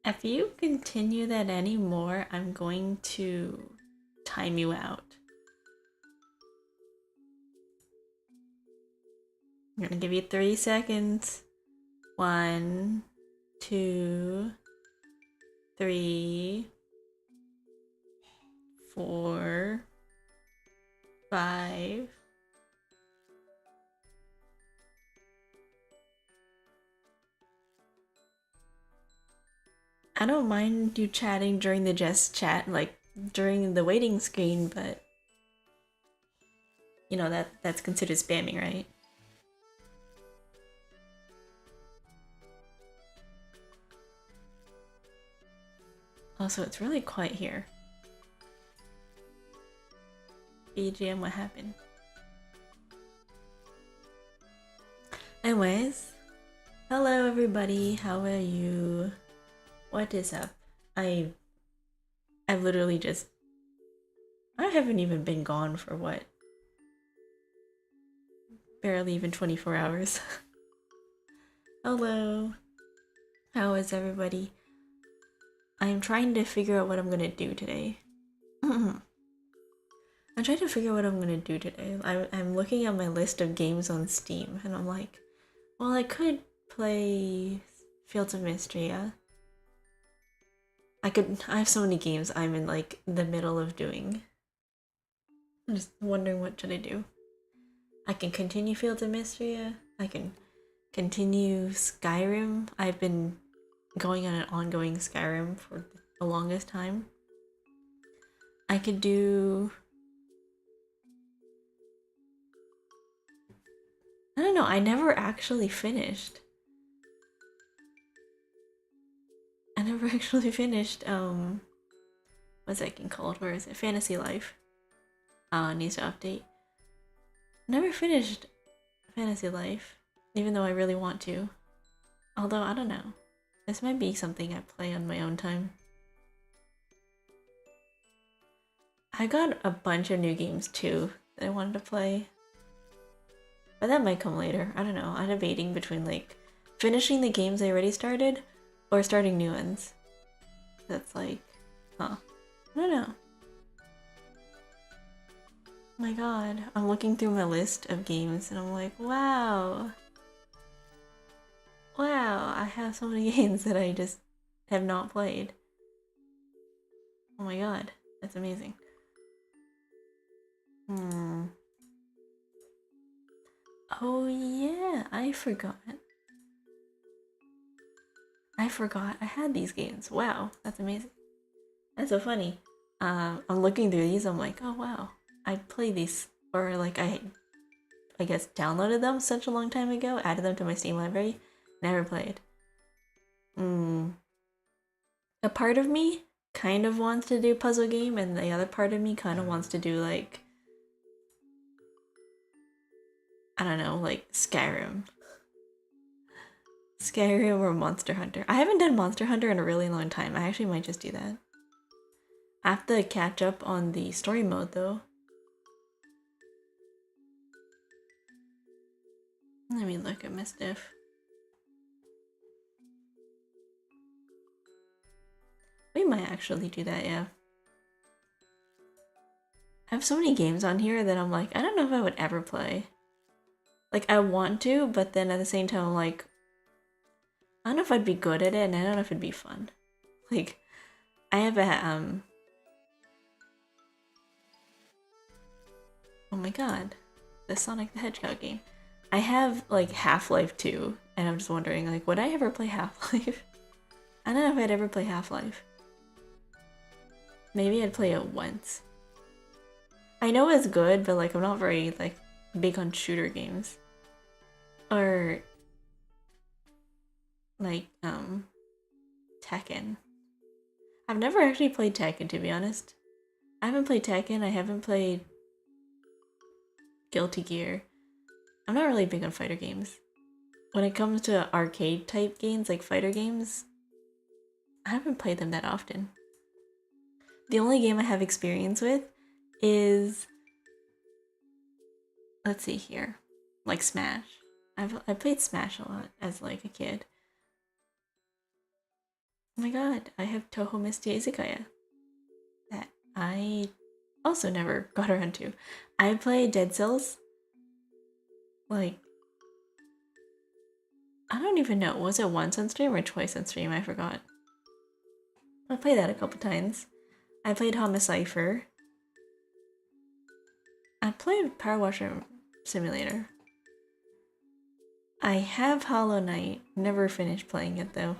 If you continue that anymore, I'm going to time you out. I'm gonna give you 3 seconds. 1, 2, 3, 4, 5. I don't mind you chatting during the just chat, like during the waiting screen, but you know that's considered spamming, right? Also, it's really quiet here. BGM, what happened? Anyways, hello everybody, how are you? What is up? I literally just... I haven't even been gone for what? Barely even 24 hours. Hello. How is everybody? I'm trying to figure out what I'm gonna do today. I'm trying to figure out what I'm gonna do today. I'm looking at my list of games on Steam and I'm like, well, I could play Fields of Mystery, yeah? I have so many games I'm in like the middle of doing. I'm just wondering what should I do. I can continue Fields of Mystery, I can continue Skyrim. I've been going on an ongoing Skyrim for the longest time. I could do... I don't know, I never actually finished. What's that game called? Where is it? Fantasy Life. Needs to update. Never finished Fantasy Life, even though I really want to. Although, I don't know. This might be something I play on my own time. I got a bunch of new games too that I wanted to play. But that might come later. I don't know. I'm debating between like finishing the games I already started or starting new ones. That's like, huh. I don't know. Oh my god. I'm looking through my list of games and I'm like, wow. Wow, I have so many games that I just have not played. Oh my god. That's amazing. Oh yeah, I forgot. I had these games. Wow, that's amazing. That's so funny. I'm looking through these, I'm like, oh wow. I played these, or like I guess downloaded them such a long time ago, added them to my Steam library, never played. A part of me kind of wants to do puzzle game, and the other part of me kind of wants to do like, I don't know, like Skyrim. Skyrim or Monster Hunter. I haven't done Monster Hunter in a really long time. I actually might just do that. I have to catch up on the story mode though. Let me look at Mischief. We might actually do that, yeah. I have so many games on here that I'm like, I don't know if I would ever play. Like, I want to, but then at the same time, I'm like, I don't know if I'd be good at it, and I don't know if it'd be fun. Like, I have a, oh my god, the Sonic the Hedgehog game. I have, like, Half-Life 2, and I'm just wondering, like, would I ever play Half-Life? I don't know if I'd ever play Half-Life. Maybe I'd play it once. I know it's good, but, like, I'm not very, like, big on shooter games. Or, like, Tekken. I've never actually played Tekken, to be honest. I haven't played Tekken, I haven't played Guilty Gear. I'm not really big on fighter games. When it comes to arcade type games, like fighter games, I haven't played them that often. The only game I have experience with is, let's see here, like Smash. I played Smash a lot as like a kid. Oh my god, I have Toho Misty Izakaya that I also never got around to. I play Dead Cells. Like, I don't even know. Was it once on stream or twice on stream? I forgot. I played that a couple times. I played Homicipher. I played Power Washer Simulator. I have Hollow Knight. Never finished playing it though.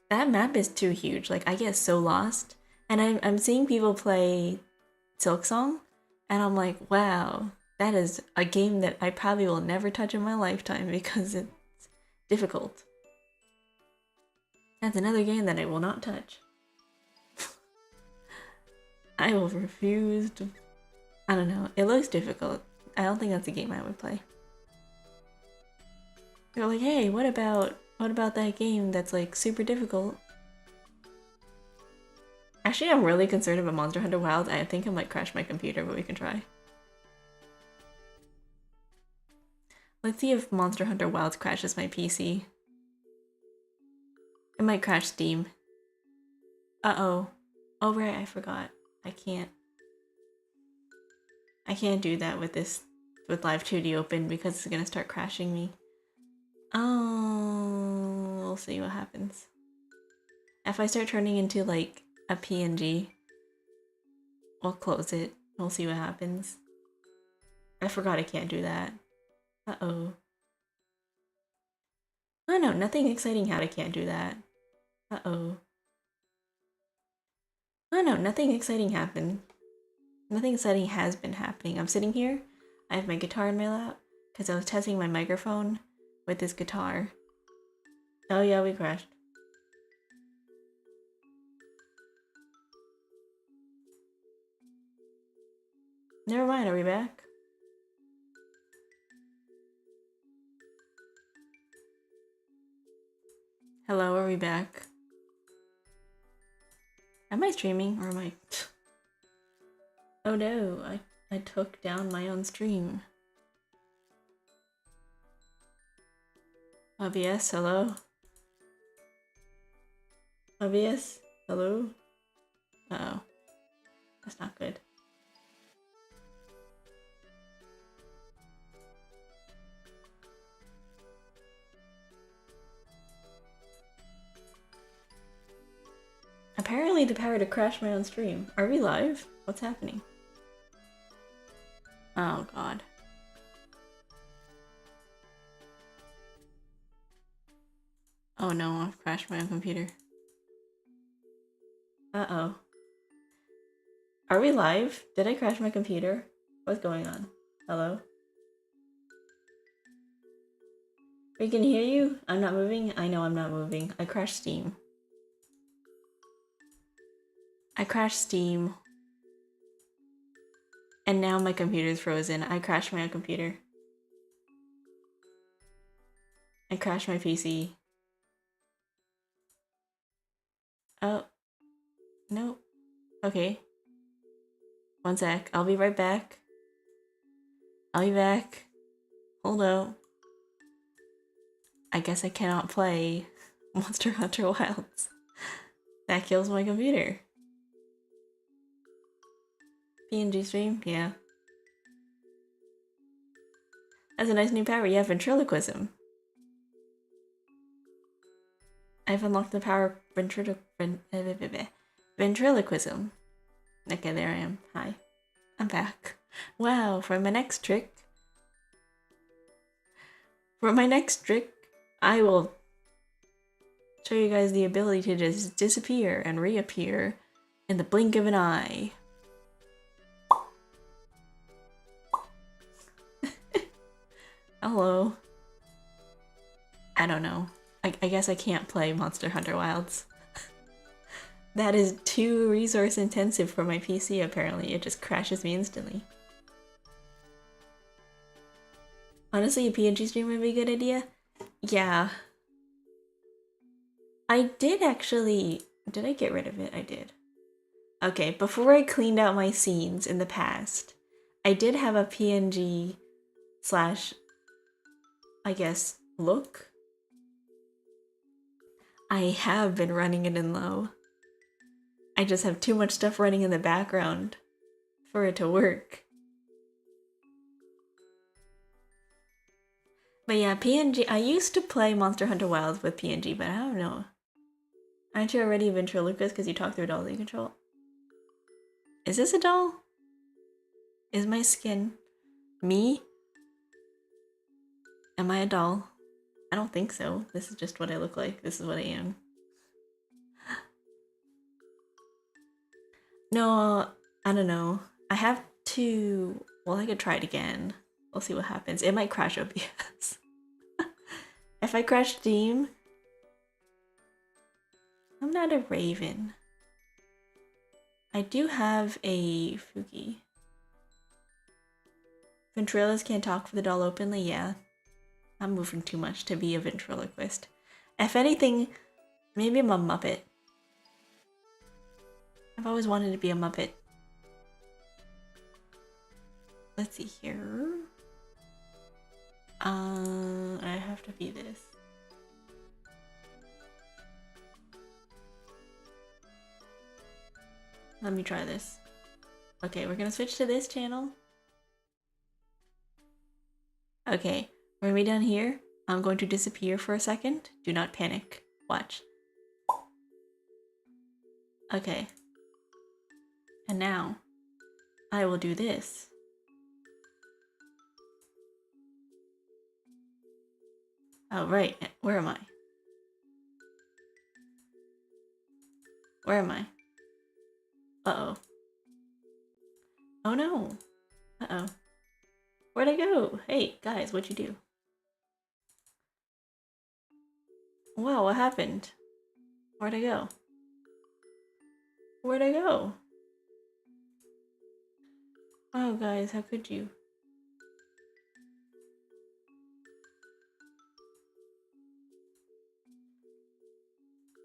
That map is too huge. Like, I get so lost. And I'm seeing people play Silksong, and I'm like, wow, that is a game that I probably will never touch in my lifetime because it's difficult. That's another game that I will not touch. I will refuse to... I don't know. It looks difficult. I don't think that's a game I would play. They're like, hey, what about that game that's like super difficult? Actually, I'm really concerned about Monster Hunter Wilds. I think I might crash my computer, but we can try. Let's see if Monster Hunter Wilds crashes my PC. It might crash Steam. Uh-oh. Oh, right, I forgot. I can't do that with Live 2D open because it's gonna start crashing me. Oh, we'll see what happens. If I start turning into like a PNG, we'll close it. We'll see what happens. I forgot I can't do that. Uh-oh. Oh no, nothing exciting happened. I can't do that. Uh-oh. Oh no, nothing exciting happened. Nothing exciting has been happening. I'm sitting here. I have my guitar in my lap because I was testing my microphone with this guitar. Oh yeah, we crashed. Never mind, are we back? Hello, are we back? Am I streaming or am I... Oh no, I took down my own stream. OBS, hello? OBS, hello? Uh-oh. That's not good. Apparently the power to crash my own stream. Are we live? What's happening? Oh god. Oh no, I've crashed my own computer. Uh-oh. Are we live? Did I crash my computer? What's going on? Hello? We can hear you? I'm not moving? I know I'm not moving. I crashed Steam. I crashed Steam. And now my computer's frozen. I crashed my own computer. I crashed my PC. Oh. Nope. Okay. One sec. I'll be right back. I'll be back. Hold up. I guess I cannot play Monster Hunter Wilds. That kills my computer. PNG stream? Yeah. That's a nice new power. Yeah, ventriloquism. I've unlocked the power ventriloquism. Okay, there I am. Hi. I'm back. Wow, for my next trick, I will show you guys the ability to just disappear and reappear in the blink of an eye. Hello. I don't know. I guess I can't play Monster Hunter Wilds. That is too resource intensive for my PC apparently. It just crashes me instantly. Honestly, a PNG stream would be a good idea. Yeah. I did actually... Did I get rid of it? I did. Okay, before I cleaned out my scenes in the past, I did have a PNG slash, I guess, look. I have been running it in low. I just have too much stuff running in the background for it to work. But yeah, PNG, I used to play Monster Hunter Wilds with PNG, but I don't know. Aren't you already ventriloquist because you talk through dolls you control? Is this a doll? Is my skin me? Am I a doll? I don't think so. This is just what I look like. This is what I am. No, I don't know. I have to... Well, I could try it again. We'll see what happens. It might crash OBS. If I crash Steam... I'm not a raven. I do have a Fuki. Ventriloquists can't talk for the doll openly? Yeah. I'm moving too much to be a ventriloquist. If anything, maybe I'm a Muppet. I've always wanted to be a Muppet. Let's see here. I have to be this. Let me try this. Okay, we're gonna switch to this channel. Okay, we're gonna be down here. I'm going to disappear for a second. Do not panic. Watch. Okay. And now, I will do this. Oh, right. Where am I? Where am I? Uh-oh. Oh no. Uh-oh. Where'd I go? Hey, guys, what'd you do? Wow, what happened? Where'd I go? Where'd I go? Oh, guys, how could you?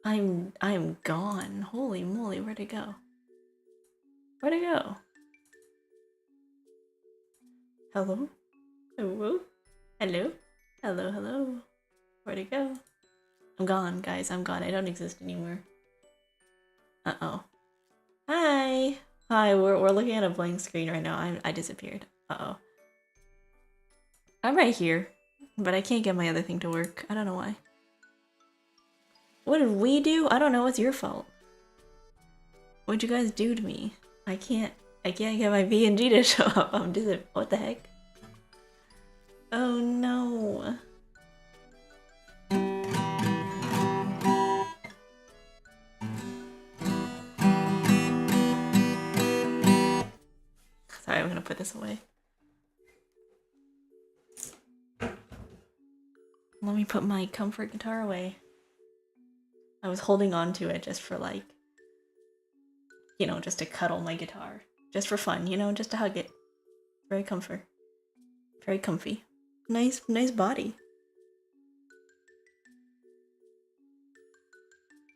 I'm gone. Holy moly, where'd I go? Where'd I go? Hello? Hello? Hello? Hello, hello. Where'd it go? I'm gone, guys. I'm gone. I don't exist anymore. Uh-oh. Hi! Hi, we're looking at a blank screen right now. I disappeared. Uh-oh. I'm right here, but I can't get my other thing to work. I don't know why. What did we do? I don't know. It's your fault. What'd you guys do to me? I can't get my VNG to show up. I'm disappointed. What the heck? Oh no. Sorry, I'm gonna put this away. Let me put my comfort guitar away. I was holding on to it just for like, you know, just to cuddle my guitar. Just for fun, you know, just to hug it. Very comfort. Very comfy. Nice body.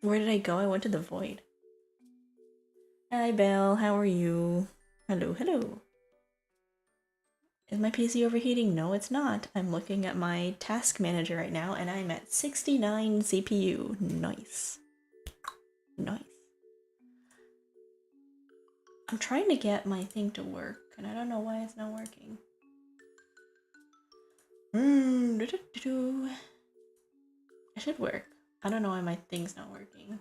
Where did I go? I went to the void. Hi, Belle. How are you? Hello, hello. Is my PC overheating? No, it's not. I'm looking at my task manager right now, and I'm at 69 CPU. Nice. Nice. I'm trying to get my thing to work, and I don't know why it's not working. It should work. I don't know why my thing's not working.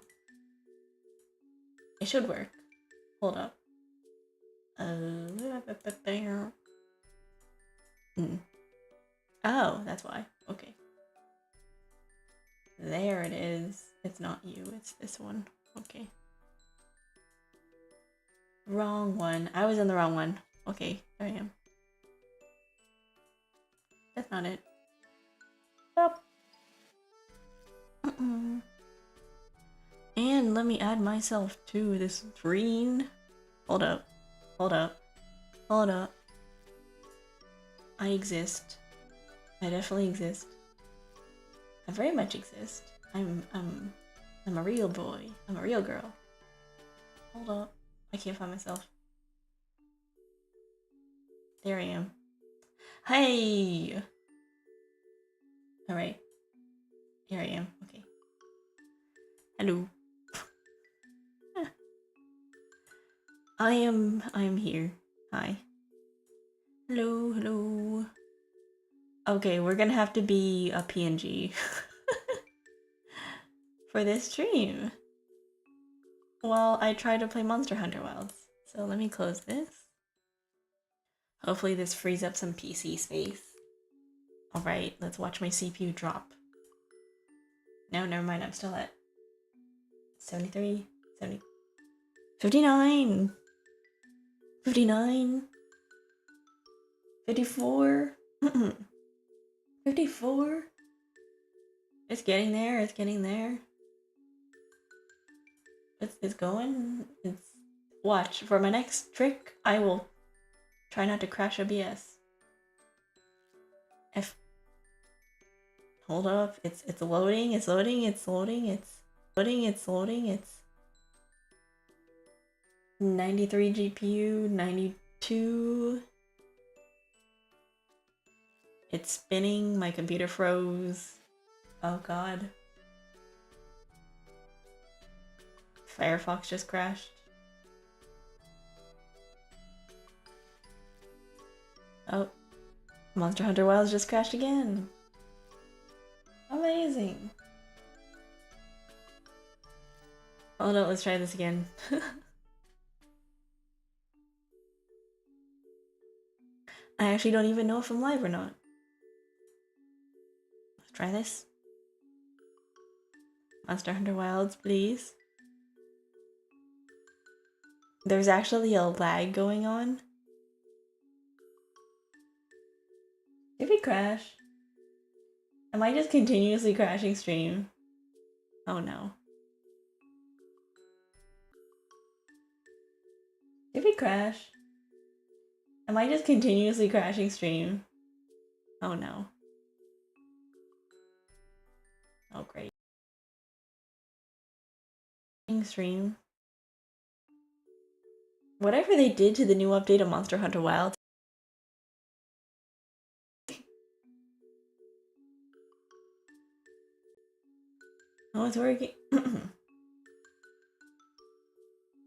It should work. Hold up. Oh, that's why. Okay. There it is. It's not you, it's this one. Okay. Wrong one. I was in the wrong one. Okay, there I am. That's not it. Stop. And let me add myself to this screen. Hold up. Hold up. Hold up. I exist. I definitely exist. I very much exist. I'm a real boy. I'm a real girl. Hold up. I can't find myself. There I am. Hey! Alright. Here I am. Okay. Hello. I'm here. Hi. Hello, hello. Okay, we're gonna have to be a PNG for this stream. Well, I tried to play Monster Hunter Wilds, so let me close this. Hopefully this frees up some PC space. Alright, let's watch my CPU drop. No, never mind, I'm still at 73, 70, 59, 59, 54, 54. It's getting there, it's getting there. It's going. It's watch for my next trick. I will try not to crash OBS. Hold up. It's loading. It's loading. It's loading. It's loading. It's loading. It's 93 GPU. 92. It's spinning. My computer froze. Oh god. Firefox just crashed. Oh, Monster Hunter Wilds just crashed again. Amazing. Oh no, let's try this again. I actually don't even know if I'm live or not. Let's try this. Monster Hunter Wilds, please. There's actually a lag going on. Did we crash? Am I just continuously crashing stream? Oh no. Did we crash? Am I just continuously crashing stream? Oh no. Oh great. Stream. Whatever they did to the new update of Monster Hunter Wilds. Oh, it's working.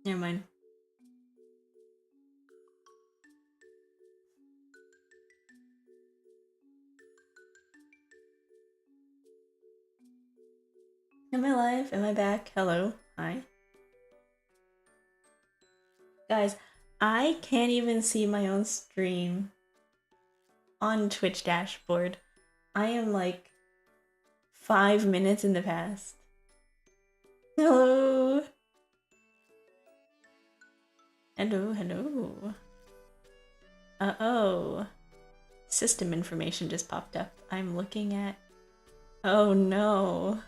Never mind. Am I live? Am I back? Hello? Hi? Guys, I can't even see my own stream on Twitch dashboard. I am like 5 minutes in the past. Hello? Hello, hello. Uh-oh. System information just popped up. I'm looking at... Oh no.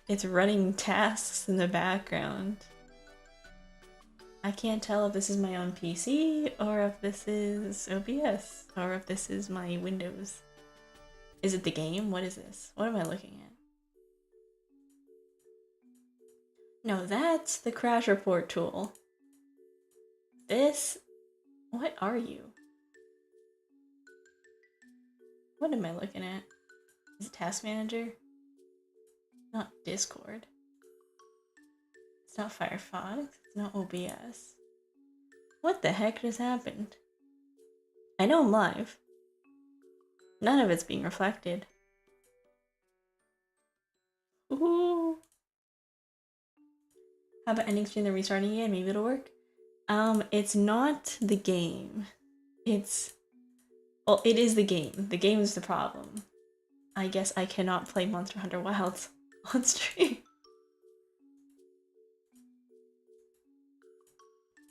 It's running tasks in the background. I can't tell if this is my own PC, or if this is OBS, or if this is my Windows. Is it the game? What is this? What am I looking at? No, that's the crash report tool. This... What are you? What am I looking at? Is it Task Manager? Not Discord. It's not Firefox. It's not OBS. What the heck just happened? I know I'm live. None of it's being reflected. Ooh. How about ending stream and restarting again? Maybe it'll work. It's not the game. It's... Well, it is the game. The game is the problem. I guess I cannot play Monster Hunter Wilds on stream.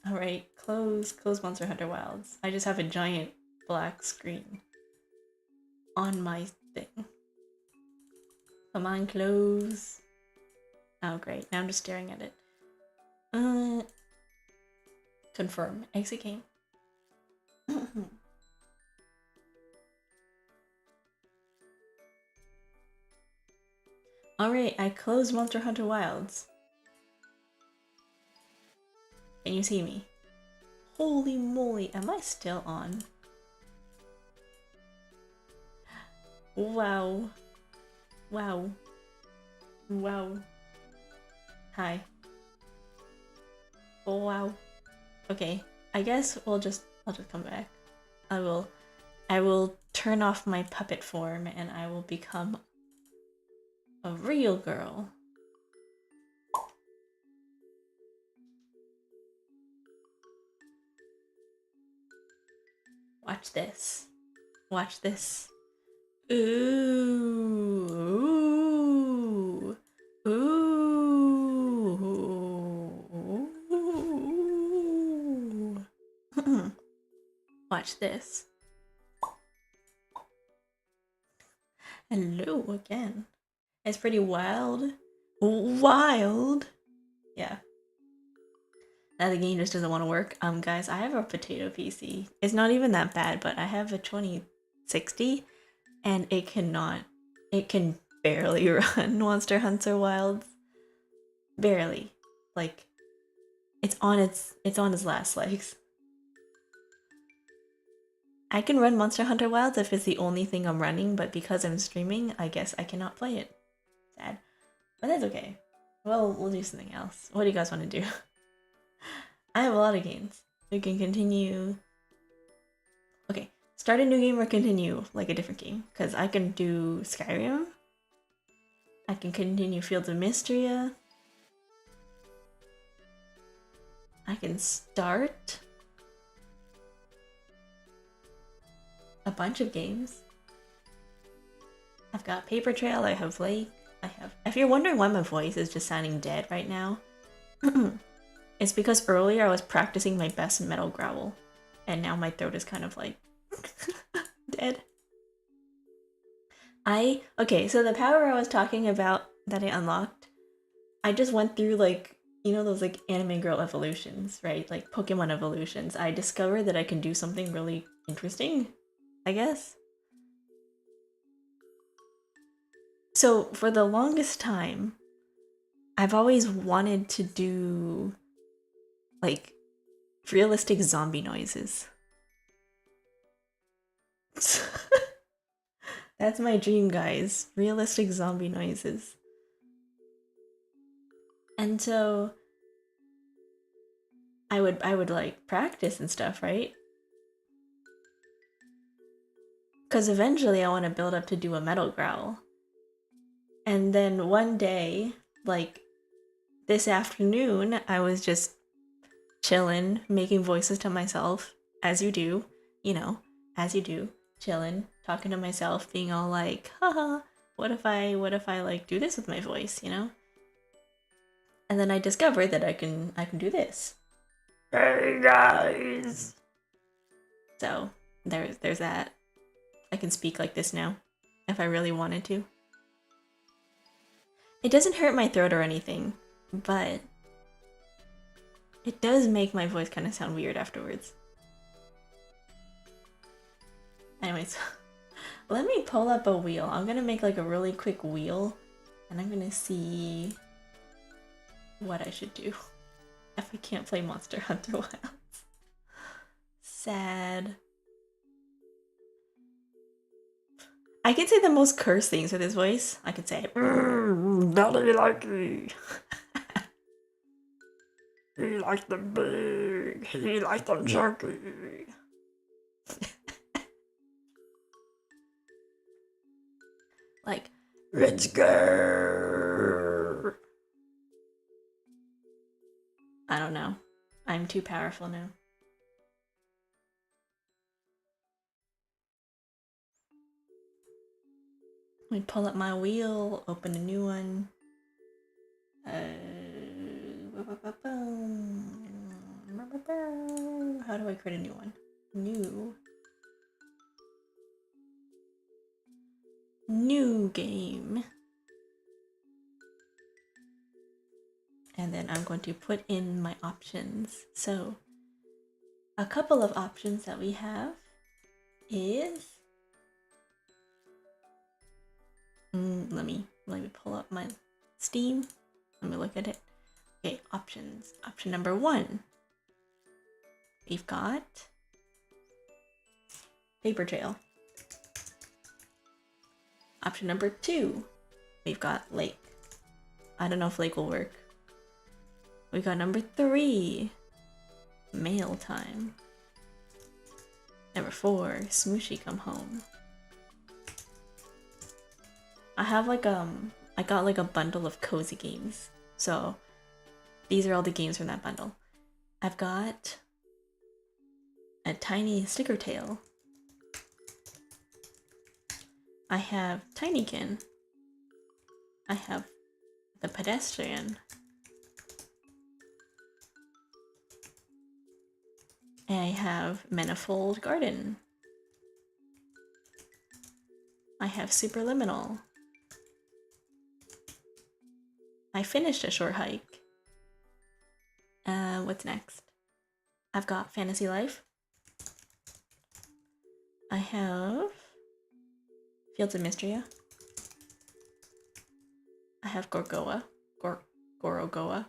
Alright, close Monster Hunter Wilds. I just have a giant black screen on my thing. Come on, close. Oh great, now I'm just staring at it. Confirm. Exit game. Alright, I closed Monster Hunter Wilds. Can you see me? Holy moly, am I still on? Wow. Wow. Wow. Hi. Oh wow. Okay. I guess I'll just come back. I will turn off my puppet form and I will become a real girl. Watch this. Watch this. Ooh. Ooh. Ooh. Watch this. Hello again. It's pretty wild. Wild. Yeah. Now the game just doesn't want to work. Guys, I have a potato PC. It's not even that bad, but I have a 2060 and it can barely run Monster Hunter Wilds. Barely. Like it's on its last legs. I can run Monster Hunter Wilds if it's the only thing I'm running, but because I'm streaming, I guess I cannot play it. Sad. But that's okay. Well, we'll do something else. What do you guys want to do? I have a lot of games. We can continue. Okay, start a new game or continue like a different game. Because I can do Skyrim. I can continue Fields of Mystria. I can start a bunch of games. I've got Paper Trail, I have Lake, I have... If you're wondering why my voice is just sounding dead right now, it's because earlier I was practicing my best metal growl, and now my throat is kind of like... dead. Okay, so the power I was talking about that I unlocked, I just went through like, you know those like anime girl evolutions, right? Like Pokemon evolutions. I discovered that I can do something really interesting, I guess. So for the longest time, I've always wanted to do like realistic zombie noises. That's my dream, guys. Realistic zombie noises. And so I would like practice and stuff, right? Because eventually I want to build up to do a metal growl. And then one day, like this afternoon, I was just chilling, making voices to myself, as you do, you know, as you do, chilling, talking to myself, being all like, haha, what if I like do this with my voice, you know? And then I discovered that I can do this. Hey guys. So there's that. I can speak like this now, if I really wanted to. It doesn't hurt my throat or anything, but it does make my voice kind of sound weird afterwards. Anyways, let me pull up a wheel. I'm gonna make like a really quick wheel, and I'm gonna see what I should do if I can't play Monster Hunter Wilds. Sad. I can say the most cursed things with his voice. I can say, Daddy likey. He likes them big. He likes them jerky. Like, let's go. I don't know. I'm too powerful now. Let me pull up my wheel, open a new one. How do I create a new one? New game. And then I'm going to put in my options. So a couple of options that we have is let me pull up my Steam. Let me look at it. Okay, options. Option number 1. We've got Paper Trail. Option number 2. We've got Lake. I don't know if Lake will work. We got number 3. Mail time. Number 4. Smushi come home. I have like I got like a bundle of cozy games. So these are all the games from that bundle. I've got a tiny sticker tail. I have Tinykin. I have the pedestrian. And I have Manifold Garden. I have Superliminal. I finished a short hike. What's next? I've got Fantasy Life. I have Fields of Mystria. I have Gorogoa. Gorogoa.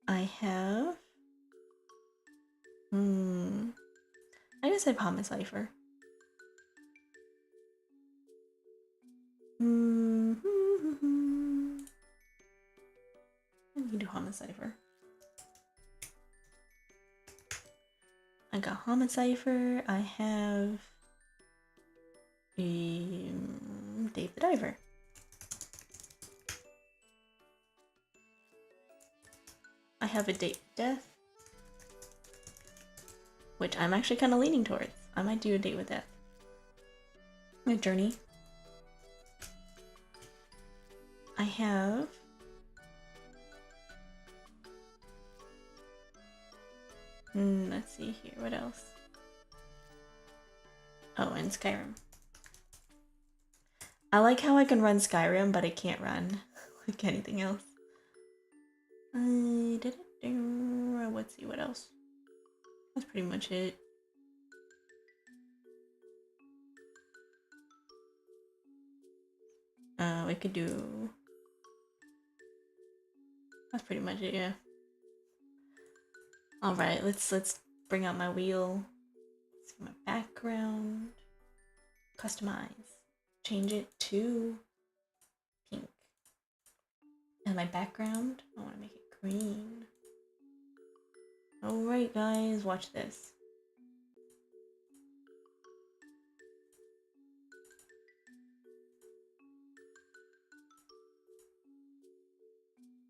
I have... I guess I have Homicipher. I can do Homicipher. I got Homicipher. I have Dave the Diver. I have a Date with Death, which I'm actually kind of leaning towards. I might do a Date with Death. A Journey. I have let's see here, what else? Oh, and Skyrim. I like how I can run Skyrim, but I can't run like anything else. Let's see, what else? That's pretty much it. We could do... That's pretty much it, yeah. Alright, let's bring out my wheel. Let's see my background. Customize. Change it to pink. And my background, I want to make it green. Alright guys, watch this.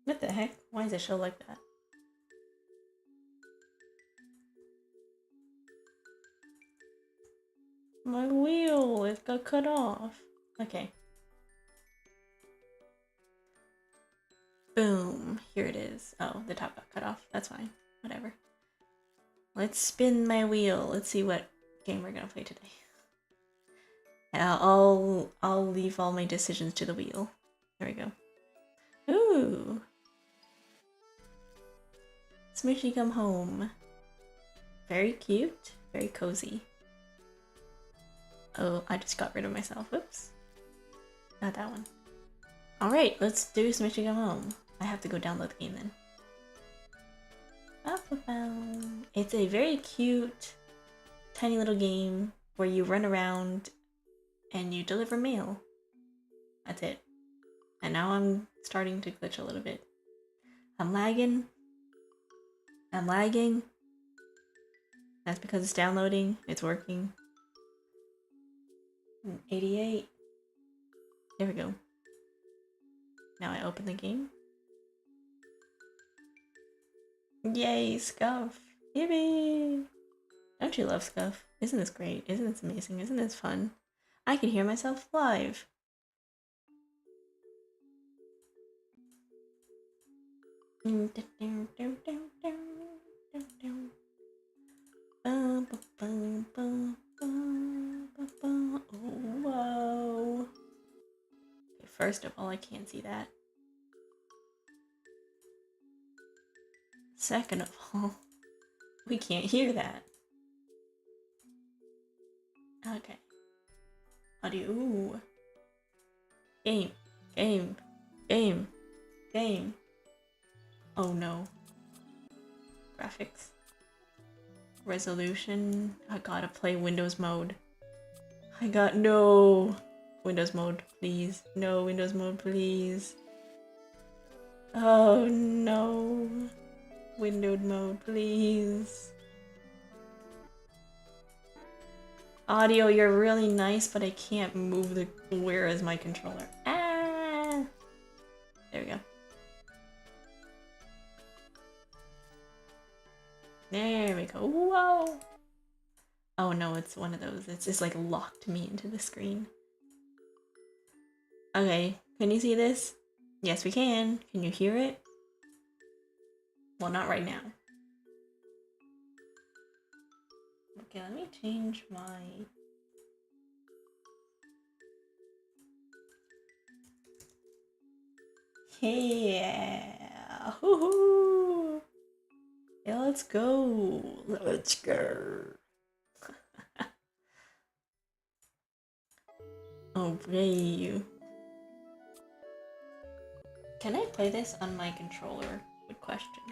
What the heck? Why is it show like that? My wheel, it got cut off. Okay. Boom, here it is. Oh, the top got cut off. That's fine. Whatever. Let's spin my wheel. Let's see what game we're gonna play today. I'll leave all my decisions to the wheel. There we go. Ooh. Smushi come home. Very cute. Very cozy. Oh, I just got rid of myself. Whoops. Not that one. Alright, let's do Smushi come home. I have to go download the game then. It's a very cute, tiny little game where you run around and you deliver mail. That's it. And now I'm starting to glitch a little bit. I'm lagging. That's because it's downloading. It's working. 88. There we go. Now I open the game. Yay, Scuff! Yippee! Don't you love Scuff? Isn't this great? Isn't this amazing? Isn't this fun? I can hear myself live! Whoa! Okay, first of all, I can't see that. Second of all, we can't hear that. Okay. Audio. Ooh. Game. Oh no. Graphics. Resolution. I gotta play Windows mode. No. Windows mode, please. No, Windows mode, please. Oh no. Windowed mode, please. Audio, you're really nice, but I can't move the... Where is my controller? Ah! There we go. There we go. Whoa! Oh no, it's one of those. It's just like locked me into the screen. Okay, can you see this? Yes, we can. Can you hear it? Well, not right now. Okay, let me change my... Yeah! Woohoo! Yeah, let's go! Let's go! Oh, brave. Can I play this on my controller? Good question.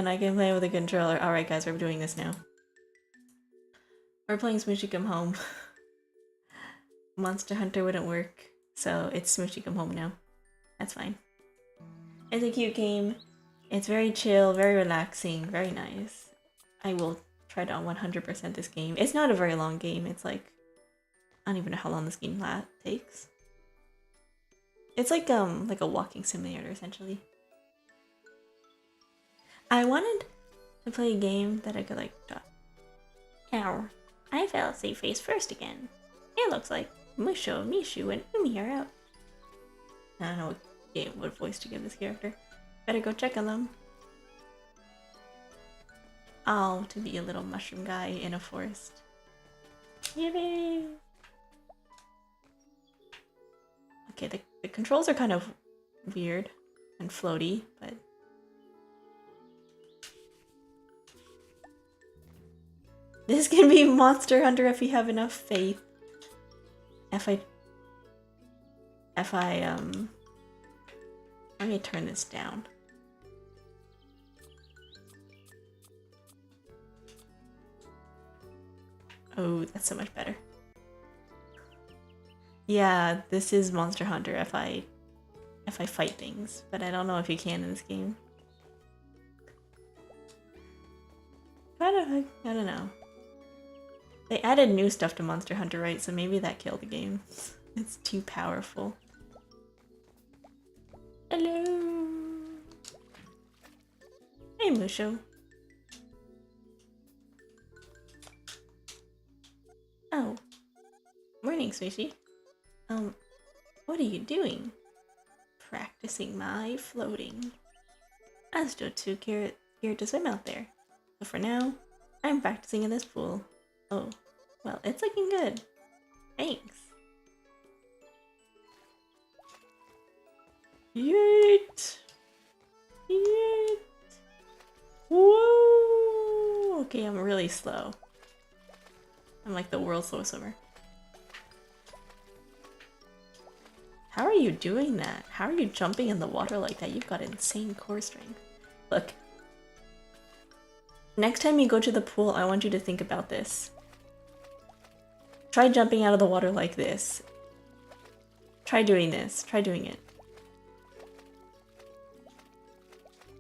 I can play with a controller. Alright guys, we're doing this now. We're playing Smushi Come Home. Monster Hunter wouldn't work, so it's Smushi Come Home now. That's fine. It's a cute game. It's very chill, very relaxing, very nice. I will try to 100% this game. It's not a very long game. It's like... I don't even know how long this game takes. It's like a walking simulator, essentially. I wanted to play a game that I could like... Ow. I fell asleep face first again. It looks like Musho, Mishu, and Umi are out. I don't know what voice to give this character. Better go check on them. Oh, to be a little mushroom guy in a forest. Yippee! Okay, the controls are kind of weird and floaty, but... This can be Monster Hunter if you have enough faith. Let me turn this down. Oh, that's so much better. Yeah, this is Monster Hunter if I fight things, but I don't know if you can in this game. I don't know. They added new stuff to Monster Hunter, right? So maybe that killed the game. It's too powerful. Hello! Hey, Musho. Oh. Morning, Smushi. What are you doing? Practicing my floating. I'm still too scared to swim out there. But for now, I'm practicing in this pool. Oh, well, it's looking good. Thanks. Yeet! Yeet! Whoa! Okay, I'm really slow. I'm like the world's slowest swimmer. How are you doing that? How are you jumping in the water like that? You've got insane core strength. Look. Next time you go to the pool, I want you to think about this. Try jumping out of the water like this. Try doing this. Try doing it.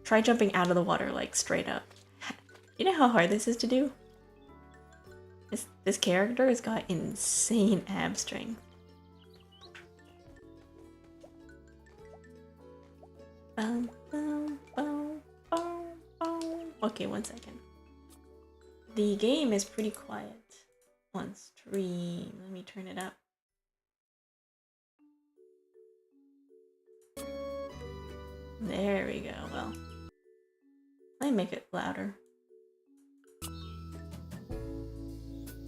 Try jumping out of the water like straight up. You know how hard this is to do? This character has got insane ab strength. Okay, 1 second. The game is pretty quiet on stream. Let me turn it up. There we go. Well, let me make it louder.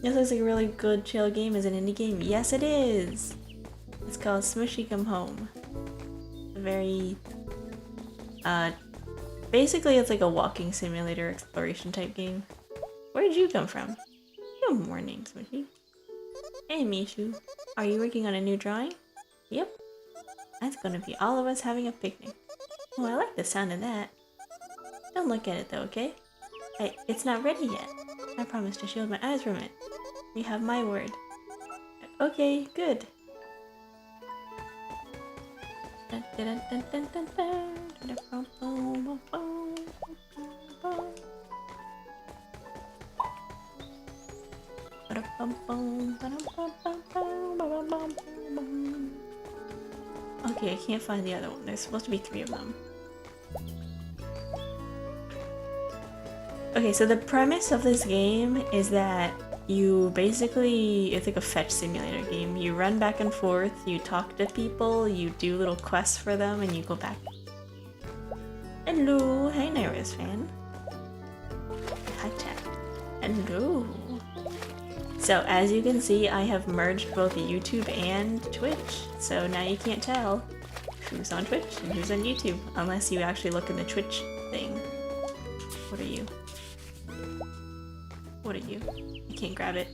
This looks like a really good chill game. Is it an indie game? Yes, it is! It's called Smushi Come Home. Very... basically it's like a walking simulator exploration type game. Where did you come from? Good morning, Smushi. Hey, Mishu. Are you working on a new drawing? Yep. That's gonna be all of us having a picnic. Oh, I like the sound of that. Don't look at it though, okay? It's not ready yet. I promise to shield my eyes from it. You have my word. Okay, good. Okay, I can't find the other one. There's supposed to be 3 of them. Okay, so the premise of this game is that you basically, it's like a fetch simulator game. You run back and forth, you talk to people, you do little quests for them, and you go back. Hello, hey Naira's fan. Hi chat. Hello. So as you can see, I have merged both YouTube and Twitch. So now you can't tell who's on Twitch and who's on YouTube, unless you actually look in the Twitch thing. What are you? What are you? You can't grab it.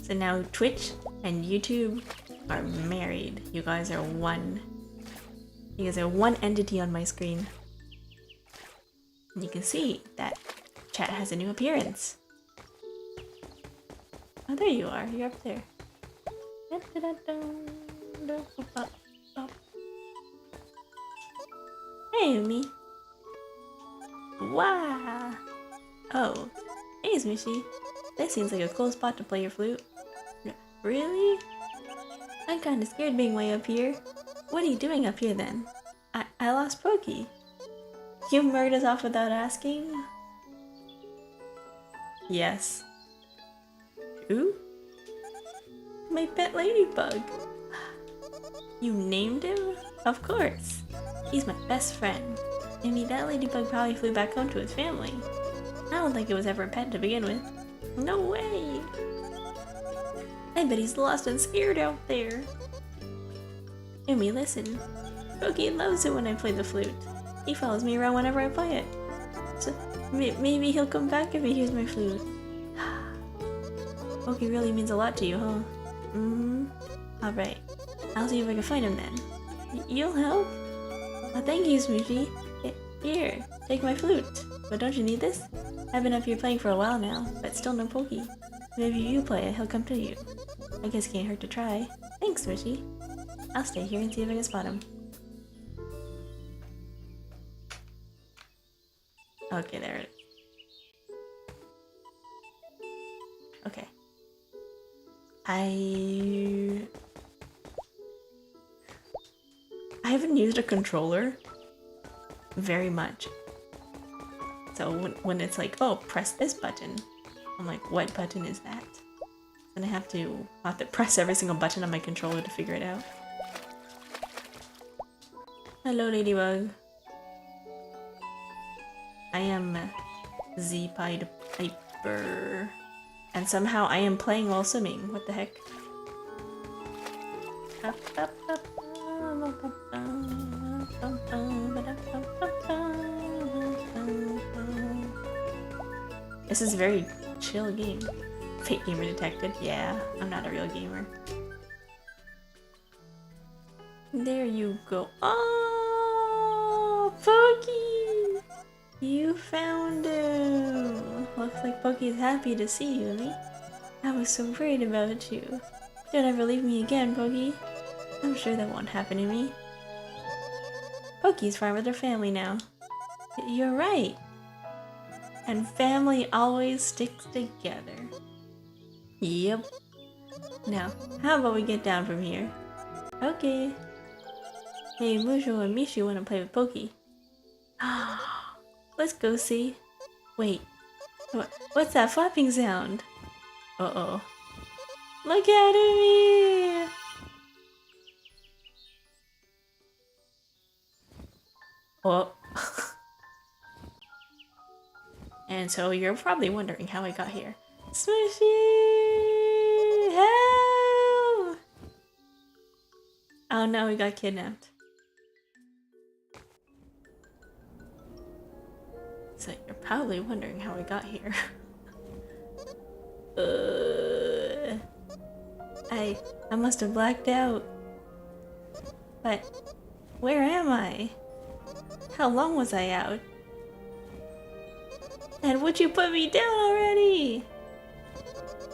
So now Twitch and YouTube are married. You guys are one. You guys are one entity on my screen. And you can see that chat has a new appearance. Oh, there you are. You're up there. Hey, Umi. Wow. Oh. Hey, Smushi. This seems like a cool spot to play your flute. Really? I'm kinda scared being way up here. What are you doing up here then? I lost Pokey. You murdered us off without asking? Yes. Who? My pet ladybug. You named him? Of course. He's my best friend. I mean, that ladybug probably flew back home to his family. I don't think it was ever a pet to begin with. No way! I bet he's lost and scared out there. Umi, listen. Pokey loves it when I play the flute. He follows me around whenever I play it. So maybe he'll come back if he hears my flute. Pokey really means a lot to you, huh? Mm-hmm. Alright. I'll see if I can find him then. You'll help? Oh, thank you, Smushi. Here, take my flute. But don't you need this? I've been up here playing for a while now, but still no Pokey. Maybe you play it, he'll come to you. I guess it can't hurt to try. Thanks, Smushi. I'll stay here and see if I can spot him. Okay, there it is. Okay. I haven't used a controller very much. So when it's like, oh, press this button, I'm like, what button is that? And I have to press every single button on my controller to figure it out. Hello, Ladybug. I am Z-Pied Piper. And somehow I am playing while swimming. What the heck? This is a very chill game. Fake gamer detected. Yeah, I'm not a real gamer. There you go. Oh, Pokey! You found him! Looks like Pokey's happy to see you, Umi. I was so worried about you. Don't ever leave me again, Pokey. I'm sure that won't happen to me. Pokey's fine with her family now. You're right. And family always sticks together. Yep. Now, how about we get down from here? Okay. Hey, Mushu and Mishu want to play with Pokey. Let's go see. Wait. What's that flapping sound? Uh-oh. Look at me! Oh. And so you're probably wondering how I got here. Smushi! Help! Oh no, we got kidnapped. So you're probably wondering how I got here. I must have blacked out. But where am I? How long was I out? And would you put me down already?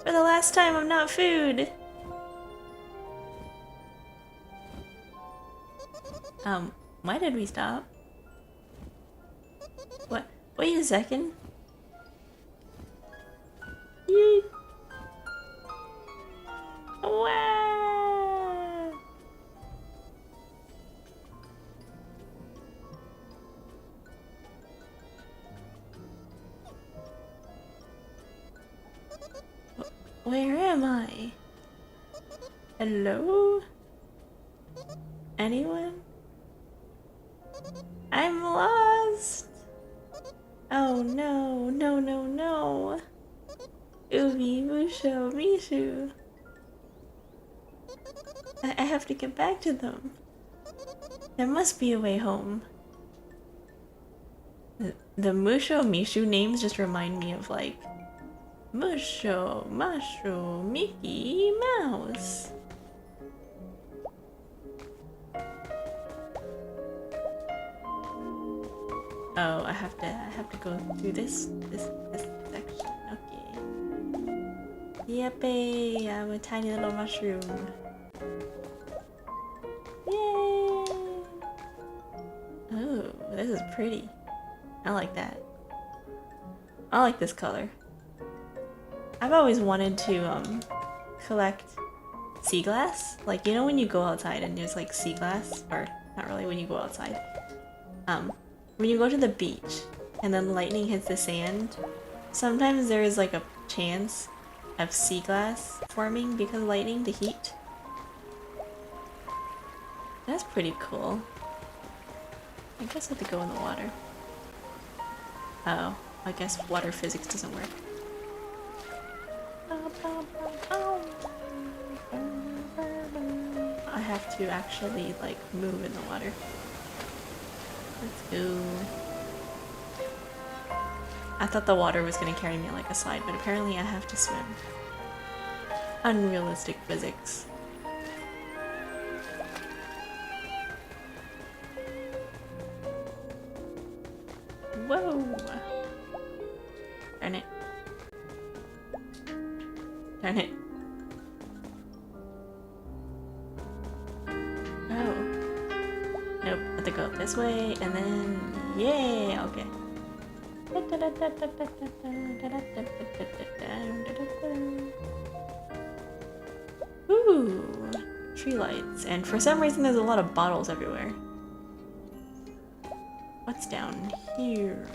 For the last time, I'm not food. Why did we stop? What? Wait a second. Yeet. Wow. Where am I? Hello? Anyone? I'm lost! Oh no, no, no, no! Ubi, Musho, Mishu! I have to get back to them. There must be a way home. The Musho, Mishu names just remind me of like Musho, Mashu, Mickey Mouse. Oh, I have to go through this section. Okay. Yippee! I'm a tiny little mushroom. Yay! Oh, this is pretty. I like that. I like this color. I've always wanted to collect sea glass. Like, you know when you go outside and there's like sea glass, or not really when you go outside. When you go to the beach and then lightning hits the sand, sometimes there is like a chance of sea glass forming because of lightning, the heat. That's pretty cool. I guess I have to go in the water. Oh, I guess water physics doesn't work. I have to actually like move in the water. Let's go. I thought the water was gonna carry me like a slide, but apparently I have to swim. Unrealistic physics. Whoa! Darn it. Darn it. Oh. Nope, I have to go this way, and then... Yay! Okay. Ooh! Tree lights. And for some reason there's a lot of bottles everywhere. What's down here?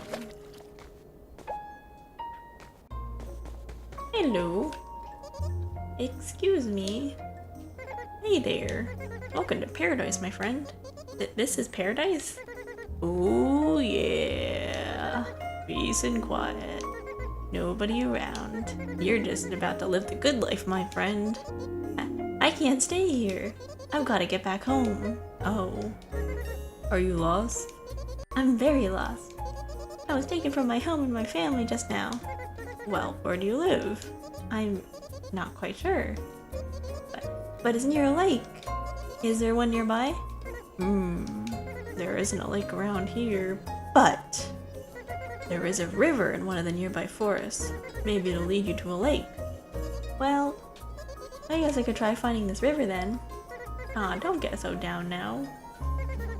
Hello. Excuse me. Hey there. Welcome to paradise, my friend. This is paradise? Ooh, yeah. Peace and quiet. Nobody around. You're just about to live the good life, my friend. I can't stay here. I've got to get back home. Oh. Are you lost? I'm very lost. I was taken from my home and my family just now. Well, where do you live? I'm not quite sure. But it's near a lake. Is there one nearby? There isn't a lake around here, but there is a river in one of the nearby forests. Maybe it'll lead you to a lake. Well, I guess I could try finding this river then. Ah, don't get so down now.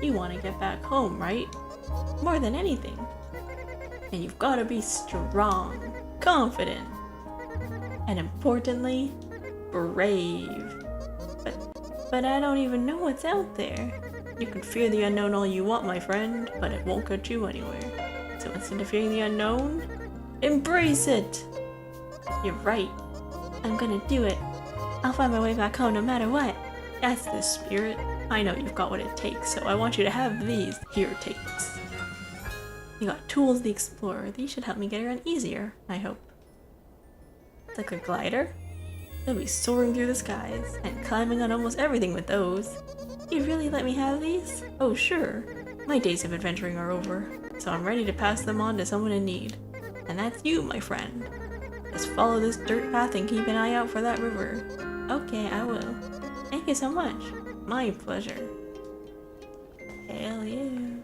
You want to get back home, right? More than anything. And you've got to be strong, confident, and importantly, brave. But I don't even know what's out there. You can fear the unknown all you want, my friend, but it won't get you anywhere. So instead of fearing the unknown, embrace it! You're right. I'm gonna do it. I'll find my way back home no matter what. That's the spirit. I know you've got what it takes, so I want you to have these. Here, take this. You got tools, the explorer. These should help me get around easier, I hope. It's like a glider. You'll be soaring through the skies and climbing on almost everything with those. You'd really let me have these? Oh, sure. My days of adventuring are over, so I'm ready to pass them on to someone in need. And that's you, my friend. Just follow this dirt path and keep an eye out for that river. Okay, I will. Thank you so much. My pleasure. Hell yeah.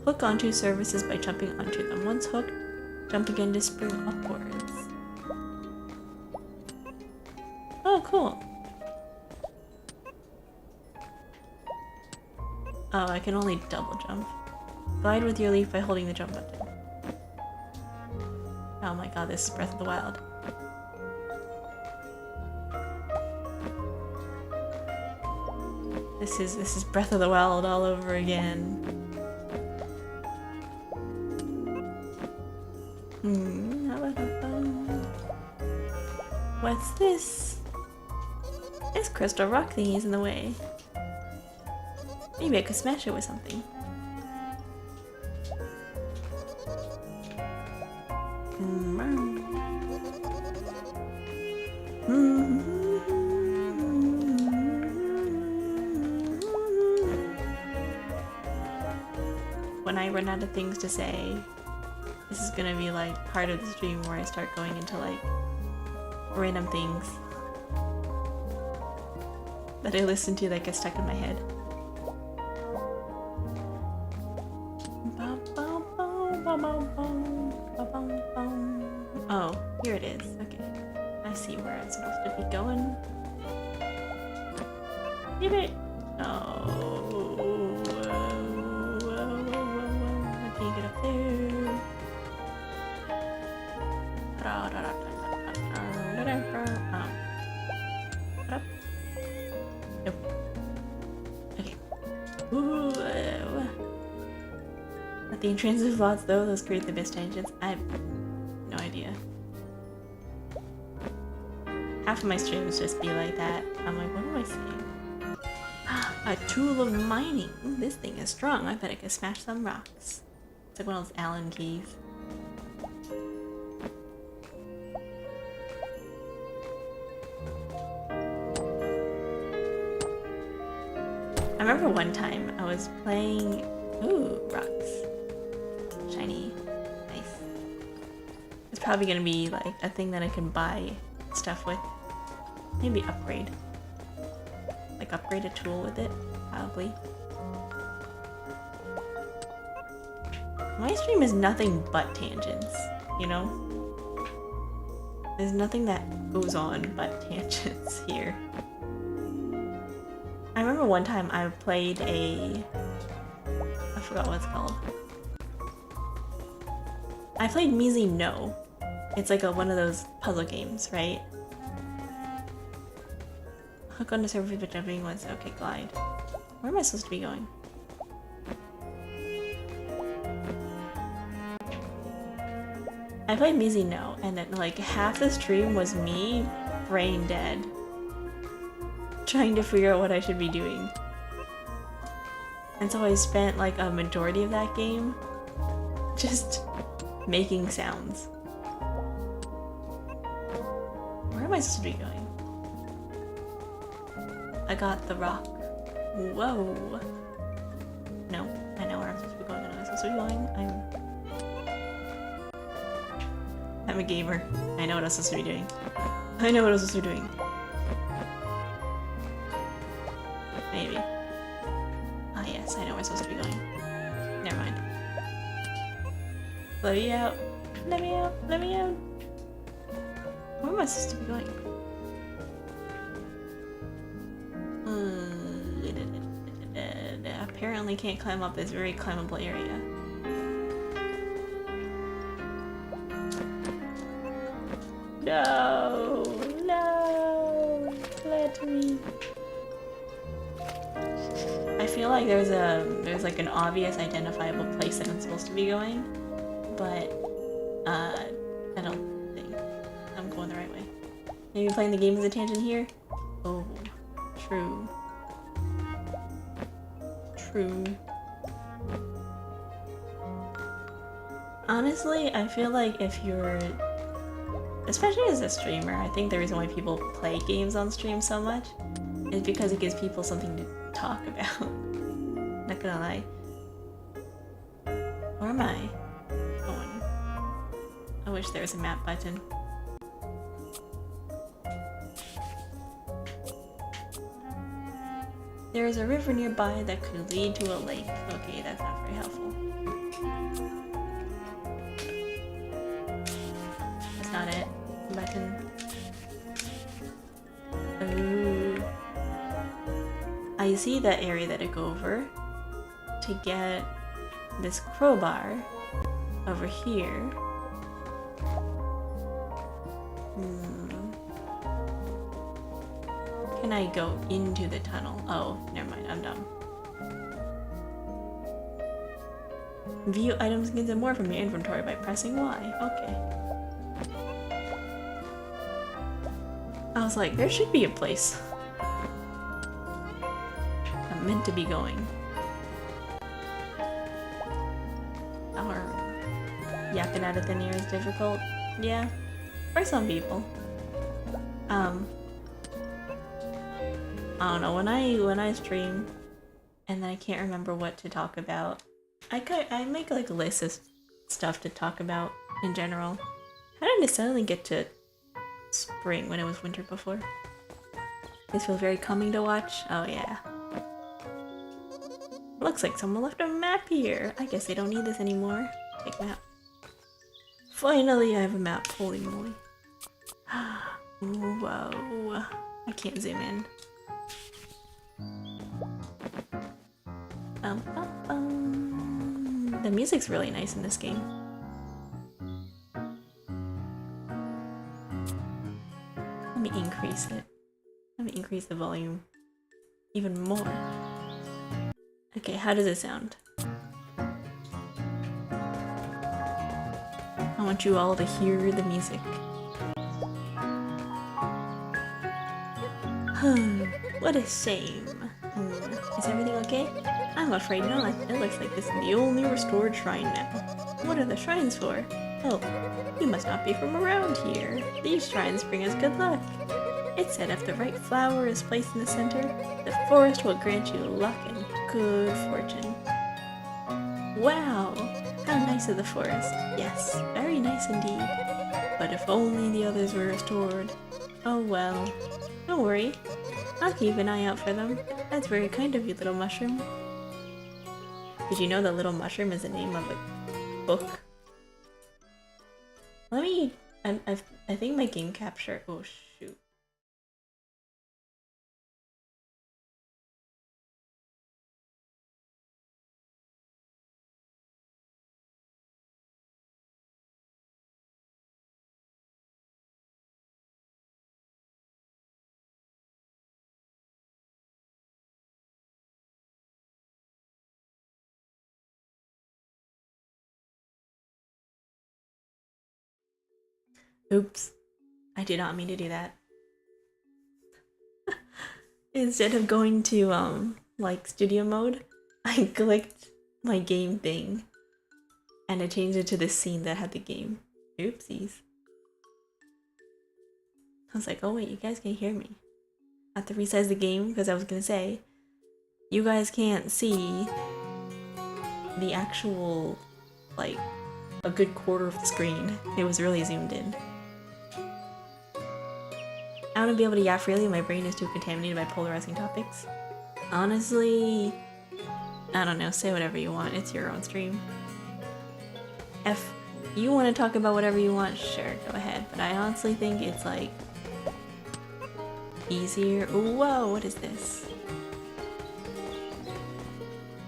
Hook onto surfaces by jumping onto them. Once hooked, jump again to spring upwards. Oh, cool. Oh, I can only double jump. Glide with your leaf by holding the jump button. Oh my god, this is Breath of the Wild. This is Breath of the Wild all over again. What's this? This crystal rock thingy is in the way. Maybe I could smash it with something. When I run out of things to say, this is gonna be like part of the stream where I start going into like random things that I listen to that get stuck in my head. Oh, here it is. Okay. I see where I'm supposed to be going. Give it! Oh. I can't get up there. Nope. Okay. Ooh. At the intrinsic plots though, those create the best tangents. I have no idea. Half of my streams just be like that. I'm like, what am I saying? A tool of mining. Ooh, this thing is strong. I bet I can smash some rocks. It's like one of those Allen keys. I remember one time I was playing... Ooh, rocks. Shiny. Nice. It's probably gonna be like a thing that I can buy stuff with. Maybe upgrade. Like upgrade a tool with it, probably. My stream is nothing but tangents, you know? There's nothing that goes on but tangents here. I remember one time I played I forgot what it's called. I played Measly No. It's like one of those puzzle games, right? Hook on the surface by jumping once. Okay, glide. Where am I supposed to be going? I played Measly No, and then like half the stream was me brain dead, trying to figure out what I should be doing. And so I spent like a majority of that game just making sounds. Where am I supposed to be going? I got the rock. Whoa. No, I know where I'm supposed to be going. I know where I'm supposed to be going. I'm a gamer. I know what I'm supposed to be doing. I know what I'm supposed to be doing. Maybe. Ah, yes, I know where I'm supposed to be going. Never mind. Let me out. Let me out. Let me out. Where am I supposed to be going? Apparently can't climb up this very climbable area. No! No! Let me. I feel like there's like an obvious identifiable place that I'm supposed to be going, but I don't think I'm going the right way. Maybe playing the game as a tangent here? Oh, true. True. Honestly, I feel like if you're, especially as a streamer, I think the reason why people play games on stream so much is because it gives people something to talk about. Not gonna lie. Where am I going? I wish there was a map button. There is a river nearby that could lead to a lake. Okay, that's not very helpful. I see that area that I go over to get this crowbar over here. Can I go into the tunnel? Oh, never mind, I'm dumb. View items and get more from your inventory by pressing Y. Okay. I was like, there should be a place I'm meant to be going. Or yapping out of thin air is difficult. Yeah, for some people. I don't know, when I stream and then I can't remember what to talk about, I make like a list of stuff to talk about in general. How did it suddenly get to spring when it was winter before? This feels very calming to watch. Oh yeah. Looks like someone left a map here. I guess they don't need this anymore. Take map. Finally I have a map. Holy moly. Whoa. I can't zoom in. The music's really nice in this game. Let me increase it. Let me increase the volume even more. Okay, how does it sound? I want you all to hear the music. What a shame. Is everything okay? I'm afraid not. It looks like this is the only restored shrine now. What are the shrines for? Oh, you must not be from around here. These shrines bring us good luck. It said if the right flower is placed in the center, the forest will grant you luck and good fortune. Wow, how nice of the forest. Yes, very nice indeed. But if only the others were restored. Oh well. Don't worry. I'll keep an eye out for them. That's very kind of you, little mushroom. Did you know that Little Mushroom is the name of a book? Let me... I think my game capture... Oh shoot. Oops. I did not mean to do that. Instead of going to, like, studio mode, I clicked my game thing. And I changed it to the scene that had the game. Oopsies. I was like, oh wait, you guys can't hear me. I have to resize the game because I was gonna say, you guys can't see the actual, like, a good quarter of the screen. It was really zoomed in. I want to be able to yap freely, my brain is too contaminated by polarizing topics. Honestly, I don't know, say whatever you want, it's your own stream. If you want to talk about whatever you want, sure, go ahead. But I honestly think it's like easier. Whoa, what is this?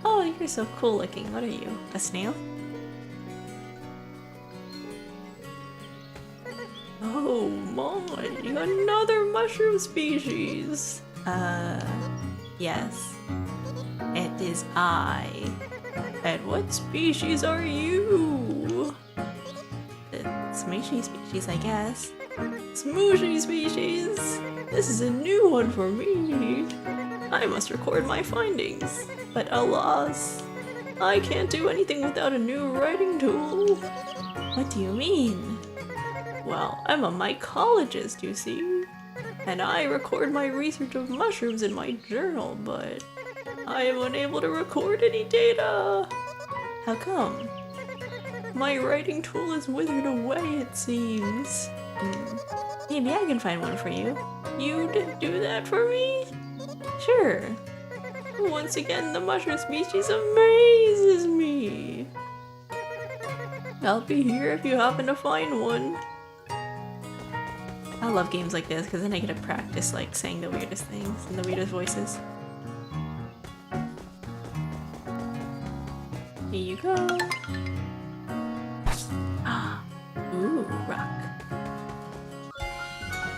Oh, you're so cool looking. What are you? A snail? Oh my, another mushroom species. Yes. It is I. And what species are you? The Smushi species, I guess. Smushi species! This is a new one for me. I must record my findings. But alas, I can't do anything without a new writing tool. What do you mean? Well, I'm a mycologist, you see. And I record my research of mushrooms in my journal, but I am unable to record any data. How come? My writing tool is withered away, it seems. Maybe I can find one for you. You'd do that for me? Sure. Once again, the mushroom species amazes me. I'll be here if you happen to find one. I love games like this because then I get to practice like saying the weirdest things and the weirdest voices. Here you go. Ooh, rock.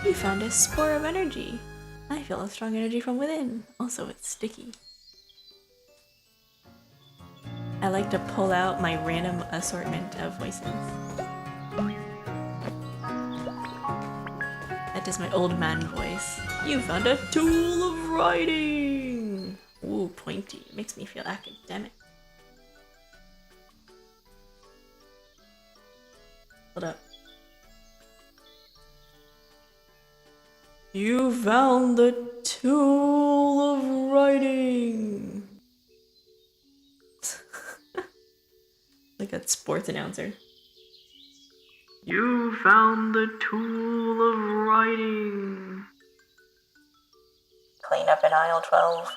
You found a spore of energy. I feel a strong energy from within. Also, it's sticky. I like to pull out my random assortment of voices. That is my old man voice. You found a tool of writing! Ooh, pointy. It makes me feel academic. Hold up. You found the tool of writing! Like a sports announcer. You found the tool of writing. Clean up in aisle 12.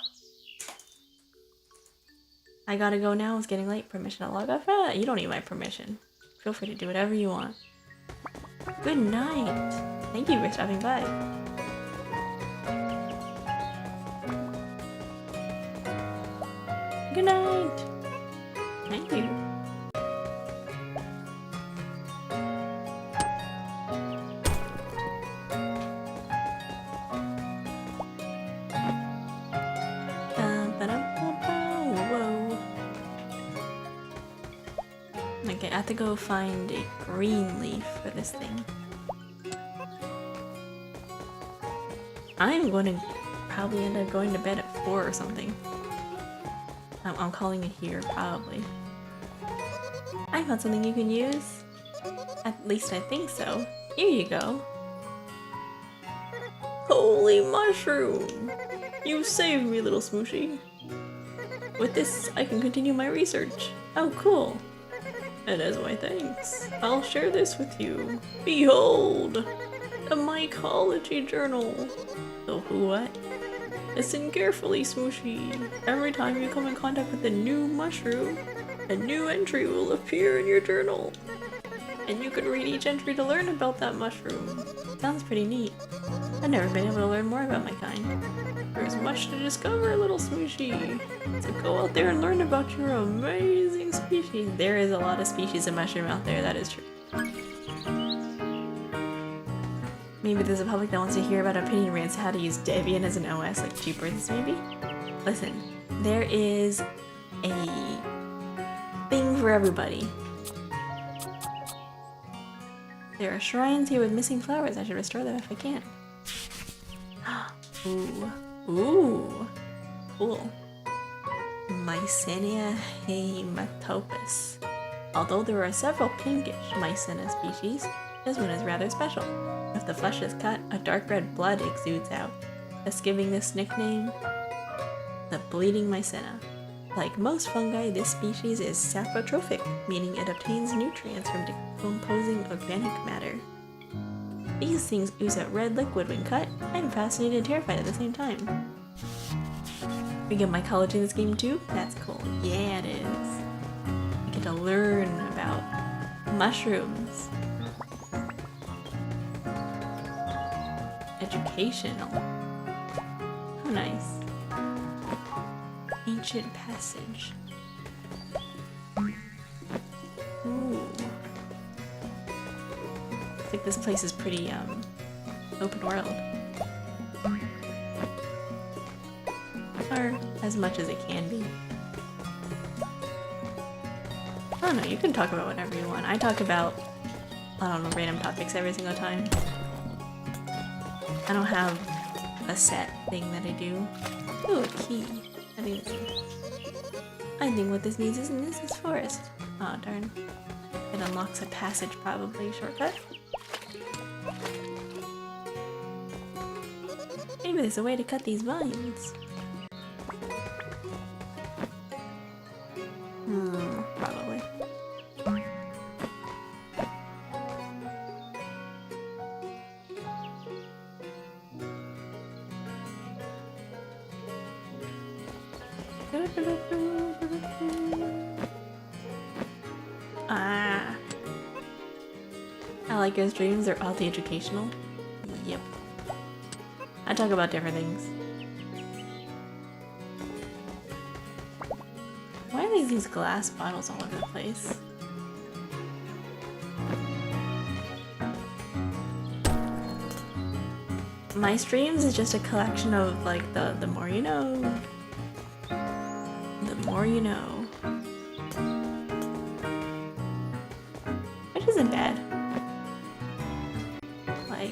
I gotta go now, it's getting late. Permission to log off? You don't need my permission. Feel free to do whatever you want. Good night. Thank you for stopping by. Good night. Thank you. Okay, I have to go find a green leaf for this thing. I'm going to probably end up going to bed at 4 or something. I'm calling it here, probably. I found something you can use. At least I think so. Here you go. Holy mushroom! You saved me, little Smushi. With this, I can continue my research. Oh, cool. And as my thanks, I'll share this with you. Behold! A mycology journal. So who what? Listen carefully, Smushi. Every time you come in contact with a new mushroom, a new entry will appear in your journal. And you can read each entry to learn about that mushroom. Sounds pretty neat. I've never been able to learn more about my kind. There's much to discover, little Smushi. So go out there and learn about your amazing species. There is a lot of species of mushroom out there, that is true. Maybe there's a public that wants to hear about opinion rants, how to use Debian as an OS, like VTubers maybe? Listen, there is a thing for everybody. There are shrines here with missing flowers. I should restore them if I can. Ooh. Ooh. Cool. Mycenia haematopus. Although there are several pinkish Mycena species, this one is rather special. If the flesh is cut, a dark red blood exudes out, thus giving this nickname the bleeding Mycena. Like most fungi, this species is saprotrophic, meaning it obtains nutrients from decomposing organic matter. These things ooze out red liquid when cut. I'm fascinated and terrified at the same time. We get mycology in this game too? That's cool. Yeah, it is. We get to learn about mushrooms. Educational. How nice. Ancient passage. Ooh. I think this place is pretty open world. Or as much as it can be. I don't know, you can talk about whatever you want. I talk about, I don't know, random topics every single time. I don't have a set thing that I do. Ooh, a key. I think what this means isn't this forest. Oh darn. It unlocks a passage probably. Shortcut? Maybe there's a way to cut these vines. Probably. I like your streams, they're oddly educational. Yep. I talk about different things. Why are is these glass bottles all over the place? My streams is just a collection of like the more you know. The more you know. Which isn't bad. Like,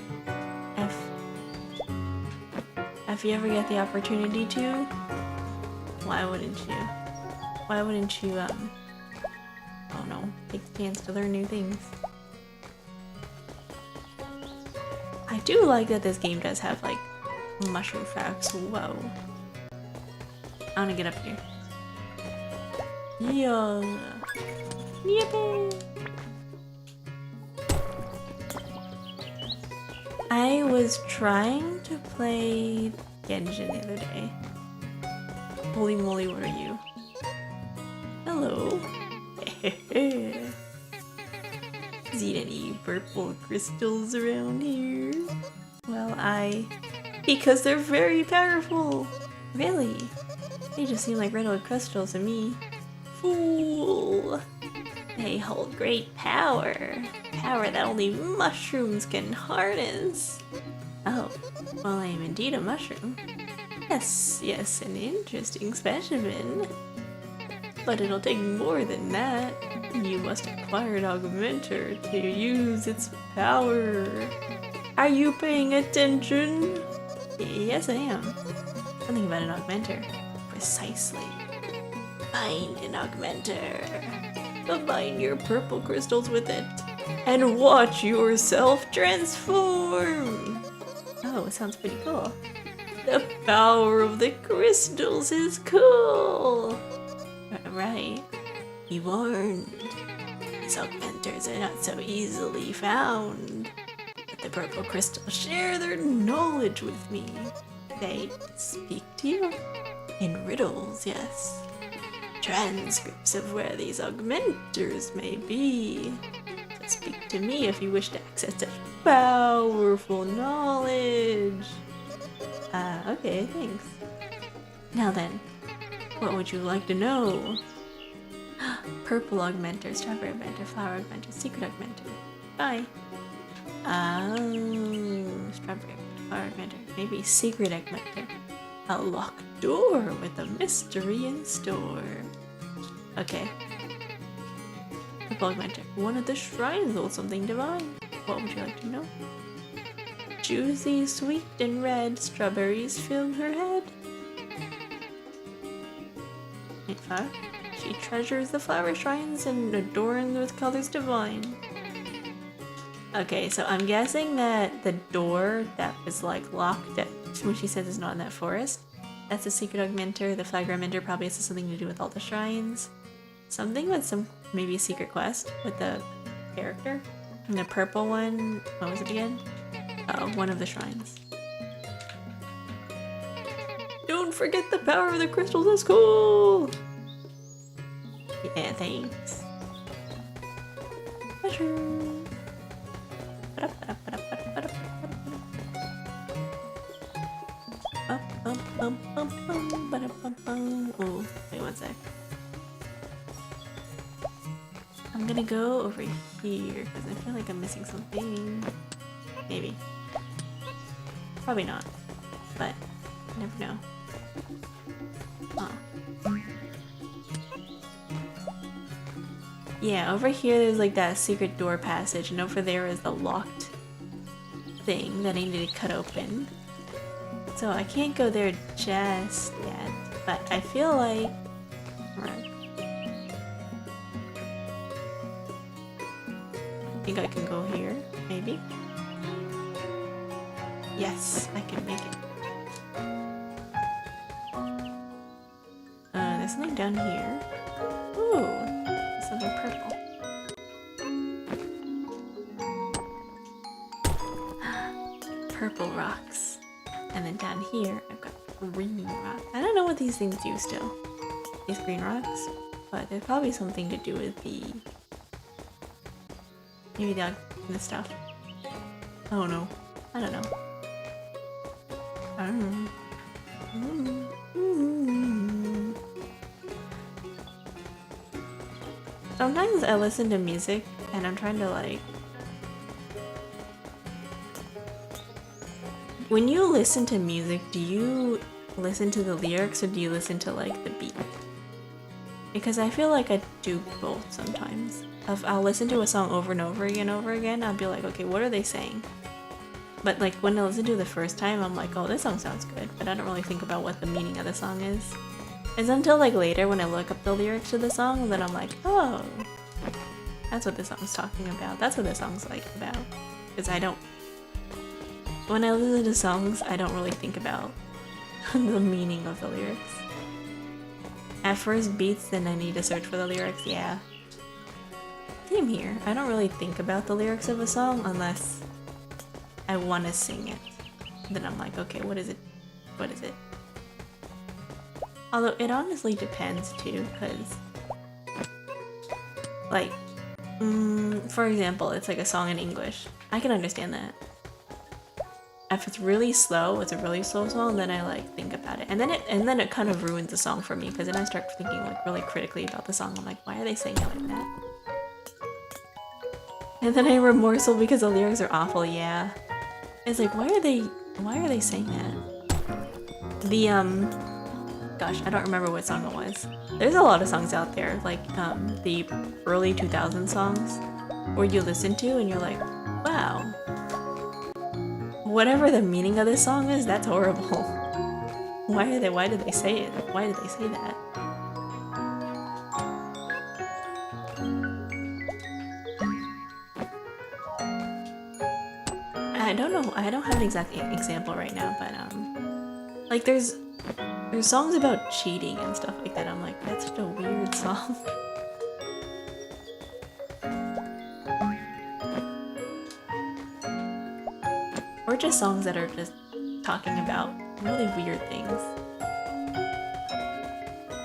if you ever get the opportunity to, why wouldn't you? Why wouldn't you, oh no, take the chance to learn new things? I do like that this game does have, like, mushroom facts. Whoa. I wanna get up here. Yeah. Yippee! I was trying to play Genshin the other day. Holy moly, where are you? Hello. See any purple crystals around here? Well, because they're very powerful. Really? They just seem like regular crystals to me. Fool. They hold great power. Power that only mushrooms can harness. Oh, well, I am indeed a mushroom. Yes, an interesting specimen. But it'll take more than that. You must acquire an augmenter to use its power. Are you paying attention? Yes, I am. Something about an augmenter. Precisely. Find an augmenter. Combine your purple crystals with it. And watch yourself transform. Oh, it sounds pretty cool. The power of the crystals is cool. Right. Be warned. These augmenters are not so easily found. But the purple crystals share their knowledge with me. They speak to you in riddles, yes. Transcripts of where these augmenters may be. So speak to me if you wish to access such powerful knowledge. Okay, thanks. Now then, what would you like to know? Purple augmenter, strawberry augmenter, flower augmenter, secret augmenter. Bye. Oh, strawberry augmenter, flower augmenter, maybe secret augmenter. A locked door with a mystery in store. Okay. Purple augmenter. One of the shrines holds something divine. What would you like to know? Juicy, sweet, and red strawberries fill her head. 8-5. She treasures the flower shrines and adorns with colors divine. Okay, so I'm guessing that the door that was like locked that Smushi says is not in that forest. That's a secret augmenter. The flag augmenter probably has something to do with all the shrines. Something with maybe a secret quest with the character. And the purple one, what was it again? Oh, one of the shrines. Don't forget the power of the crystals, that's cool! Yeah, thanks. Mushroom. Oh, wait one sec. I'm gonna go over here because I feel like I'm missing something. Maybe. Probably not. But you never know. Yeah, over here there's like that secret door passage, and over there is the locked thing that I need to cut open. So I can't go there just yet, but I feel like... I think I can go here, maybe? Yes, I can make it. There's something down here. Ooh, there's something purple. Purple rocks. And then down here, I've got green rocks. I don't know what these things do still. These green rocks. But there's probably something to do with the... maybe the stuff. Oh no. I don't know. Sometimes I listen to music and I'm trying to like... When you listen to music, do you listen to the lyrics or do you listen to like the beat? Because I feel like I do both sometimes. I'll listen to a song over and over again, I'll be like, okay, what are they saying? But like when I listen to it the first time, I'm like, oh, this song sounds good, but I don't really think about what the meaning of the song is. It's until like later when I look up the lyrics to the song, then I'm like, oh, that's what the song's talking about. That's what the song's like about. Because I don't... When I listen to songs, I don't really think about the meaning of the lyrics. At first beats, then I need to search for the lyrics, yeah. Same here. I don't really think about the lyrics of a song unless I want to sing it. Then I'm like, okay, what is it? What is it? Although it honestly depends too, because like, for example, it's like a song in English. I can understand that. If it's really slow, it's a really slow song, then I like think about it. And then it kind of ruins the song for me, because then I start thinking like really critically about the song. I'm like, why are they saying it like that? And then I'm remorseful because the lyrics are awful, yeah. It's like, why are they saying that? The gosh, I don't remember what song it was. There's a lot of songs out there, like the early 2000 songs, where you listen to and you're like, wow, whatever the meaning of this song is, that's horrible. Why did they say it? Why did they say that? I don't know, I don't have an exact example right now, but like there's songs about cheating and stuff like that. I'm like, that's such a weird song. Or just songs that are just talking about really weird things.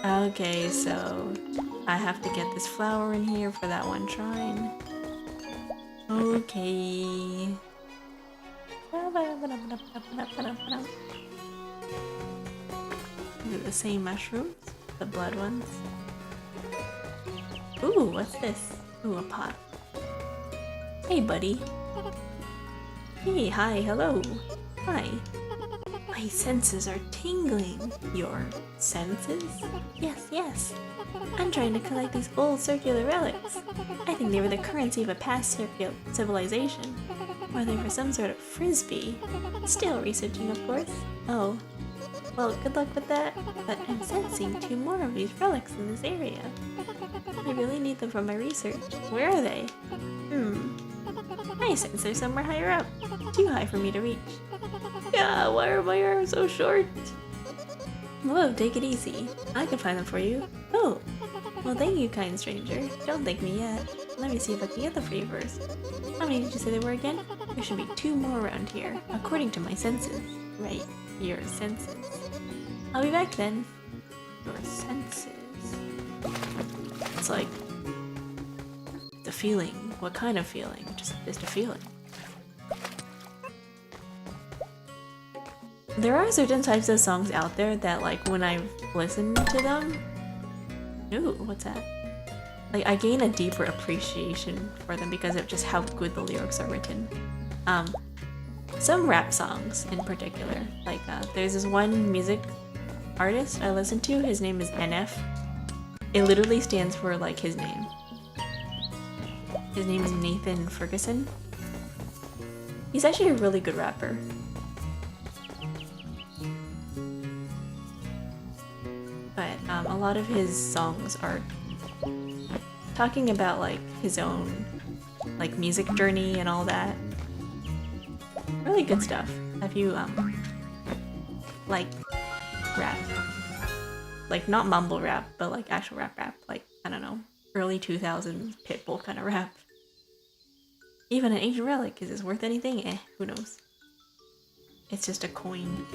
Okay, so I have to get this flower in here for that one shrine. Okay. Is it the same mushrooms? The blood ones? Ooh, what's this? Ooh, a pot. Hey, buddy. Hey, hi, hello. Hi. My senses are tingling. Your senses? Yes, yes. I'm trying to collect these old circular relics. I think they were the currency of a past civilization. Or they were some sort of frisbee. Still researching, of course. Oh. Well, good luck with that, but I'm sensing 2 more of these relics in this area. I really need them for my research. Where are they? I sense they're somewhere higher up. Too high for me to reach. Yeah, why are my arms so short? Whoa, take it easy. I can find them for you. Oh, well thank you, kind stranger. Don't thank me yet. Let me see if I can get them for you first. How many did you say there were again? There should be 2 more around here, according to my senses. Right, your senses. I'll be back then. Your senses. It's like the feeling. What kind of feeling? Just a feeling. There are certain types of songs out there that like when I listen to them, ooh, what's that? Like I gain a deeper appreciation for them because of just how good the lyrics are written. Some rap songs in particular, like there's this one music artist I listen to, his name is NF. It literally stands for like his name. His name is Nathan Ferguson. He's actually a really good rapper. But a lot of his songs are talking about like his own like music journey and all that. Really good stuff. If you like rap, like not mumble rap, but like actual rap, like I don't know, early 2000s Pitbull kind of rap. Even an ancient relic, is this worth anything? Eh, who knows? It's just a coin.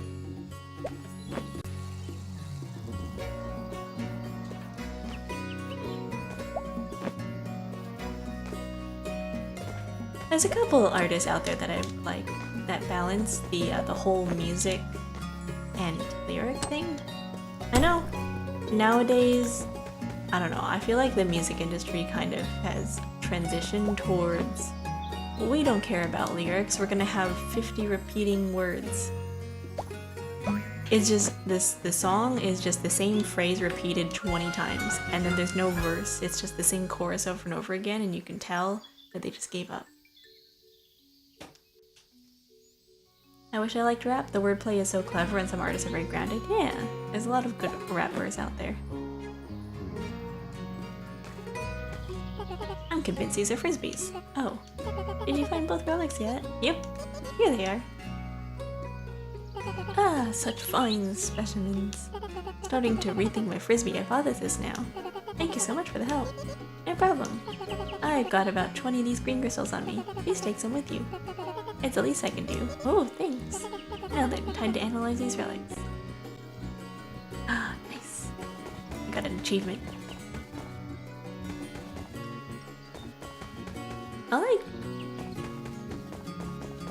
There's a couple artists out there that I like that balance the whole music and lyric thing. I know nowadays I don't know, I feel like the music industry kind of has transitioned towards, we don't care about lyrics, we're gonna have 50 repeating words. It's just, the song is just the same phrase repeated 20 times, and then there's no verse, it's just the same chorus over and over again, and you can tell that they just gave up. I wish I liked rap. The wordplay is so clever and some artists are very grounded. Yeah, there's a lot of good rappers out there. I'm convinced these are frisbees. Oh, did you find both relics yet? Yep, here they are. Ah, such fine specimens. Starting to rethink my frisbee hypothesis now. Thank you so much for the help. No problem. I've got about 20 of these green crystals on me. Please take some with you. It's the least I can do. Oh, thanks. Now then, time to analyze these relics. Ah, nice. I got an achievement.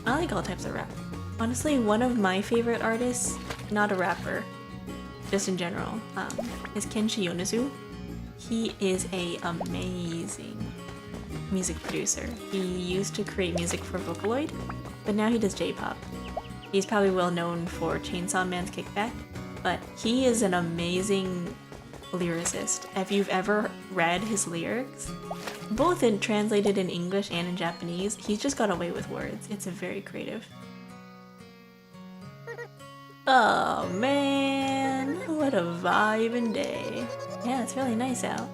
I like all types of rap. Honestly, one of my favorite artists, not a rapper, just in general, is Kenshi Yonezu. He is an amazing music producer. He used to create music for Vocaloid, but now he does J-pop. He's probably well known for Chainsaw Man's Kickback, but he is an amazing lyricist. If you've ever read his lyrics, both translated in English and in Japanese, he's just got away with words. It's very creative. Oh man, what a vibin' day. Yeah, it's really nice out.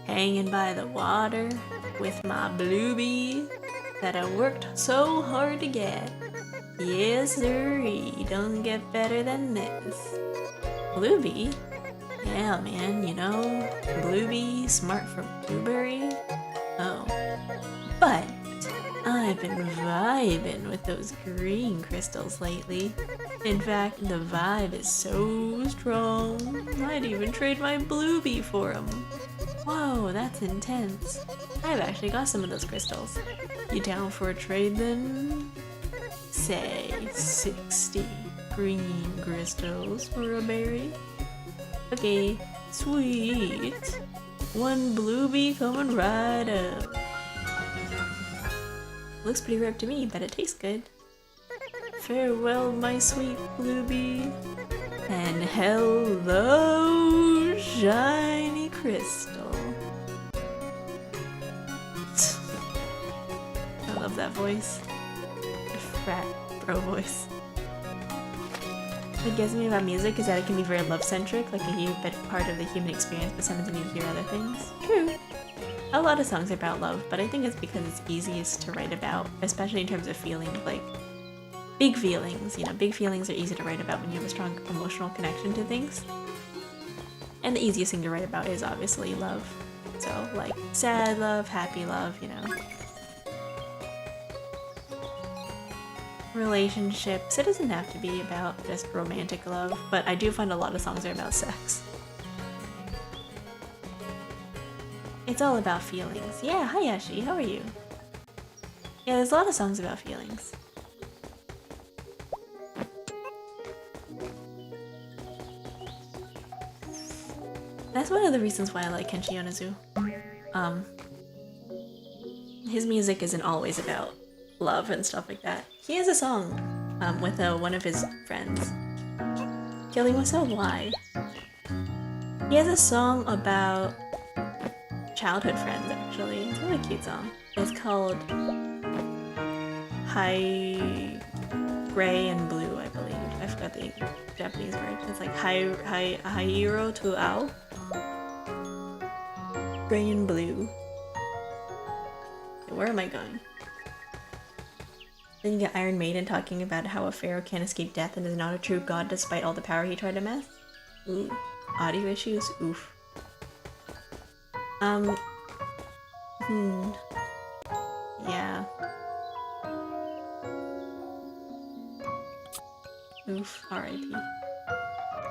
Hanging by the water with my bluebee that I worked so hard to get. Yes sirree, don't get better than this. Bluebee? Yeah man, you know, Bluebee, smart for blueberry. Oh, but I've been vibing with those green crystals lately. In fact, the vibe is so strong, I'd even trade my Bluebee for them. Whoa, that's intense. I've actually got some of those crystals. You down for a trade then? Say 60 green crystals for a berry? Okay, sweet. One Bluebee coming right up. Looks pretty ripe to me, but it tastes good. Farewell, my sweet Bluebee. And hello, shiny crystal. I love that voice. The frat bro voice. What gets me about music is that it can be very love-centric, like a huge part of the human experience, but sometimes you need to hear other things. True. A lot of songs are about love, but I think it's because it's easiest to write about, especially in terms of feelings, like big feelings. You know, big feelings are easy to write about when you have a strong emotional connection to things. And the easiest thing to write about is obviously love. So, like, sad love, happy love, you know. Relationships. It doesn't have to be about just romantic love, but I do find a lot of songs are about sex. It's all about feelings. Yeah, hi Ashi, how are you? Yeah, there's a lot of songs about feelings. That's one of the reasons why I like Kenshi Yonezu. His music isn't always about love and stuff like that. He has a song with one of his friends. Killing myself? Why? He has a song about childhood friends, actually. It's a really cute song. It's called High Gray and Blue, I believe. I forgot the Japanese word. It's like Hairo to Ao. Gray and Blue. Where am I going? Then you get Iron Maiden talking about how a pharaoh can't escape death and is not a true god despite all the power he tried to amass. Ooh. Audio issues? Oof. Yeah. Oof. R.I.P.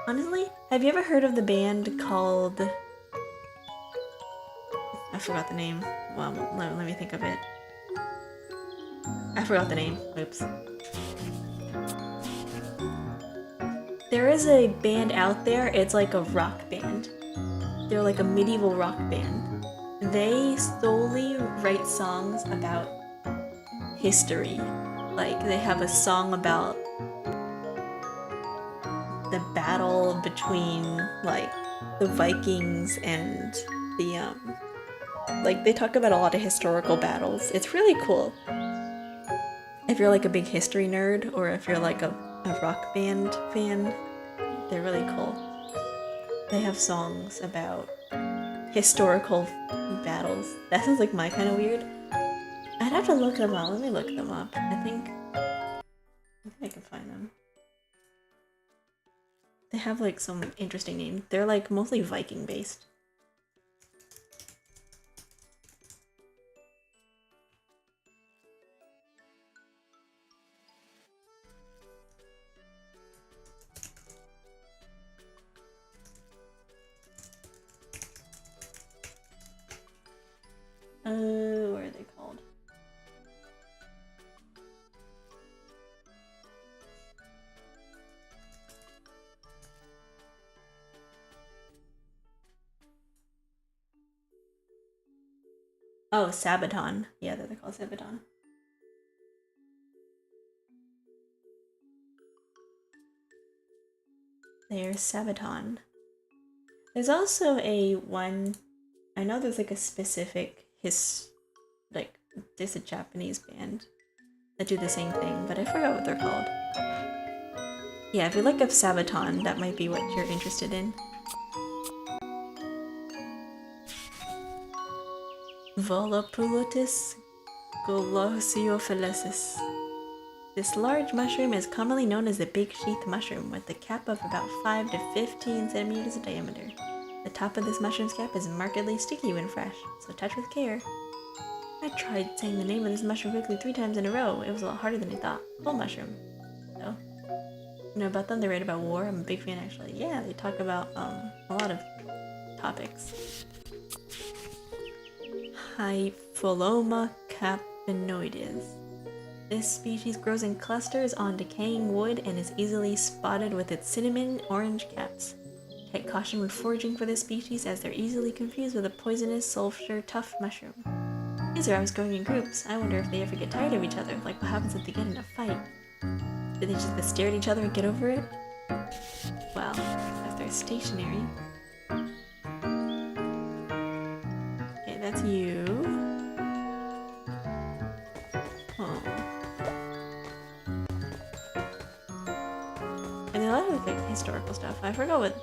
Honestly, have you ever heard of the band called... I forgot the name. Well, let me think of it. I forgot the name. Oops. There is a band out there, it's like a rock band. They're like a medieval rock band. They solely write songs about history. Like, they have a song about the battle between, like, the Vikings and the, like, they talk about a lot of historical battles. It's really cool. If you're, like, a big history nerd, or if you're, like, a rock band fan, they're really cool. They have songs about historical battles. That sounds like my kind of weird. I'd have to look them up. Let me look them up. I think I can find them. They have like some interesting names. They're like mostly Viking based. What are they called? Oh, Sabaton. Yeah, they're called Sabaton. They're Sabaton. There's also a one. I know there's like a specific like there's a Japanese band that do the same thing, but I forgot what they're called. Yeah, if you look up Sabaton, that might be what you're interested in. Voluptuous Glosiophilisis. This large mushroom is commonly known as the big sheath mushroom, with a cap of about 5 to 15 centimeters in diameter. The top of this mushroom's cap is markedly sticky when fresh, so touch with care. I tried saying the name of this mushroom quickly 3 times in a row. It was a lot harder than I thought. Full mushroom. So, you know about them? They write about war. I'm a big fan, actually. Yeah, they talk about a lot of topics. Hypholoma capinoides. This species grows in clusters on decaying wood and is easily spotted with its cinnamon orange caps. Take caution when foraging for this species, as they're easily confused with a poisonous sulfur tuft mushroom. These are always growing in groups. I wonder if they ever get tired of each other, like what happens if they get in a fight. Do they just stare at each other and get over it? Well, if they're stationary. Okay, that's you. Oh. And a lot of like historical stuff. I forgot what.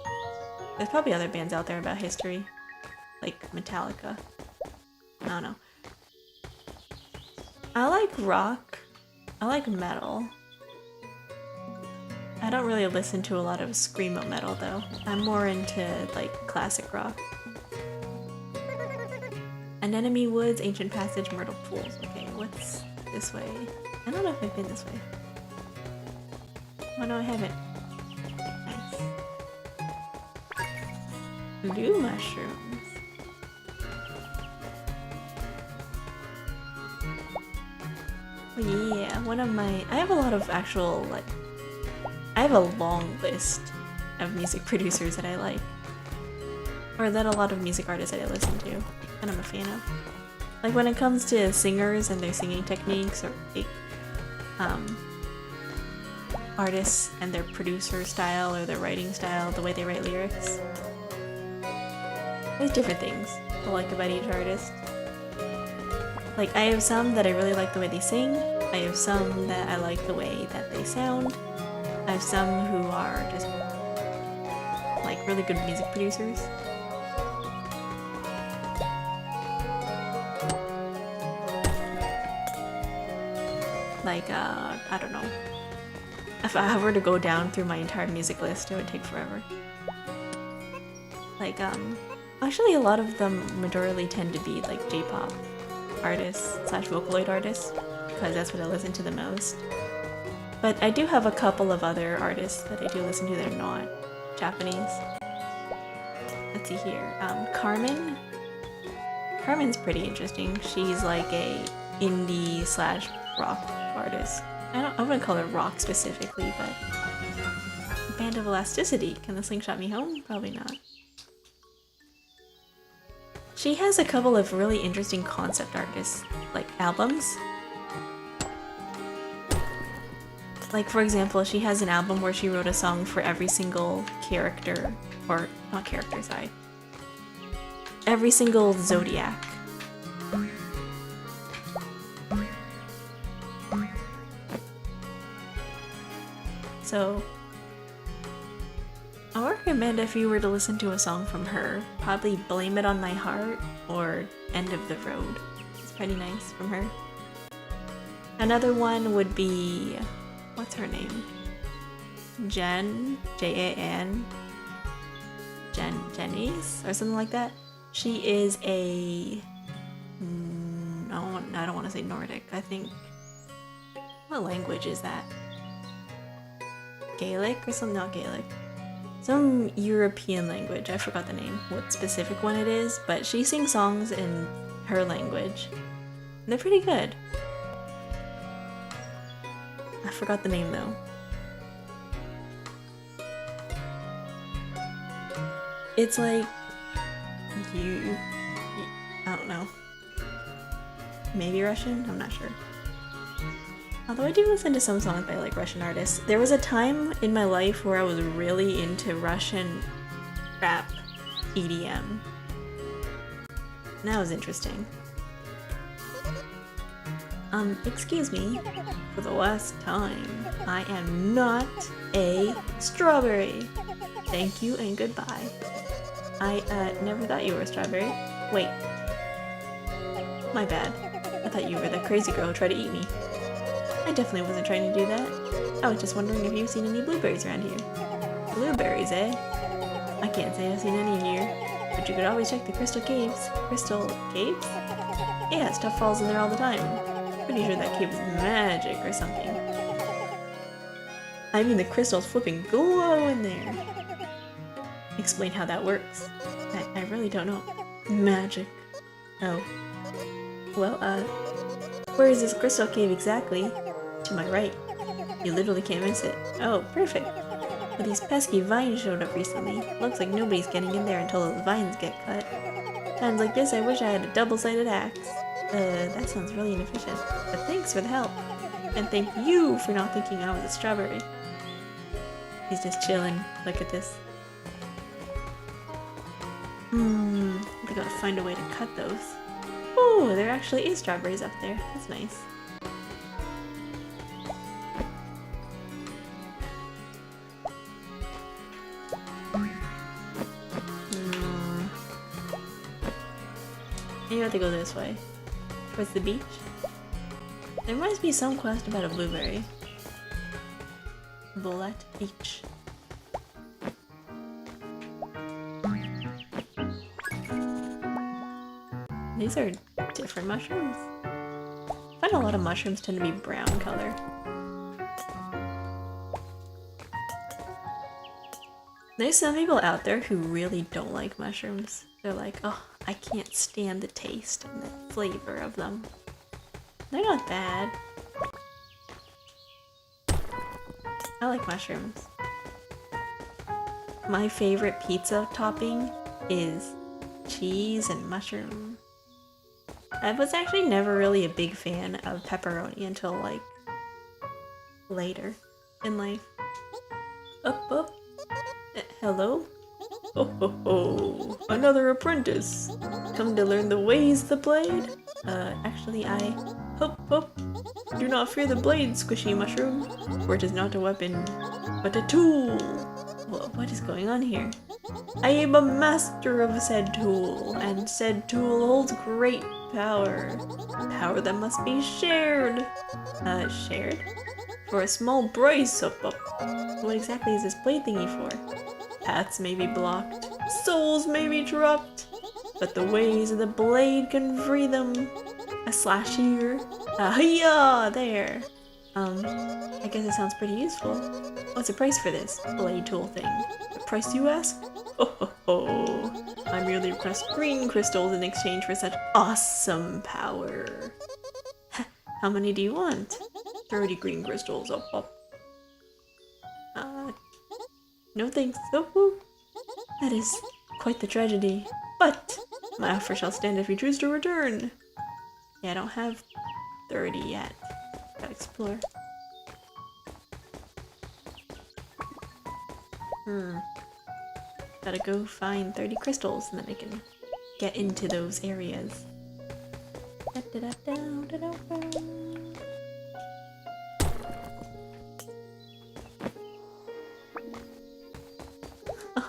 There's probably other bands out there about history, like Metallica. I don't know. I like rock. I like metal. I don't really listen to a lot of screamo metal though. I'm more into like classic rock. Anemone Woods, Ancient Passage, Myrtle Pools. Okay, what's this way? I don't know if I've been this way. Oh no, I haven't. Nice. Blue mushrooms. Oh yeah, one of my... I have a lot of actual, like... I have a long list of music producers that I like. Or that a lot of music artists that I listen to, and I'm a fan of. Like when it comes to singers and their singing techniques, or like, artists and their producer style or their writing style, the way they write lyrics. There's different things I like about each artist. Like I have some that I really like the way they sing, I have some that I like the way that they sound, I have some who are just like really good music producers. Like, I don't know. If I were to go down through my entire music list, it would take forever. Like, actually a lot of them majorly tend to be like J-pop artists / Vocaloid artists, because that's what I listen to the most. But I do have a couple of other artists that I do listen to that are not Japanese. Let's see here. Carmen. Carmen's pretty interesting. She's like a indie / rock artist. I wouldn't call her rock specifically, but Band of Elasticity. Can the slingshot me home? Probably not. She has a couple of really interesting concept artists, like albums. Like, for example, she has an album where she wrote a song for every single character, or not character, sorry. Every single zodiac. So, I would recommend if you were to listen to a song from her, probably Blame It On My Heart or End of the Road. It's pretty nice from her. Another one would be, what's her name? Jen, Jan, Jenny's or something like that. She is a, I don't want to say Nordic, I think, what language is that? Gaelic or something, not Gaelic. Some European language, I forgot the name, what specific one it is, but she sings songs in her language. They're pretty good. I forgot the name though. It's like, I don't know. Maybe Russian? I'm not sure. Although I do listen to some songs by like Russian artists. There was a time in my life where I was really into Russian rap EDM. And that was interesting. Excuse me, for the last time, I am not a strawberry. Thank you and goodbye. I never thought you were a strawberry. Wait. My bad. I thought you were the crazy girl who tried to eat me. I definitely wasn't trying to do that. I was just wondering if you've seen any blueberries around here. Blueberries, eh? I can't say I've seen any here, but you could always check the crystal caves. Crystal caves? Yeah, stuff falls in there all the time. Pretty sure that cave is magic or something. I mean, the crystals flipping glow in there. Explain how that works. I really don't know. Magic. Oh. Well, where is this crystal cave exactly? To my right. You literally can't miss it. Oh, perfect. But these pesky vines showed up recently. Looks like nobody's getting in there until those vines get cut. Times like this, I wish I had a double-sided axe. That sounds really inefficient. But thanks for the help. And thank you for not thinking I was a strawberry. He's just chilling. Look at this. I gotta find a way to cut those. Ooh, there actually is strawberries up there. That's nice. Maybe I have to go this way. Towards the beach? There must be some quest about a blueberry. Bullet Beach. These are different mushrooms. I find a lot of mushrooms tend to be brown color. There's some people out there who really don't like mushrooms. They're like, oh, I can't stand the taste and the flavor of them. They're not bad. I like mushrooms. My favorite pizza topping is cheese and mushroom. I was actually never really a big fan of pepperoni until like later in life. Up. Hello? Oh ho ho! Another apprentice! Come to learn the ways of the blade? Actually Hop! Do not fear the blade, squishy mushroom, for it is not a weapon, but a tool! What is going on here? I am a master of said tool, and said tool holds great power. Power that must be shared. Shared? For a small price, What exactly is this blade thingy for? Paths may be blocked, souls may be dropped, but the ways of the blade can free them. A slash here. Hiya! There. I guess it sounds pretty useful. What's the price for this blade tool thing? The price you ask? Oh. I merely request green crystals in exchange for such awesome power. How many do you want? 30 green crystals. No thanks. That is quite the tragedy. But My offer shall stand if you choose to return. Yeah, I don't have 30 yet. Gotta explore. Gotta go find 30 crystals and then I can get into those areas.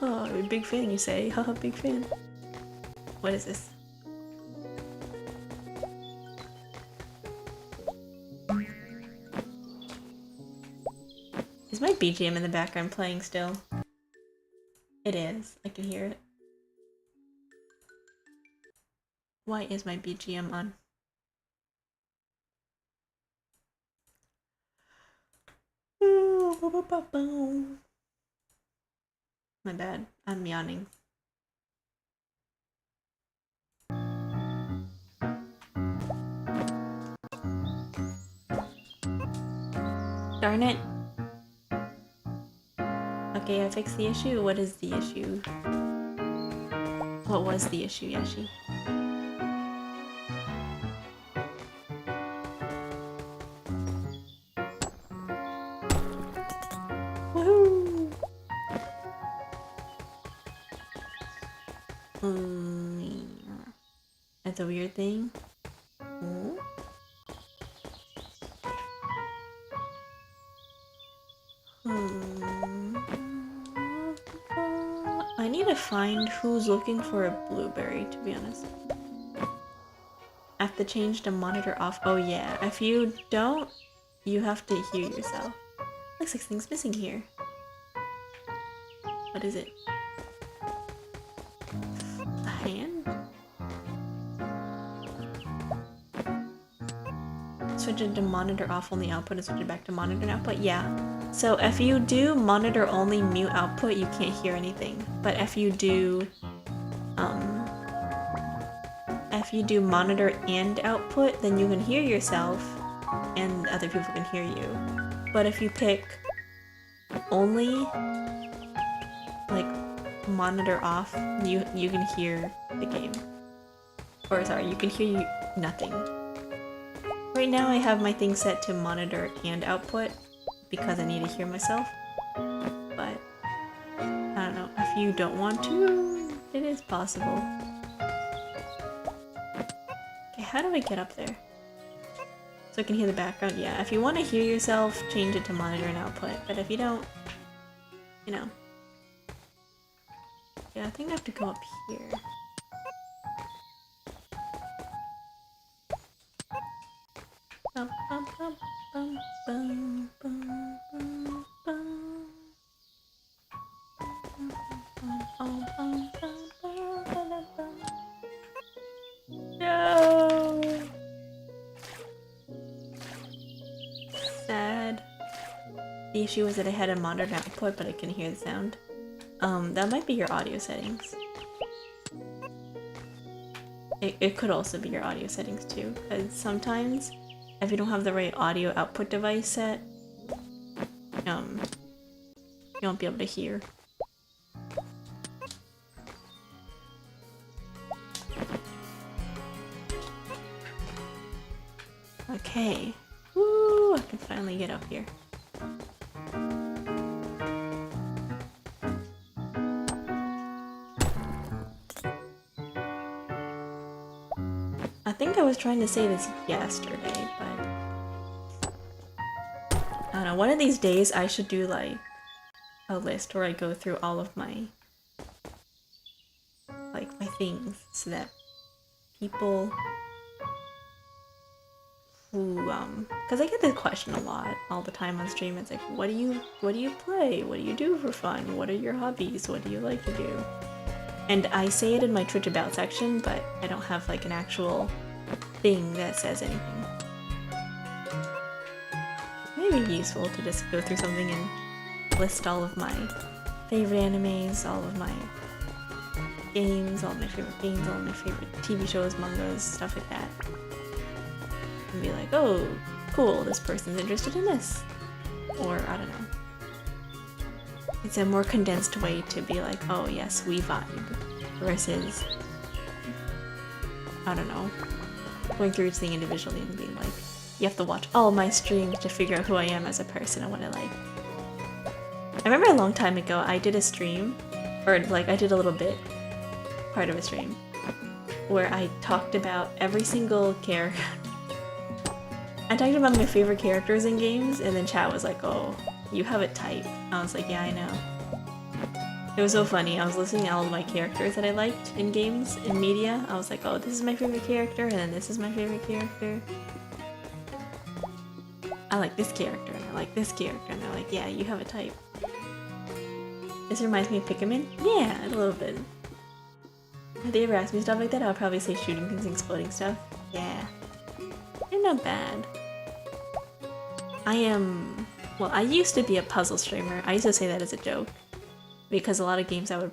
Oh, big fan, you say? Haha, big fan. What is this? Is my BGM in the background playing still? It is. I can hear it. Why is my BGM on? My bad. I'm yawning. Darn it. Okay, I fixed the issue. What is the issue? What was the issue, Yashi? Woohoo! That's a weird thing. I need to find who's looking for a blueberry, to be honest. I have to change the monitor off. Oh yeah, if you don't, you have to hear yourself. Looks like something's missing here. What is it? A hand? Switch it to monitor off only output and switch it back to monitor and output? Yeah. So if you do monitor only mute output, you can't hear anything. But if you do monitor and output, then you can hear yourself and other people can hear you. But if you pick only like monitor off, you can hear the game. Or sorry, you can hear nothing. Right now I have my thing set to monitor and output because I need to hear myself. But I don't know, if you don't want to, it is possible. Okay, how do I get up there? So I can hear the background? Yeah, if you want to hear yourself, change it to monitor and output. But if you don't, you know. Yeah, I think I have to go up here. Bum, bum, bum, bum, bum, bum, bum, bum. No! Sad. The issue was that I had a monitor output, but I couldn't hear the sound. That might be your audio settings. It could also be your audio settings too, because sometimes if you don't have the right audio output device set, you won't be able to hear. Okay. Woo! I can finally get up here. I think I was trying to say this yesterday, but I don't know, one of these days I should do like a list where I go through all of my things so that people who because I get this question a lot all the time on stream. It's like, what do you play? What do you do for fun? What are your hobbies? What do you like to do? And I say it in my Twitch About section, but I don't have like an actual thing that says anything. It may be useful to just go through something and list all of my favorite animes, all of my games, all of my favorite games, all of my favorite TV shows, mangas, stuff like that. And be like, oh, cool, this person's interested in this. Or, I don't know. It's a more condensed way to be like, oh yes, we vibe, versus I don't know, going through each thing individually and being like, you have to watch all my streams to figure out who I am as a person and what I like. I remember a long time ago I did a stream, or like I did a little bit, part of a stream, where I talked about every single character. I talked about my favorite characters in games, and then chat was like, oh, you have it tight. I was like, yeah, I know. It was so funny. I was listening to all of my characters that I liked in games, in media. I was like, oh, this is my favorite character, and then this is my favorite character. I like this character, and I like this character, and they're like, yeah, you have a type. This reminds me of Pikmin? Yeah, a little bit. If they ever asked me stuff like that, I would probably say shooting things and exploding stuff. Yeah. They're not bad. Well, I used to be a puzzle streamer. I used to say that as a joke. Because a lot of games if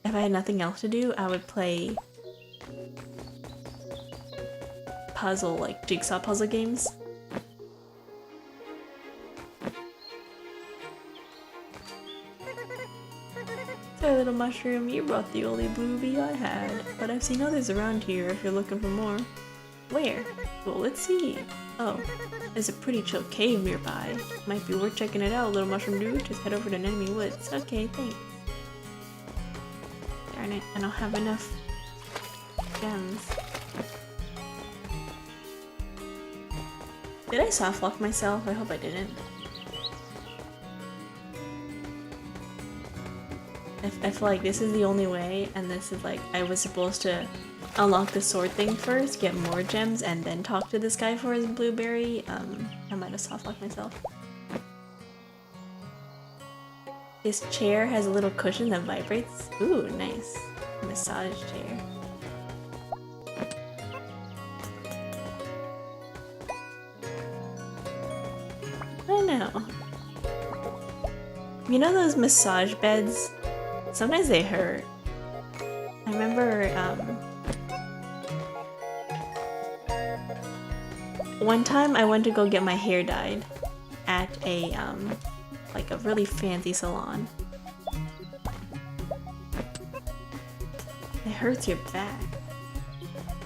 I had nothing else to do, I would play puzzle, like jigsaw puzzle games. Sorry, little mushroom, you brought the only bluebee I had, but I've seen others around here if you're looking for more. Where? Well, let's see. Oh, there's a pretty chill cave nearby. Might be worth checking it out, little mushroom dude. Just head over to enemy woods. Okay, thanks. Darn it, I don't have enough gems. Did I soft lock myself? I hope I didn't. I feel like this is the only way, and this is like, I was supposed to unlock the sword thing first, get more gems, and then talk to this guy for his blueberry. I might have soft locked myself. This chair has a little cushion that vibrates. Ooh, nice. Massage chair. I don't know. You know those massage beds? Sometimes they hurt. I remember, one time I went to go get my hair dyed at a, like a really fancy salon. It hurts your back.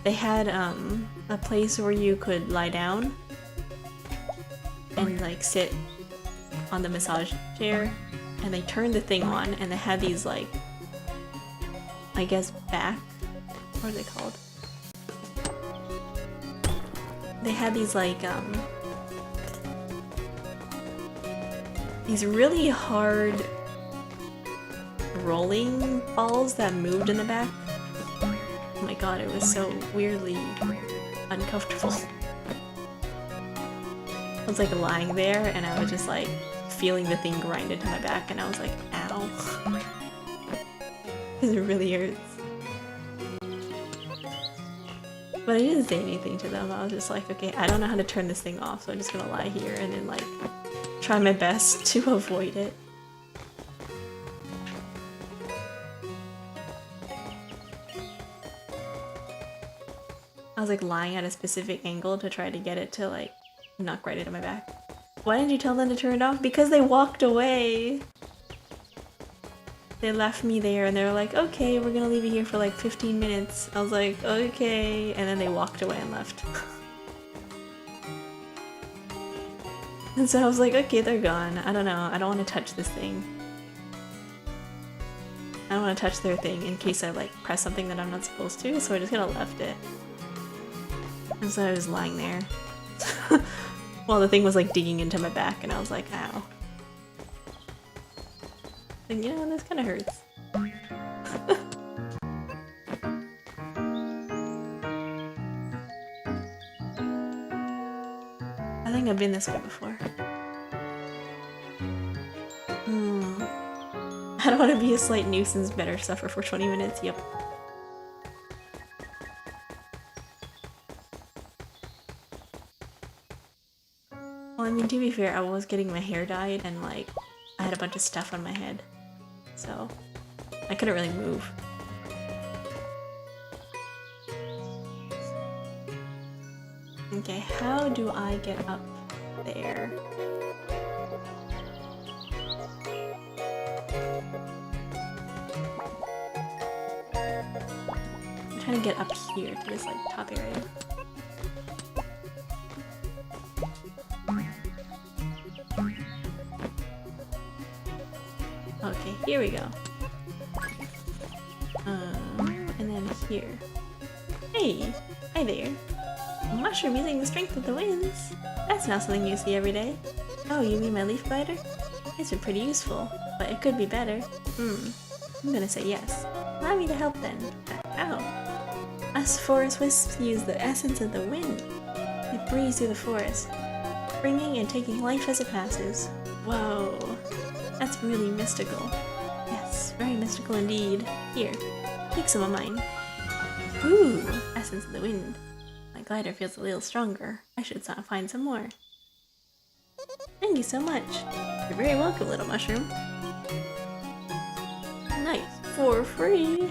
They had, a place where you could lie down and, like, sit on the massage chair. And they turned the thing on, and they had these, like, I guess what are they called? They had these, like, these really hard rolling balls that moved in the back. Oh my god, it was so weirdly uncomfortable. I was, like, lying there, and I was just, like, feeling the thing grind into my back, and I was like, ow. Because it really hurts. But I didn't say anything to them. I was just like, okay, I don't know how to turn this thing off, so I'm just gonna lie here and then, like, try my best to avoid it. I was, like, lying at a specific angle to try to get it to, like, knock right into my back. Why didn't you tell them to turn it off? Because they walked away! They left me there and they were like, okay, we're gonna leave you here for like 15 minutes. I was like, okay, and then they walked away and left. And so I was like, okay, they're gone. I don't know, I don't want to touch this thing. I don't want to touch their thing in case I like press something that I'm not supposed to, so I just kind of left it. And so I was lying there. While the thing was like digging into my back and I was like, ow. And you know, this kind of hurts. I think I've been this way before. I don't want to be a slight nuisance, better suffer for 20 minutes, yep. Well, I mean, to be fair, I was getting my hair dyed and, like, I had a bunch of stuff on my head. So, I couldn't really move. Okay, how do I get up there? I'm trying trying to get up here to this like top area. Okay, here we go. And then here. Hey! Hi there! A mushroom using the strength of the winds! That's not something you see every day. Oh, you mean my leaf glider? It's been pretty useful, but it could be better. I'm gonna say yes. Allow me to help then. How? Us forest wisps use the essence of the wind. It breathes through the forest, bringing and taking life as it passes. Whoa, that's really mystical. Yes, very mystical indeed. Here, take some of mine. Ooh, essence of the wind. My glider feels a little stronger. I should find some more. Thank you so much. You're very welcome, little mushroom. Nice, for free.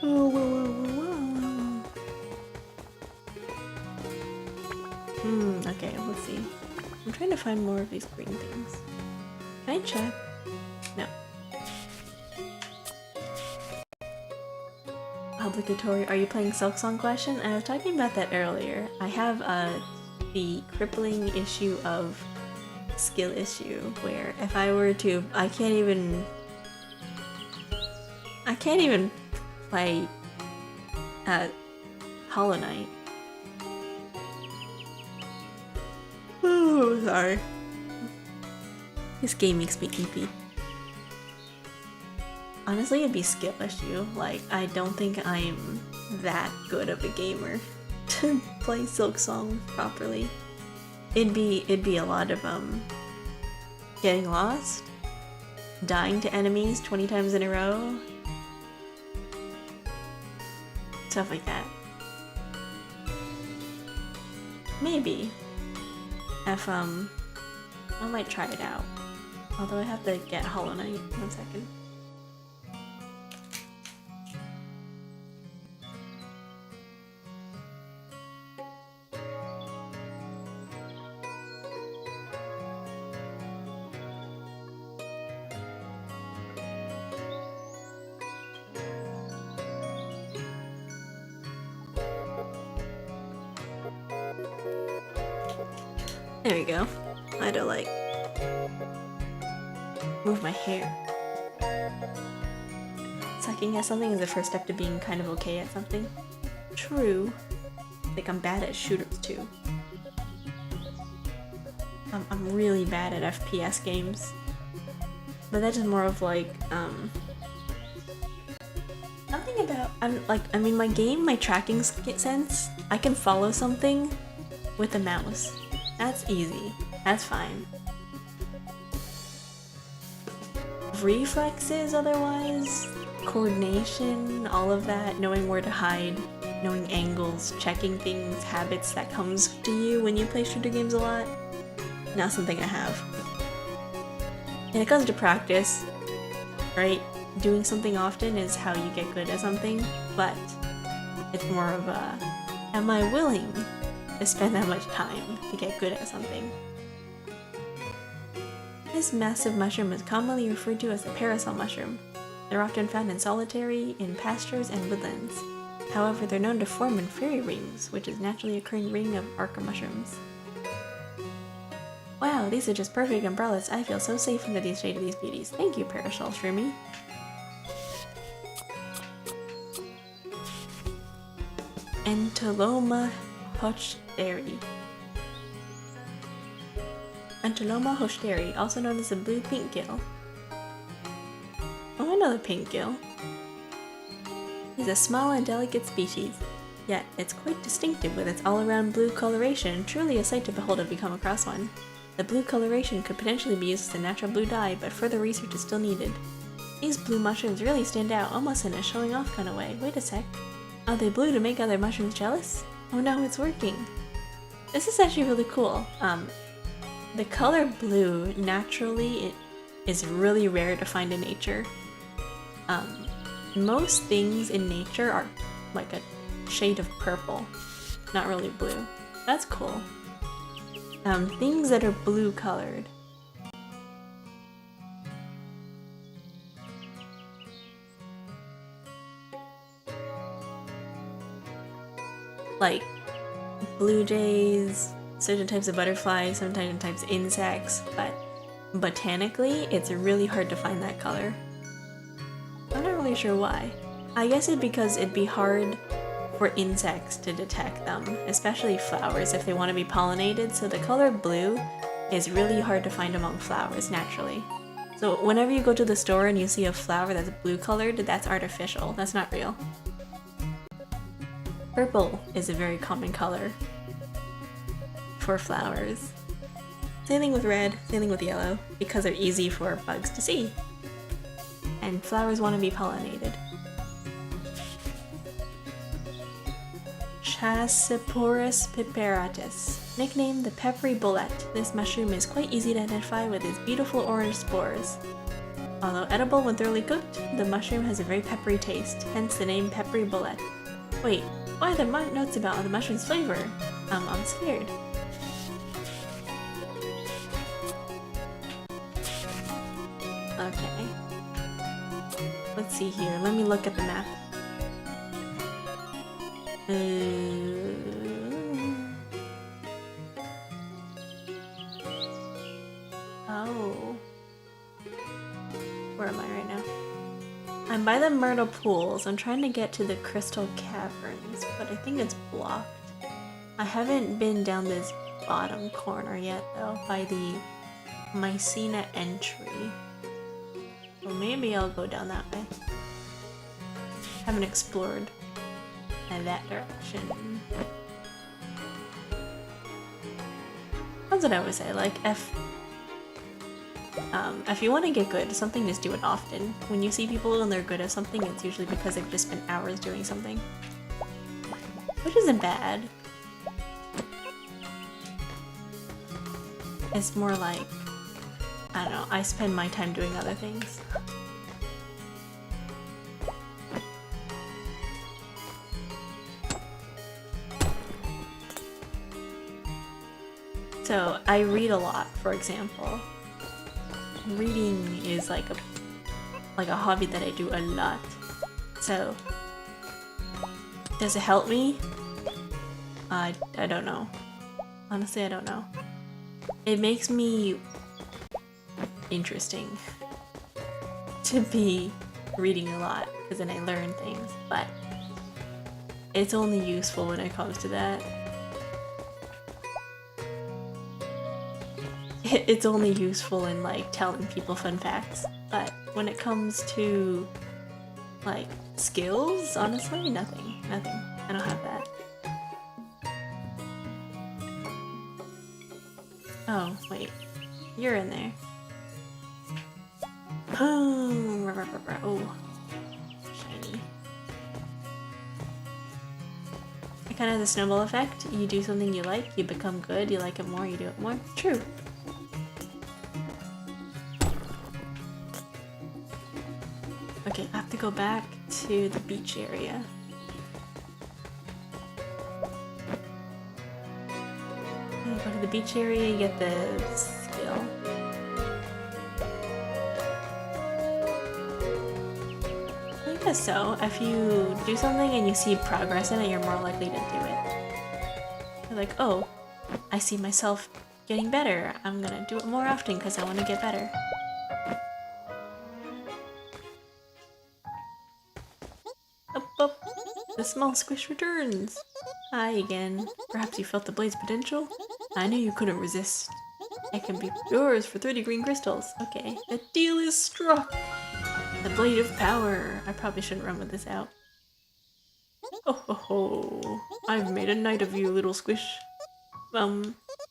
Whoa, whoa, whoa, whoa, whoa. Okay, let's see. I'm trying to find more of these green things. Can I check? No. Obligatory. Are you playing Silk Song question? I was talking about that earlier. I have the crippling issue of skill issue where if I were to, I can't even play Hollow Knight. Oh, sorry. This game makes me goopy. Honestly, it'd be skill issue. Like, I don't think I'm that good of a gamer to play Silk Song properly. It'd be a lot of getting lost, dying to enemies 20 times in a row, stuff like that. Maybe if I might try it out. Although I have to get Hollow Knight. 1 second. There we go. I had to like move my hair. Sucking at something is the first step to being kind of okay at something. True. Like I'm bad at shooters too. I'm really bad at FPS games. But that's just more of like nothing about I mean my tracking sense, I can follow something with a mouse. That's easy. That's fine. Reflexes otherwise, coordination, all of that, knowing where to hide, knowing angles, checking things, habits that comes to you when you play shooter games a lot. Not something I have. And it comes to practice, right? Doing something often is how you get good at something, but it's more of a, am I willing to spend that much time to get good at something? This massive mushroom is commonly referred to as the parasol mushroom. They're often found in solitary, in pastures, and woodlands. However, they're known to form in fairy rings, which is a naturally occurring ring of arca mushrooms. Wow, these are just perfect umbrellas. I feel so safe under the shade of these beauties. Thank you, Parasol Shroomy. Entoloma hochderi. Entoloma hochderi, also known as the blue pink gill. Oh, another pink gill. It's a small and delicate species, yet it's quite distinctive with its all-around blue coloration, truly a sight to behold if you come across one. The blue coloration could potentially be used as a natural blue dye, but further research is still needed. These blue mushrooms really stand out, almost in a showing off kind of way. Wait a sec. Are they blue to make other mushrooms jealous? Oh no, it's working. This is actually really cool. The color blue, naturally, it is really rare to find in nature. Most things in nature are like a shade of purple, not really blue. That's cool. Things that are blue colored. like blue jays, certain types of butterflies, certain types of insects, but botanically, it's really hard to find that color. I'm not really sure why. I guess it's because it'd be hard for insects to detect them, especially flowers if they want to be pollinated, so the color blue is really hard to find among flowers naturally. So whenever you go to the store and you see a flower that's blue colored, that's artificial, that's not real. Purple is a very common color for flowers. Same thing with red, same thing with yellow, because they're easy for bugs to see. And flowers want to be pollinated. Chasuporus piperatus. Nicknamed the peppery bullet, this mushroom is quite easy to identify with its beautiful orange spores. Although edible when thoroughly cooked, the mushroom has a very peppery taste, hence the name peppery bullet. Wait, why are there notes about the mushroom's flavor? I'm scared. Okay. Let's see here. Let me look at the map. Oh. Where am I right now? I'm by the Myrtle Pools. I'm trying to get to the Crystal Caverns, but I think it's blocked. I haven't been down this bottom corner yet, though, by the Mycena entry. Well, maybe I'll go down that way. Haven't explored that direction. That's what I would say, like, if you want to get good at something, just do it often. When you see people and they're good at something, it's usually because they've just spent hours doing something. Which isn't bad. It's more like, I don't know, I spend my time doing other things. So, I read a lot, for example. Reading is like a hobby that I do a lot. So, does it help me? I don't know. Honestly, I don't know. It makes me interesting to be reading a lot, because then I learn things, but it's only useful when it comes to that. It's only useful in like telling people fun facts, but when it comes to like skills, honestly, nothing. I don't have that. Oh, wait. You're in there. Oh. Shiny. It kind of has a snowball effect. You do something you like, you become good, you like it more, you do it more. True. Okay, I have to go back to the beach area. You go to the beach area, you get the skill. I guess so. If you do something and you see progress in it, you're more likely to do it. You're like, oh, I see myself getting better. I'm gonna do it more often because I want to get better. Up, up. The small squish returns. Hi again. Perhaps you felt the blade's potential? I knew you couldn't resist. It can be yours for 30 green crystals. Okay, the deal is struck. The blade of power. I probably shouldn't run with this out. Oh ho ho. I've made a knight of you, little squish.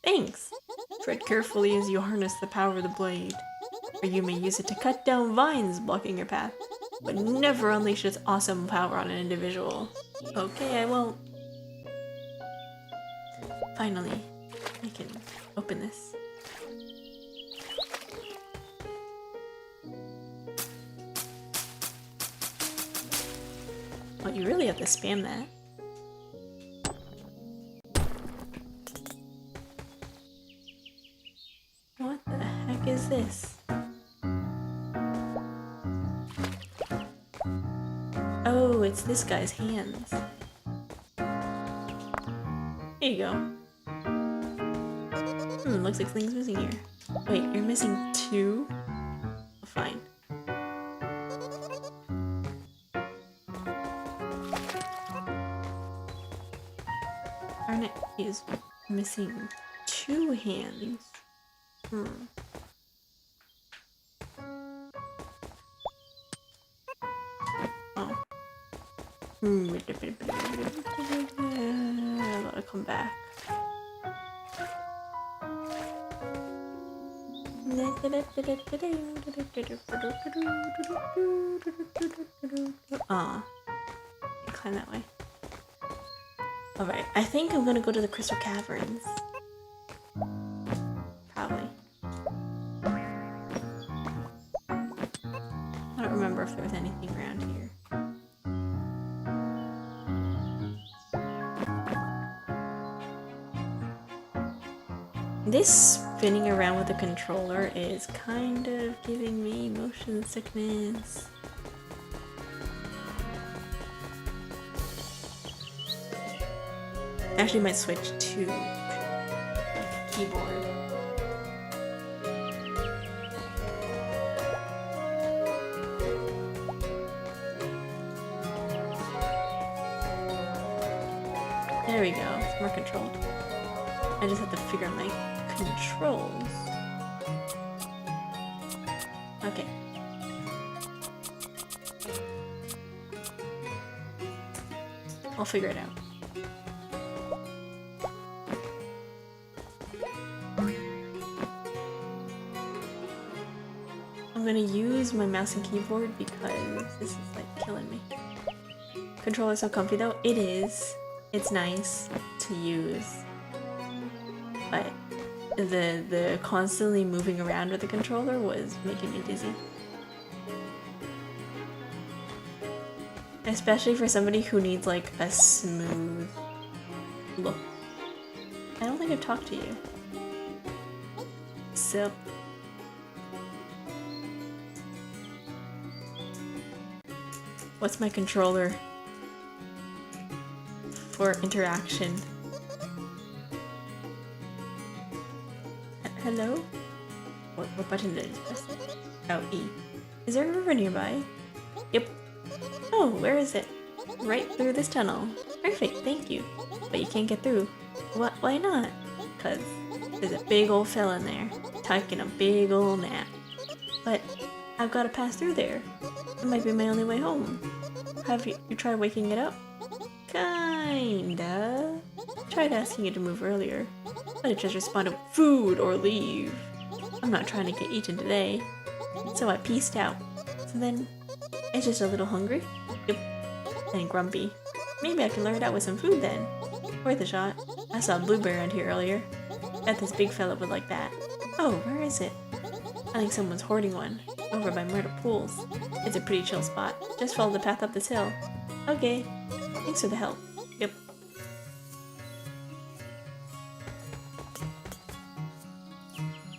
Thanks. Tread carefully as you harness the power of the blade, or you may use it to cut down vines blocking your path, but never unleash its awesome power on an individual. Okay, I won't. Finally, I can open this. Oh, you really have to spam that. What the heck is this? Oh, it's this guy's hands. Here you go. Looks like something's missing here. Wait, you're missing 2? Oh, fine. Arnett is missing 2 hands. Oh. I'll come back. Aw. Climb that way. Alright, I think I'm gonna go to the Crystal Caverns. Probably. I don't remember if there was anything around here. This spinning around with the controller is kind of giving me motion sickness. I actually might switch to keyboard. There we go, it's more controlled. I just have to figure out my controls. Okay. I'll figure it out. I'm gonna use my mouse and keyboard because this is like killing me. Controller's so comfy though. It is. It's nice to use. But the constantly moving around with the controller was making me dizzy. Especially for somebody who needs like a smooth look. I don't think I've talked to you. So what's my controller for interaction? Hello? What button did I just press? Oh, E. Is there a river nearby? Yep. Oh, where is it? Right through this tunnel. Perfect, thank you. But you can't get through. What? Why not? Cause there's a big old fella in there, taking a big old nap. But I've got to pass through there. It might be my only way home. Have you tried waking it up? Kinda. Tried asking it to move earlier, but it just responded with food or leave. I'm not trying to get eaten today. So I peaced out. So then, it's just a little hungry? Yep. And grumpy. Maybe I can lure it out with some food then. Worth a shot. I saw a blueberry around here earlier. Bet this big fella would like that. Oh, where is it? I think someone's hoarding one. Over by Murder Pools. It's a pretty chill spot. Just follow the path up this hill. Okay. Thanks for the help. Yep.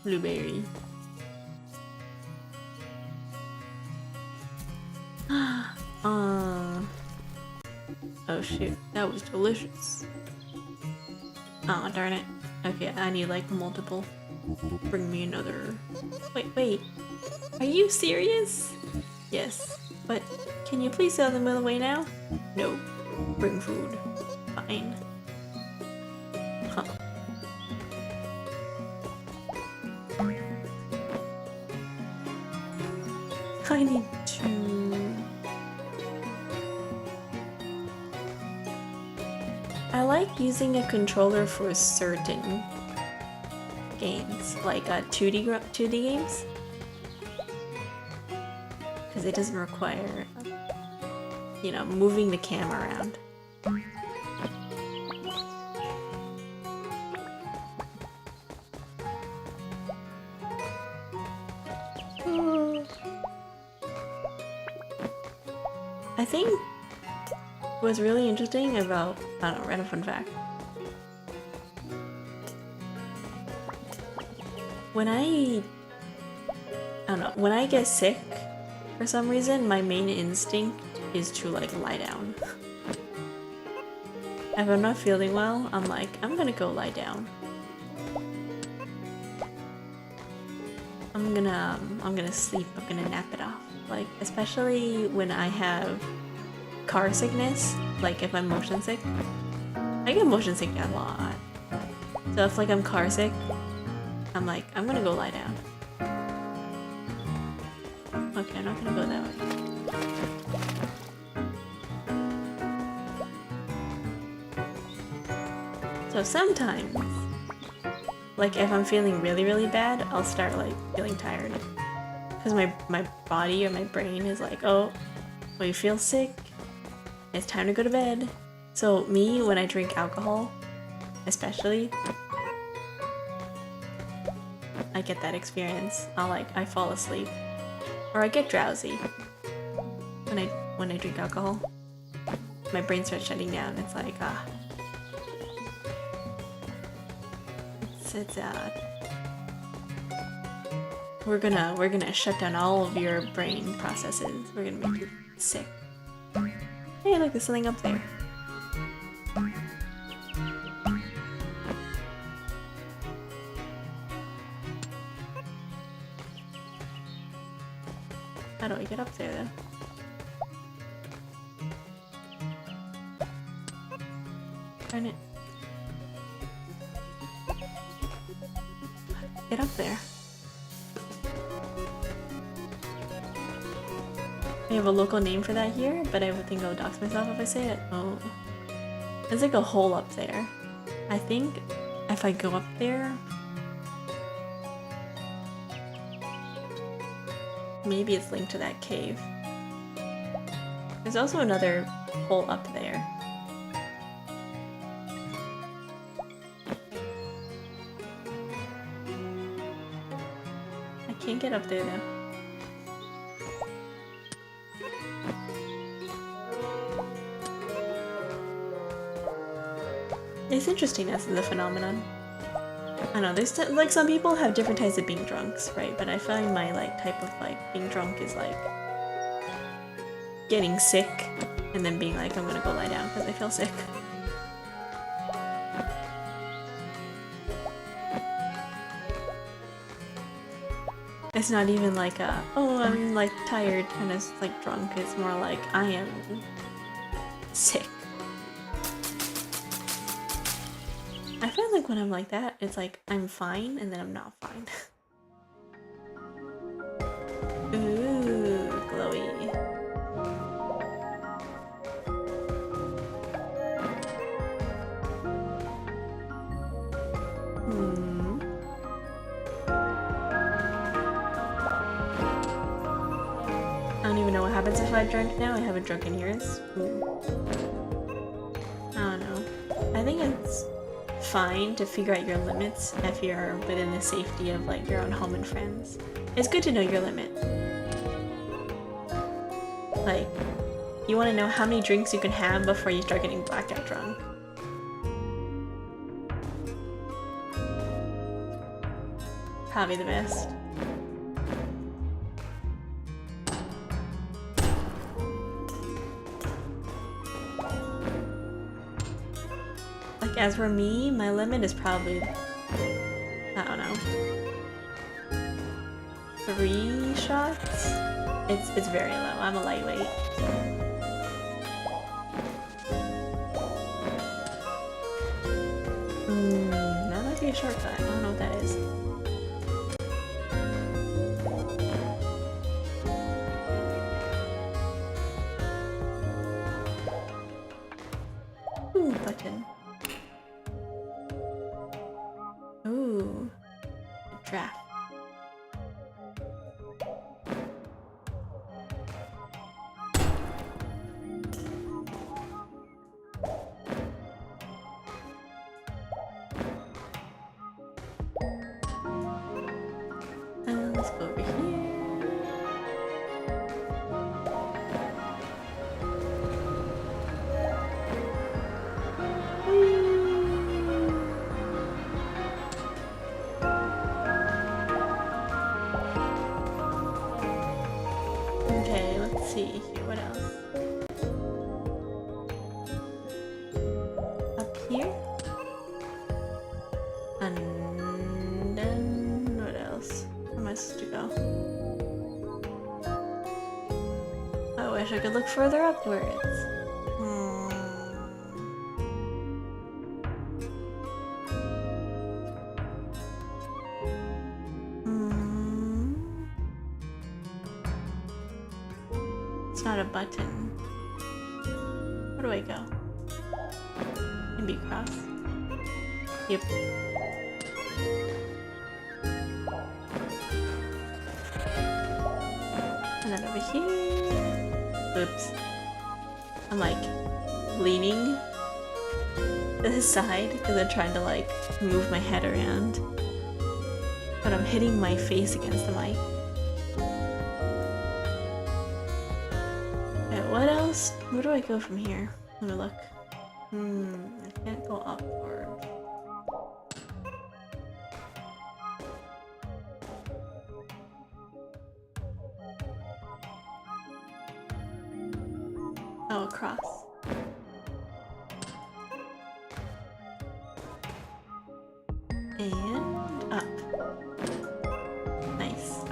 Blueberry. Oh shoot, that was delicious. Aw, darn it. Okay, I need like multiple. Bring me another. Wait. Are you serious? Yes, but can you please sell them away now? No. Bring food. Fine. Huh. I need to... I like using a controller for certain games, like 2D games, because it doesn't require, you know, moving the camera around. I think what's really interesting about, I don't know, random fun fact. When I don't know, when I get sick, for some reason, my main instinct is to like lie down. I if I'm not feeling well, I'm like, I'm gonna go lie down. I'm gonna sleep, I'm gonna nap it off. Like, especially when I have car sickness, like if I'm motion sick. I get motion sick a lot. So if like I'm car sick, I'm like, I'm gonna go lie down. Okay, I'm not gonna go that way. So sometimes, like if I'm feeling really, really bad, I'll start like feeling tired. Because my body or my brain is like, oh, well, you feel sick, it's time to go to bed. So me, when I drink alcohol, especially, I get that experience. I fall asleep. Or I get drowsy when I drink alcohol. My brain starts shutting down. It's like, it's we're gonna shut down all of your brain processes. We're gonna make you sick. Hey, look, there's something up there. How do I get up there, though? Darn it. Get up there. I have a local name for that here, but I would think I'll dox myself if I say it. Oh. There's like a hole up there. I think if I go up there, maybe it's linked to that cave. There's also another hole up there. I can't get up there though. It's interesting as the phenomenon. I know, there's like some people have different types of being drunks, right? But I find my like type of like being drunk is like getting sick and then being like, I'm gonna go lie down because I feel sick. It's not even like a, oh, I'm like tired kind of like drunk. It's more like I am sick. I feel like when I'm like that, it's like I'm fine and then I'm not fine. Ooh, glowy. I don't even know what happens if I drink now. I haven't drunk in years. Ooh. I don't know. I think it's fine to figure out your limits if you're within the safety of like your own home and friends. It's good to know your limit. Like, you want to know how many drinks you can have before you start getting blackout drunk. Probably the best. As for me, my limit is probably, I don't know, 3 shots? It's very low. I'm a lightweight. That might be a shortcut. I don't know what that is. Ooh, button. Ooh, draft. Let's go over here. Okay, let's see here. What else? else to go. I wish I could look further upwards. It's not a button. Where do I go? Maybe cross. Yep. And then over here. Oops. I'm like leaning to the side because I'm trying to like move my head around. But I'm hitting my face against the mic. Okay, what else? Where do I go from here? Let me look. I can't go upward. Oh, across. And up. Nice.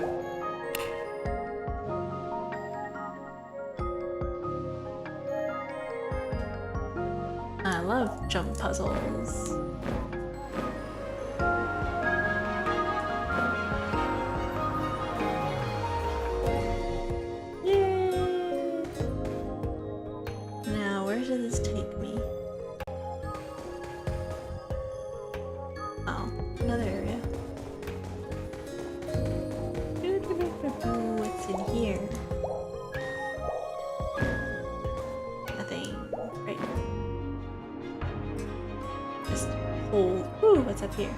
I love jump puzzles. Yay! Now, where does this take me? Oh, another area. What's in here? Nothing. Right. Just hold. Ooh, what's up here?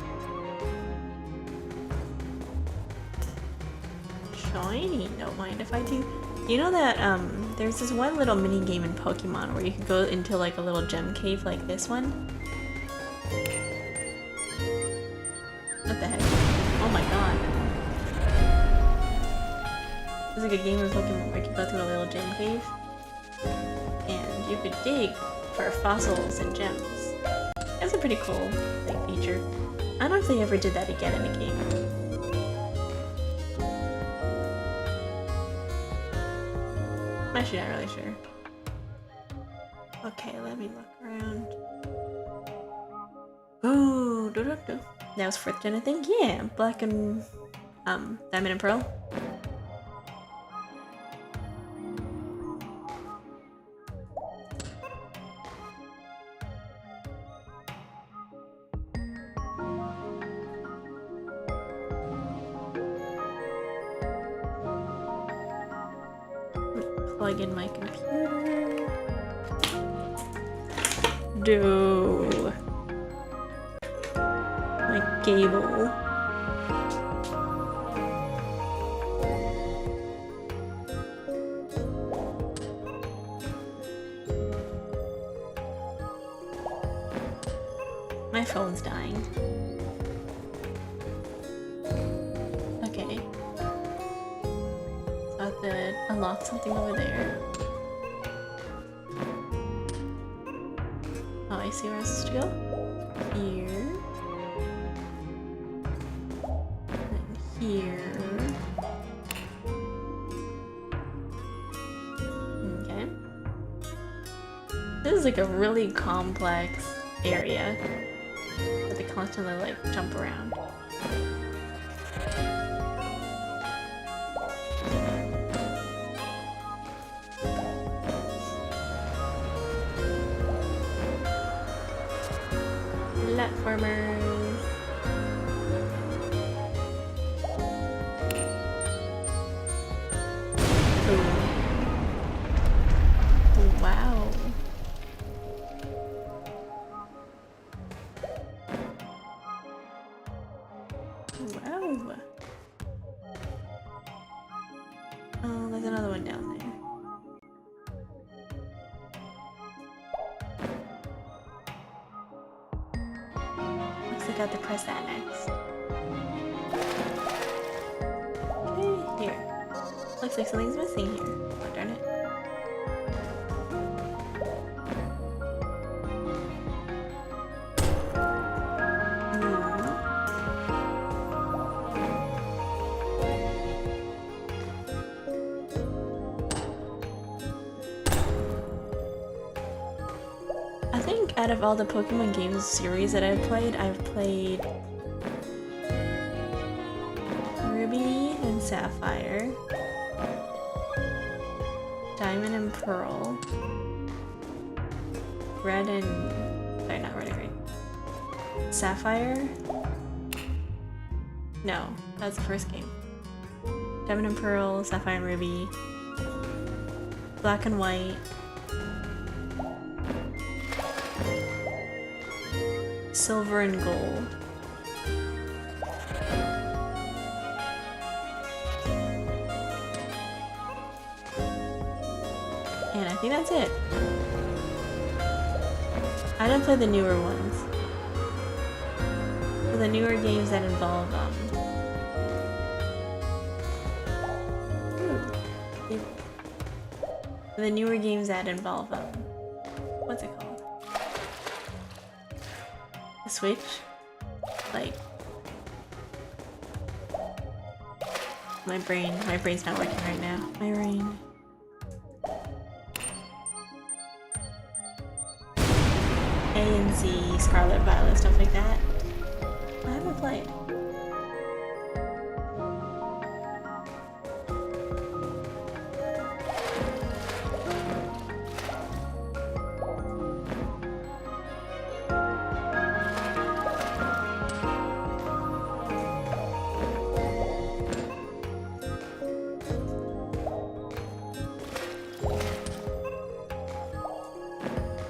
Shiny. Don't mind if I do. You know that there's this one little mini game in Pokemon where you could go into like a little gem cave like this one. What the heck? Oh my god. There's like a game in Pokemon where you could go through a little gem cave and you could dig for fossils and gems. That's a pretty cool like feature. I don't know if they ever did that again in a game. I'm actually not really sure. Okay, let me look around. Ooh, do. That was 4th gen, I think. Yeah, black and diamond and pearl. Plug in my computer. Do my cable. My phone's dying. Okay. So I have to unlock something over there. Oh, I see where I'm supposed to go. Here. And here. Okay. This is like a really complex area. But they constantly like jump around. Platformers. Ooh. Wow. Wow. Oh, there's another one down there. Looks like I have to press that next. Okay, here. Looks like something's missing here. Oh, darn it. out of all the Pokemon games series that I've played Ruby and Sapphire, Diamond and Pearl, Red and... sorry, not Red and Green. Sapphire? No, that's the first game. Diamond and Pearl, Sapphire and Ruby, Black and White, Silver and Gold. And I think that's it. I didn't play the newer ones. The newer games that involve the newer games that involve what's it called? The Switch? Like my brain's not working right now. My brain. A and Z, Scarlet Violet, stuff like that. I haven't played.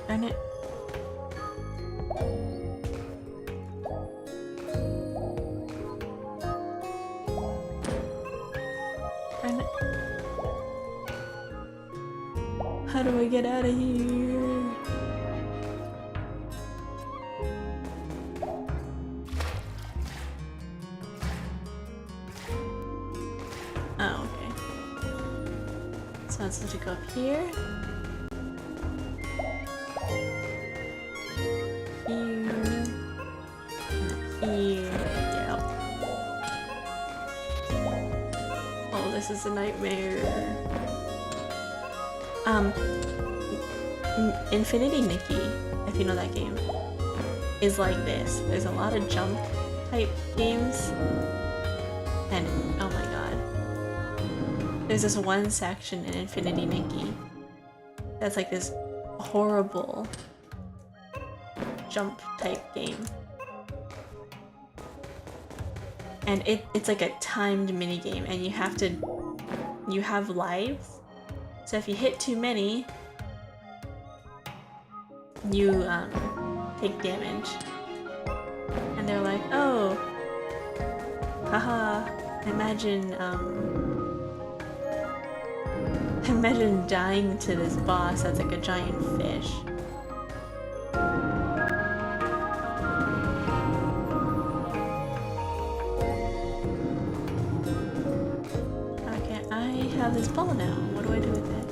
Darn it. How do I get out of here? Oh, okay. So I'm supposed to go up here. Here. And here. Yeah. Oh, this is a nightmare. Infinity Nikki, if you know that game, is like this. There's a lot of jump type games, and oh my god. There's this one section in Infinity Nikki that's like this horrible jump type game. And it's like a timed minigame, and you have lives. So if you hit too many, you take damage. And they're like, oh, haha, imagine dying to this boss that's like a giant fish. Okay, I have this ball now. What do I do with it?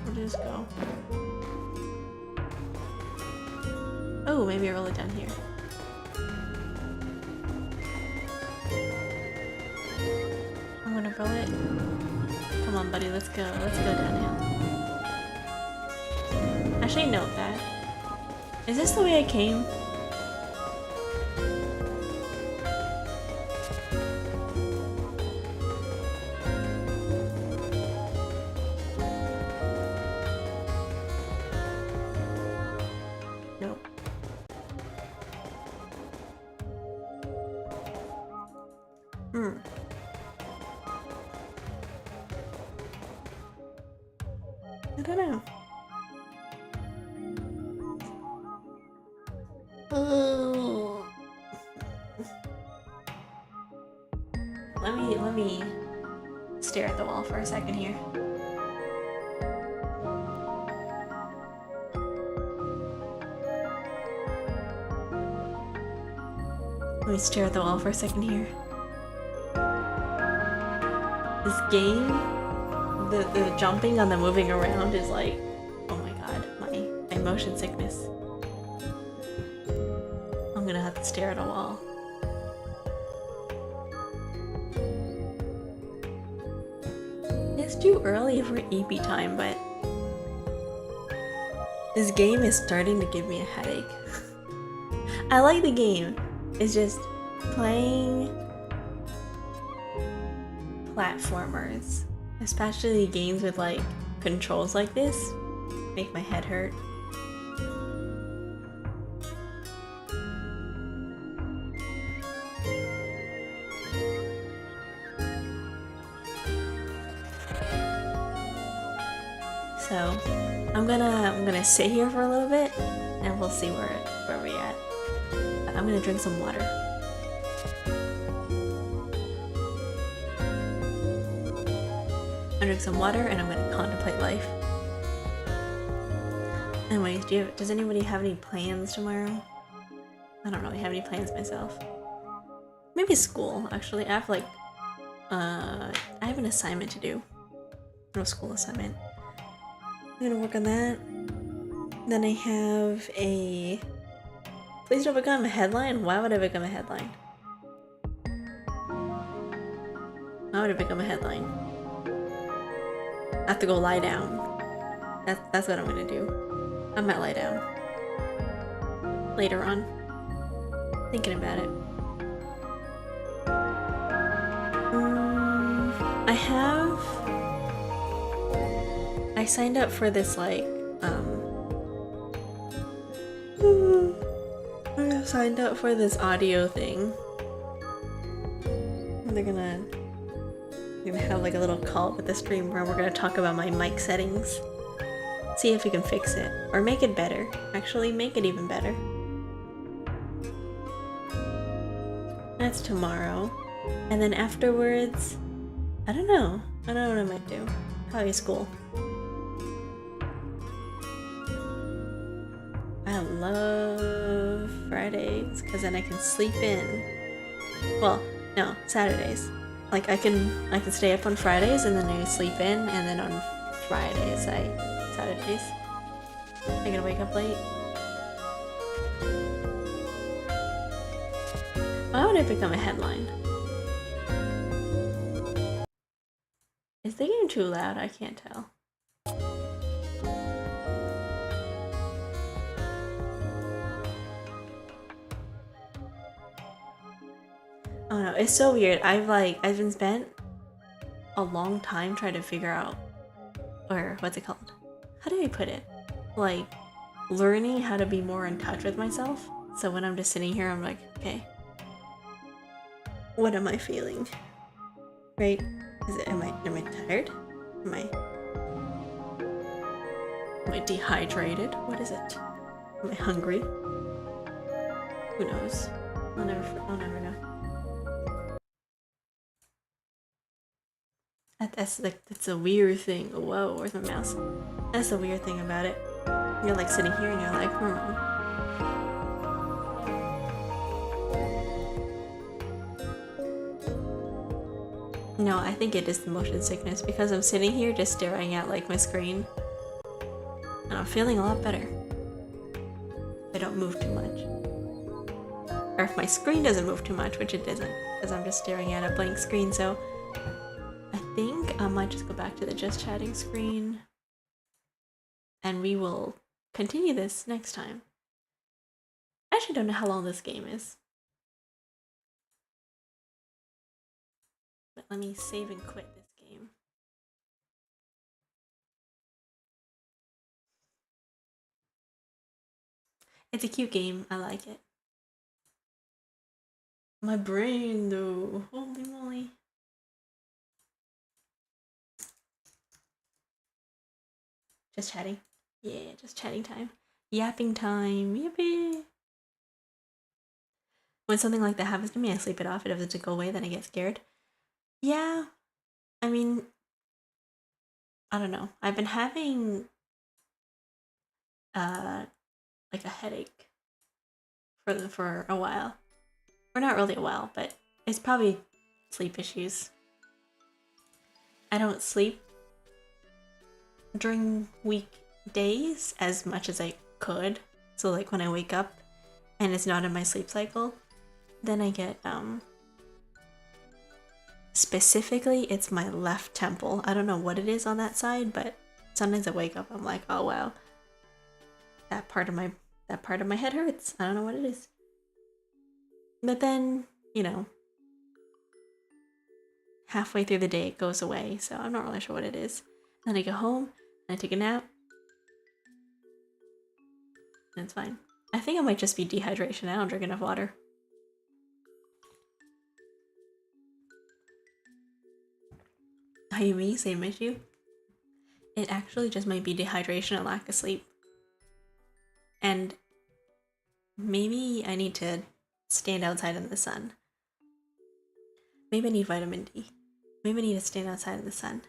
Where did this go? Oh, maybe I roll it down here. I'm gonna roll it. Come on, buddy, let's go. Let's go downhill. Actually, note that. Is this the way I came? I don't know. Let me stare at the wall for a second here. Let me stare at the wall for a second here. This game, the jumping and the moving around is like, oh my god, my motion sickness. I'm gonna have to stare at a wall. It's too early for EP time, but this game is starting to give me a headache. I like the game. It's just playing platformers, especially games with like controls like this, make my head hurt. So I'm gonna sit here for a little bit and we'll see where we're at. I'm gonna drink some water. I'm gonna drink some water and I'm gonna contemplate life. Anyways, does anybody have any plans tomorrow? I don't really have any plans myself. Maybe school, actually. I have like I have an assignment to do. No school assignment. I'm gonna work on that. Then I have a... Please don't become a headline? Why would I become a headline? Why would I become a headline? I have to go lie down. That's what I'm gonna do. I might lie down. Later on. Thinking about it. I signed up for this like I signed up for this audio thing. They're gonna have like a little call with the stream where we're gonna talk about my mic settings. See if we can fix it. Or make it better. Actually, make it even better. That's tomorrow. And then afterwards, I don't know. I don't know what I might do. Probably school. I love Fridays because then I can sleep in. Well, no, Saturdays. Like I can stay up on Fridays and then I sleep in, and then on Saturdays. I gotta wake up late. Why would I become a headline? Is the game too loud? I can't tell. Oh no, it's so weird. I've been spent a long time trying to figure out, or what's it called? How do I put it? Like, learning how to be more in touch with myself. So when I'm just sitting here, I'm like, okay, what am I feeling? Right? Am I tired? Am I dehydrated? What is it? Am I hungry? Who knows? I'll never know. That's a weird thing. Whoa, where's my mouse? That's the weird thing about it. You're like sitting here and you're like, No, I think it is the motion sickness because I'm sitting here just staring at like my screen. And I'm feeling a lot better. I don't move too much. Or if my screen doesn't move too much, which it doesn't, because I'm just staring at a blank screen, so I think I might just go back to the just chatting screen and we will continue this next time. I actually don't know how long this game is. But let me save and quit this game. It's a cute game. I like it. My brain, though. Holy moly. Just chatting. Yeah, just chatting time. Yapping time. Yippee. When something like that happens to me, I sleep it off. If it doesn't go away, then I get scared. Yeah. I mean, I don't know. I've been having like a headache for a while. Or not really a while, but it's probably sleep issues. I don't sleep during weekdays as much as I could. So like when I wake up and it's not in my sleep cycle, then I get specifically it's my left temple. I don't know what it is on that side, but sometimes I wake up, I'm like, oh wow, that part of my head hurts. I don't know what it is. But then, you know, halfway through the day it goes away, so I'm not really sure what it is. Then I go home and I take a nap, and it's fine. I think it might just be dehydration. I don't drink enough water. Are you me? Same issue? It actually just might be dehydration and lack of sleep. And maybe I need to stand outside in the sun. Maybe I need vitamin D. Maybe I need to stand outside in the sun.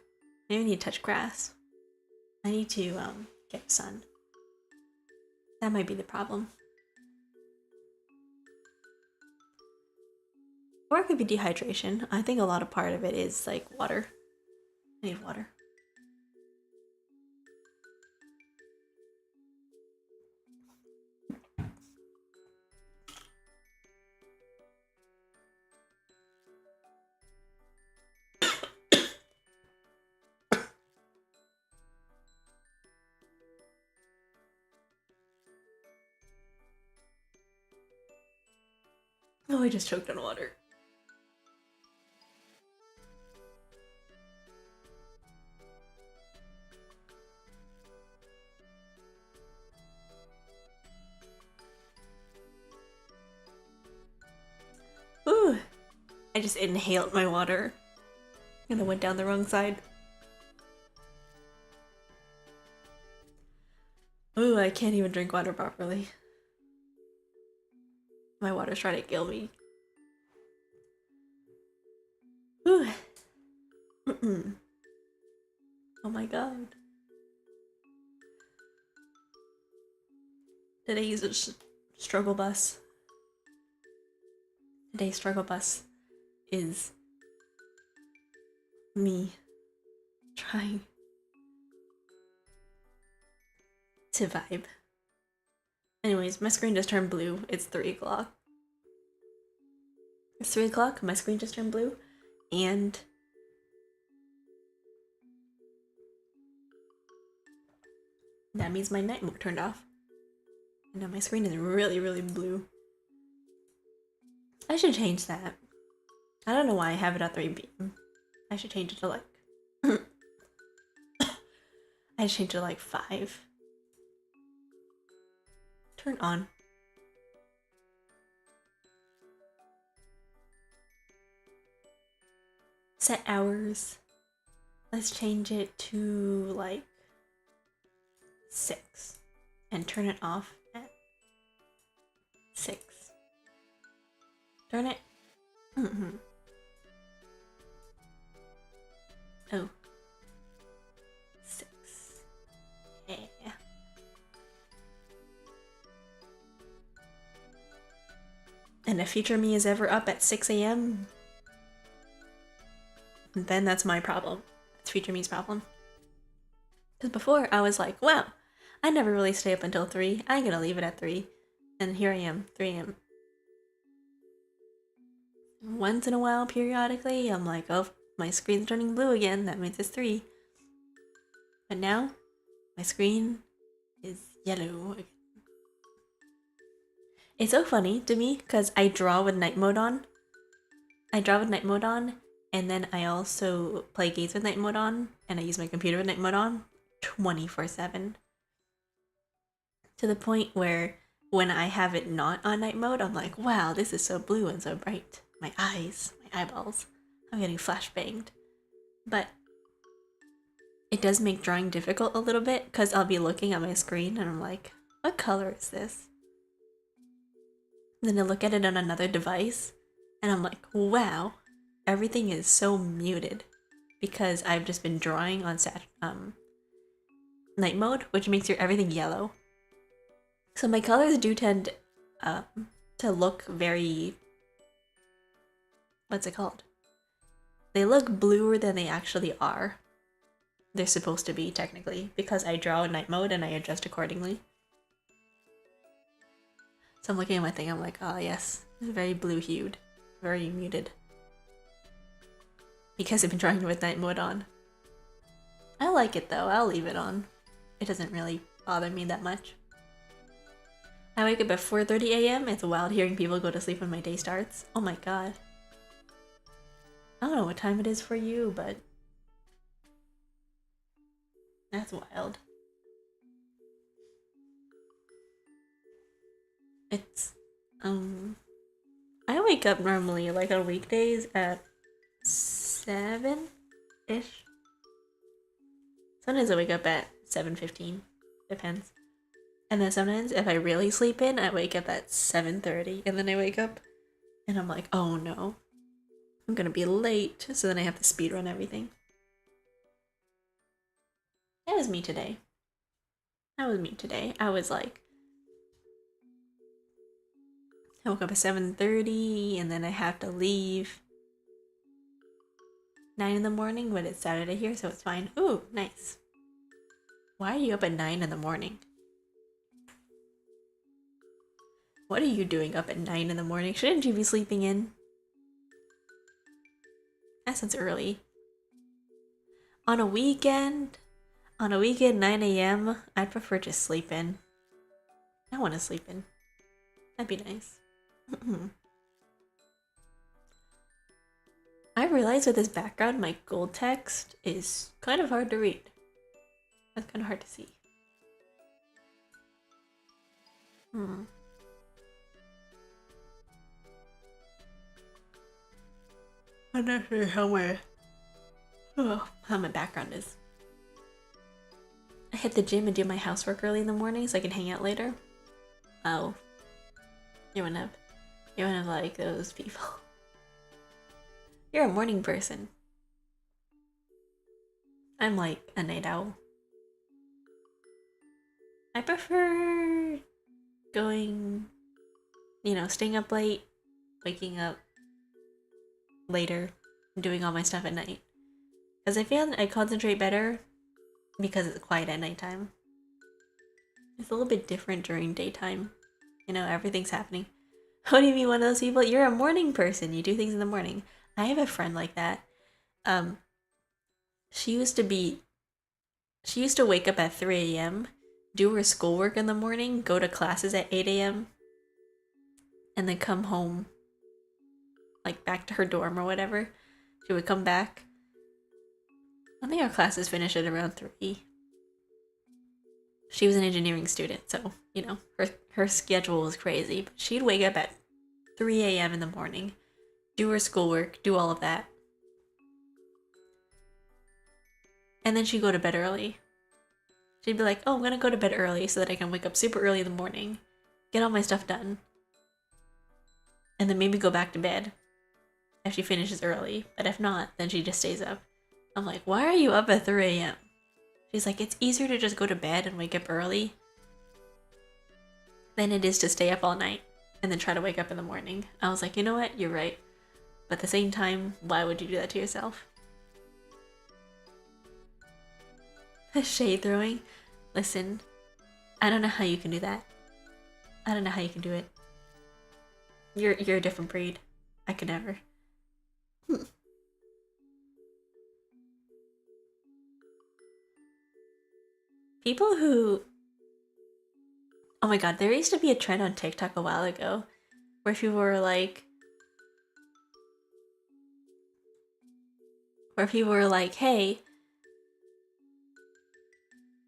Maybe I need to touch grass. I need to get sun. That might be the problem. Or it could be dehydration. I think a lot of part of it is like water. I need water. Oh, I just choked on water. Ooh, I just inhaled my water and I went down the wrong side. Ooh, I can't even drink water properly. My water's trying to kill me. Ooh. Oh my god. Today's a struggle bus. Today's struggle bus is me trying to vibe. Anyways, my screen just turned blue. It's 3 o'clock. It's 3 o'clock, my screen just turned blue, and that means my night mode turned off. And now my screen is really, really blue. I should change that. I don't know why I have it at 3 p.m. I should change it to like... I should change it to like 5. Turn on. Set hours. Let's change it to like 6. And turn it off at 6. Turn it. Oh. 6. Yeah. And if future me is ever up at 6 a.m., then that's my problem. That's future me's problem. Because before I was like, wow, I never really stay up until 3. I'm gonna leave it at 3. And here I am, 3 a.m. Once in a while, periodically, I'm like, oh, my screen's turning blue again. That means it's 3. But now, my screen is yellow again. It's so funny to me because I draw with night mode on. And then I also play games with night mode on, and I use my computer with night mode on 24/7. To the point where when I have it not on night mode, I'm like, wow, this is so blue and so bright. My eyes, my eyeballs, I'm getting flashbanged. But it does make drawing difficult a little bit because I'll be looking at my screen and I'm like, what color is this? And then I look at it on another device and I'm like, wow, everything is so muted because I've just been drawing on night mode, which makes everything yellow. So my colors do tend to look very, what's it called? they look bluer than they actually are. They're supposed to be, technically, because I draw in night mode and I adjust accordingly. So I'm looking at my thing, I'm like, oh yes, it's very blue-hued, very muted. Because I've been drawing with night mode on. I like it though, I'll leave it on. It doesn't really bother me that much. I wake up at 4:30 a.m. It's wild hearing people go to sleep when my day starts. Oh my god. I don't know what time it is for you, but that's wild. It's, I wake up normally, like on weekdays at 7-ish. Sometimes I wake up at 7:15, depends. And then sometimes if I really sleep in, I wake up at 7:30, and then I wake up and I'm like, oh no, I'm gonna be late, so then I have to speedrun everything. That was me today. I was like, I woke up at 7:30, and then I have to leave 9 in the morning, but it's Saturday here, so it's fine. Ooh, nice. Why are you up at 9 in the morning? What are you doing up at 9 in the morning? Shouldn't you be sleeping in? That sounds early. On a weekend, 9 a.m., I'd prefer just sleep in. I want to sleep in. That'd be nice. I realized with this background, my gold text is kind of hard to read. That's kind of hard to see. I'm not sure how my background is. I hit the gym and do my housework early in the morning so I can hang out later. Oh. You're one of like those people. You're a morning person. I'm like a night owl. I prefer going, staying up late, waking up later, doing all my stuff at night. Because I feel I concentrate better because it's quiet at nighttime. It's a little bit different during daytime. Everything's happening. What do you mean one of those people? You're a morning person. You do things in the morning. I have a friend like that. She used to wake up at 3 a.m., do her schoolwork in the morning, go to classes at 8 a.m., and then come home, like back to her dorm or whatever. She would come back. I think our classes finish at around 3. She was an engineering student, so, her schedule was crazy. But she'd wake up at 3 a.m. in the morning, do her schoolwork, do all of that. And then she'd go to bed early. She'd be like, oh, I'm gonna go to bed early so that I can wake up super early in the morning, get all my stuff done, and then maybe go back to bed if she finishes early. But if not, then she just stays up. I'm like, why are you up at 3 a.m.? She's like, it's easier to just go to bed and wake up early than it is to stay up all night and then try to wake up in the morning. I was like, you know what? You're right. But at the same time, why would you do that to yourself? Shade throwing? Listen, I don't know how you can do that. I don't know how you can do it. You're a different breed. I could never. People who... Oh my god, there used to be a trend on TikTok a while ago where people were like... hey...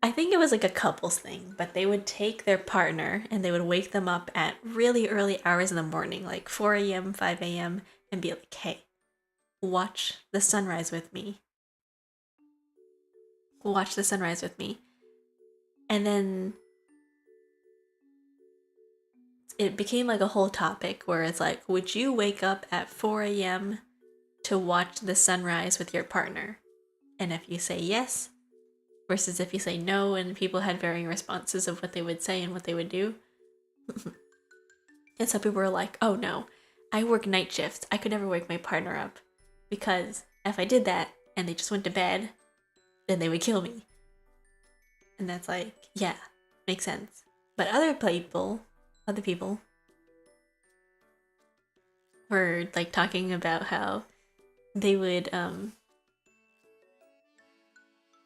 I think it was like a couples thing, but they would take their partner and they would wake them up at really early hours in the morning, like 4 a.m., 5 a.m., and be like, hey, watch the sunrise with me. Watch the sunrise with me. And then it became like a whole topic where it's like, would you wake up at 4 a.m. to watch the sunrise with your partner? And if you say yes, versus if you say no, and people had varying responses of what they would say and what they would do. And some people were like, oh no, I work night shifts. I could never wake my partner up because If I did that and they just went to bed, then they would kill me. And that's like, yeah, makes sense. But other people were like talking about how they would,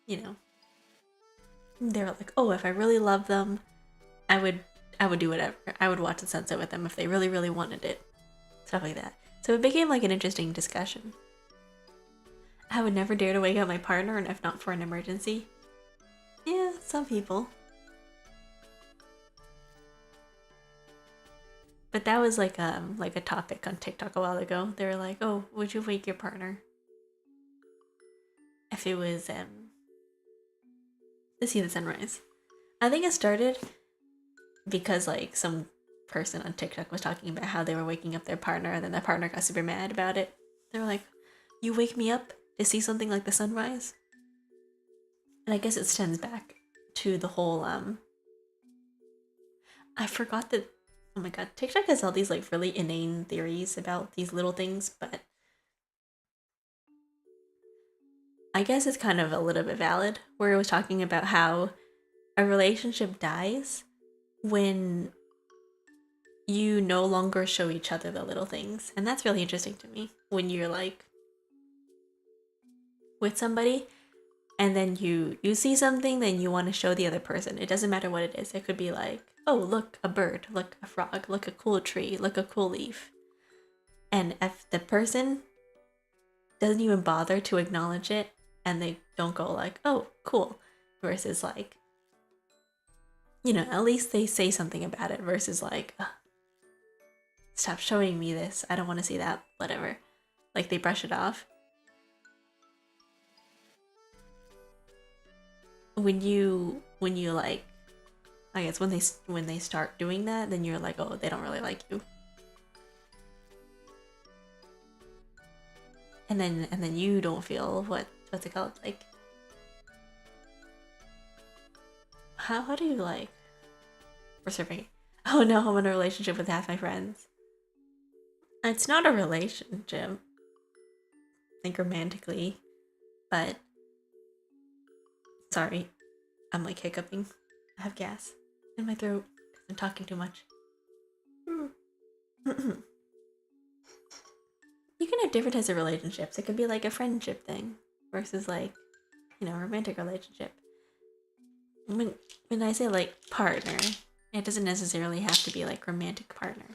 you know, they were like, oh, if I really love them, I would do whatever. I would watch the sunset with them if they really, really wanted it. Stuff like that. So it became like an interesting discussion. I would never dare to wake up my partner, and if not for an emergency. Yeah, some people. But that was like a topic on TikTok a while ago. They were like, oh, would you wake your partner if it was to see the sunrise? I think it started because like some person on TikTok was talking about how they were waking up their partner, and then their partner got super mad about it. They were like, you wake me up to see something like the sunrise? And I guess it stems back to the whole I forgot that, oh my god, TikTok has all these like really inane theories about these little things, but I guess it's kind of a little bit valid, where it was talking about how a relationship dies when you no longer show each other the little things. And that's really interesting to me. When you're like with somebody and then you see something, then you want to show the other person. It doesn't matter what it is. It could be like, oh, look, a bird, look, a frog, look, a cool tree, look, a cool leaf. And if the person doesn't even bother to acknowledge it, and they don't go like, oh, cool, versus like, you know, at least they say something about it, versus like, stop showing me this, I don't want to see that, whatever. Like they brush it off. When you like, I guess when they start doing that, then you're like, oh, they don't really like you. And then you don't feel what's it called, like, how do you like preserving? Oh no, I'm in a relationship with half my friends. It's not a relationship, I think romantically, but sorry, I'm like hiccuping. I have gas in my throat because I'm talking too much. You can have different types of relationships. It could be like a friendship thing versus like, you know, a romantic relationship. When I say like partner, it doesn't necessarily have to be like romantic partner.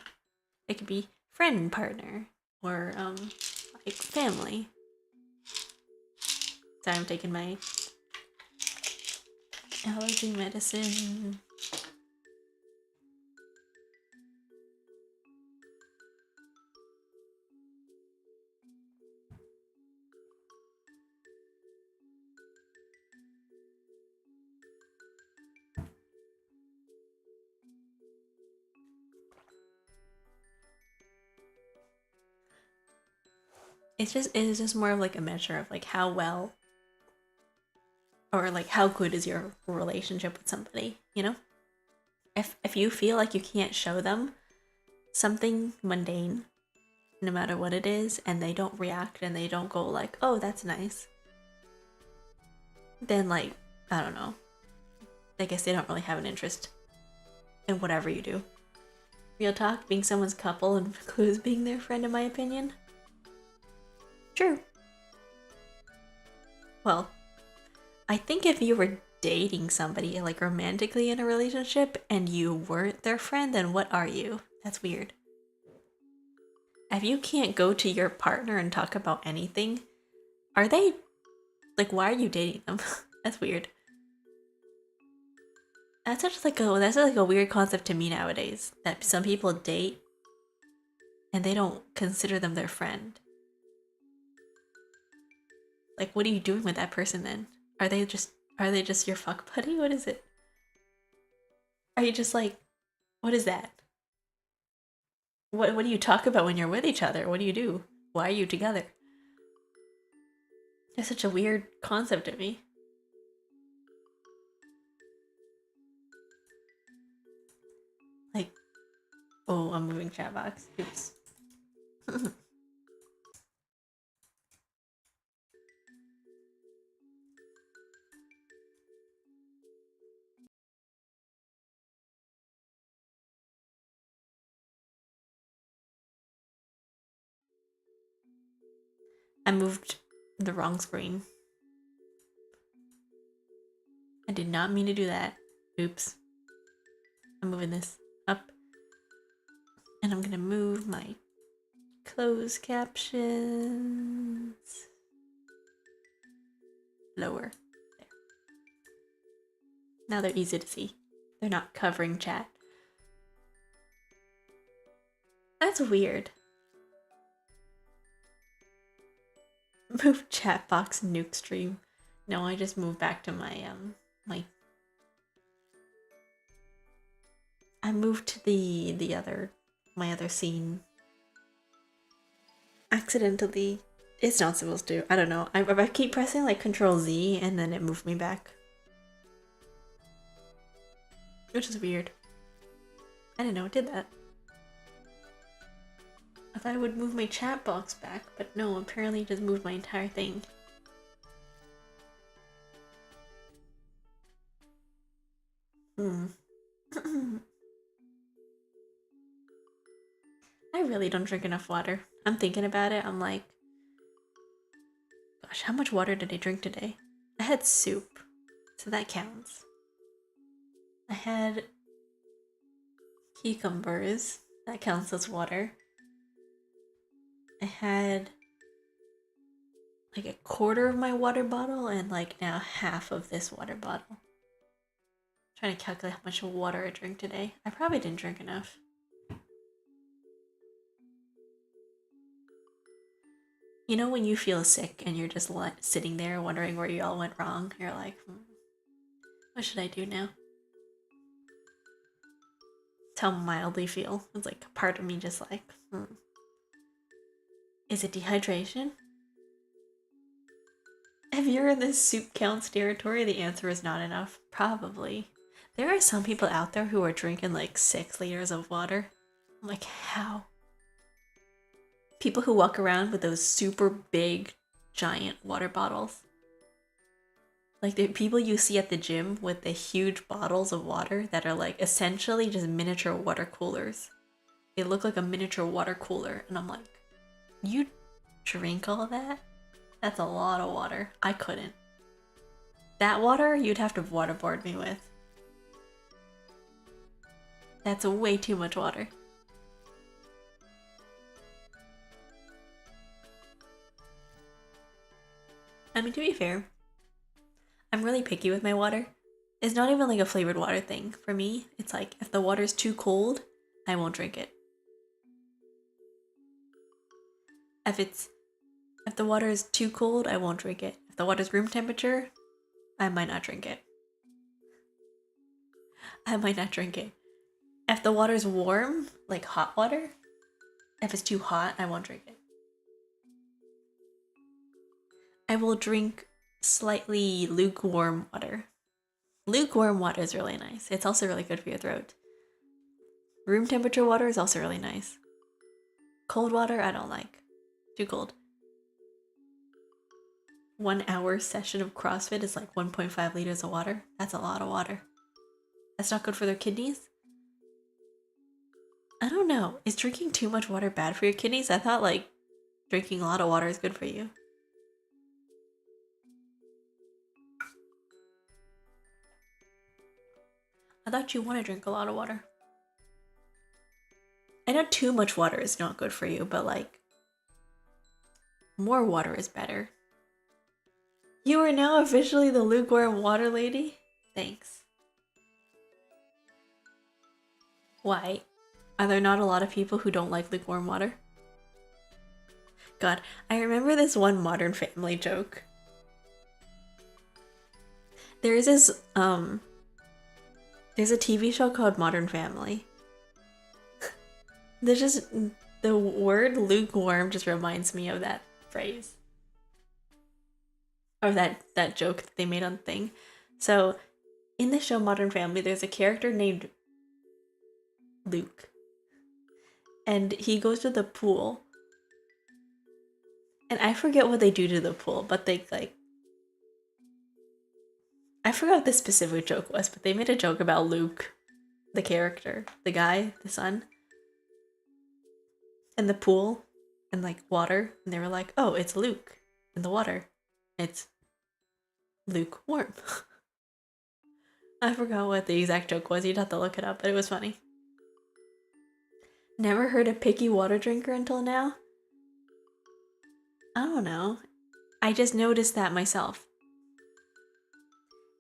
It could be friend partner or like family. So I'm taking my allergy medicine. It's just more of like a measure of like how well or like how good is your relationship with somebody, you know? If you feel like you can't show them something mundane, no matter what it is, and they don't react and they don't go like, oh, that's nice, then like, I don't know. I guess they don't really have an interest in whatever you do. Real talk, being someone's couple includes being their friend, in my opinion. True. Well, I think if you were dating somebody like romantically in a relationship and you weren't their friend, then what are you? That's weird. If you can't go to your partner and talk about anything, are they like, why are you dating them? That's weird. That's such like a weird concept to me nowadays, that some people date and they don't consider them their friend. Like, what are you doing with that person then? Are they just your fuck buddy? What is it? Are you just like, what is that? What do you talk about when you're with each other? What do you do? Why are you together? It's such a weird concept to me. Like, oh, I'm moving chat box. Oops. I moved the wrong screen. I did not mean to do that. Oops. I'm moving this up. And I'm gonna move my closed captions lower. There. Now they're easy to see. They're not covering chat. That's weird. Move chat box nuke stream. No, I just moved back to my I moved to my other scene. Accidentally. It's not supposed to. I don't know. I keep pressing like Control Z and then it moved me back. Which is weird. I didn't know it did that. I thought it would move my chat box back, but no, apparently it just moved my entire thing. I really don't drink enough water. I'm thinking about it. I'm like, gosh, how much water did I drink today? I had soup, so that counts. I had cucumbers, that counts as water. I had like a quarter of my water bottle and like now half of this water bottle. I'm trying to calculate how much water I drank today. I probably didn't drink enough. You know when you feel sick and you're just sitting there wondering where you all went wrong? You're like, what should I do now? That's how mildly feel. It's like a part of me just like, Is it dehydration? If you're in this soup counts territory, the answer is not enough. Probably. There are some people out there who are drinking like 6 liters of water. I'm like, how? People who walk around with those super big, giant water bottles. Like the people you see at the gym with the huge bottles of water that are like essentially just miniature water coolers. They look like a miniature water cooler. And I'm like, you drink all that? That's a lot of water. I couldn't. That water, you'd have to waterboard me with. That's way too much water. I mean, to be fair, I'm really picky with my water. It's not even like a flavored water thing. For me, it's like, if the water's too cold, I won't drink it. If the water is too cold, I won't drink it. If the water's room temperature, I might not drink it. If the water's warm, like hot water, if it's too hot, I won't drink it. I will drink slightly lukewarm water. Lukewarm water is really nice. It's also really good for your throat. Room temperature water is also really nice. Cold water, I don't like. Too cold. 1 hour session of CrossFit is like 1.5 liters of water. That's a lot of water. That's not good for their kidneys. I don't know. Is drinking too much water bad for your kidneys? I thought like drinking a lot of water is good for you. I thought you want to drink a lot of water. I know too much water is not good for you, but like more water is better. You are now officially the lukewarm water lady? Thanks. Why? Are there not a lot of people who don't like lukewarm water? God, I remember this one Modern Family joke. There's this, there's a TV show called Modern Family. There's just, the word lukewarm just reminds me of that phrase. Or that joke that they made on the thing. So, in the show Modern Family, there's a character named Luke. And he goes to the pool. And I forget what they do to the pool, but they like... I forgot what the specific joke was, but they made a joke about Luke, the character, the guy, the son, and the pool. and like water, and they were like, oh, it's Luke in the water. It's lukewarm. I forgot what the exact joke was. You'd have to look it up, but it was funny. Never heard a picky water drinker until now? I don't know. I just noticed that myself.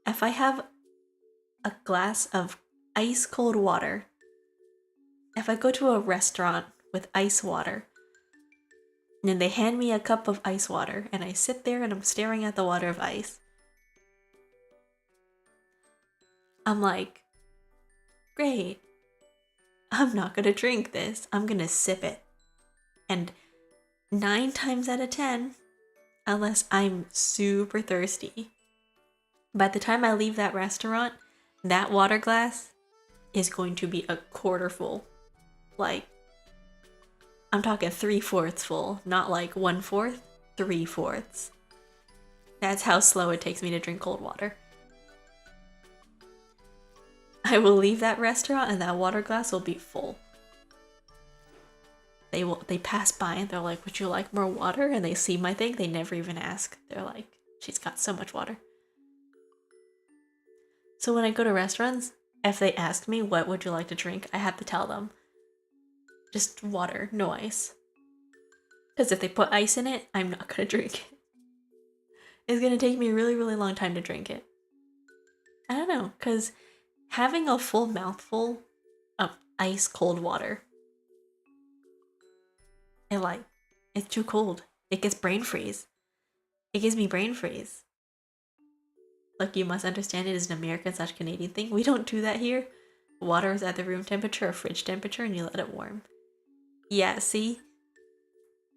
If I have a glass of ice cold water, if I go to a restaurant with ice water, and then they hand me a cup of ice water, and I sit there and I'm staring at the water of ice, I'm like, great. I'm not gonna drink this. I'm gonna sip it. And 9 times out of 10, unless I'm super thirsty, by the time I leave that restaurant, that water glass is going to be a quarter full. Like, I'm talking 3/4 full, not like 1/4, 3/4. That's how slow it takes me to drink cold water. I will leave that restaurant and that water glass will be full. They pass by and they're like, would you like more water? And they see my thing, they never even ask. They're like, she's got so much water. So when I go to restaurants, if they ask me what would you like to drink, I have to tell them just water, no ice. Because if they put ice in it, I'm not gonna drink it. It's gonna take me a really, really long time to drink it. I don't know, because having a full mouthful of ice cold water, it's too cold. It gets brain freeze. It gives me brain freeze. Like, you must understand it is an American/Canadian thing. We don't do that here. Water is at the room temperature or fridge temperature and you let it warm. Yeah, see?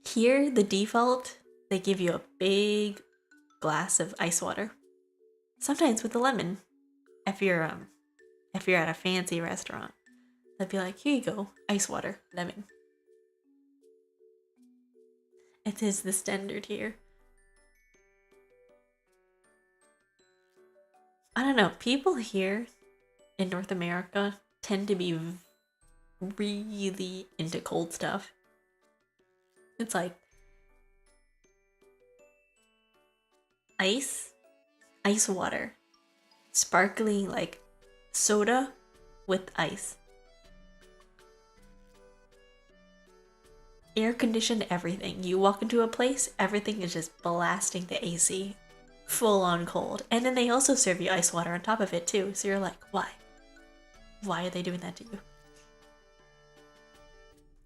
Here, the default, they give you a big glass of ice water. Sometimes with a lemon. If you're at a fancy restaurant, they'd be like, here you go, ice water, lemon. It is the standard here. I don't know, people here in North America tend to be really into cold stuff. It's like ice water, sparkling like soda with ice. Air conditioned everything. You walk into a place, everything is just blasting the AC. Full on cold. And then they also serve you ice water on top of it too. So you're like, why? Why are they doing that to you?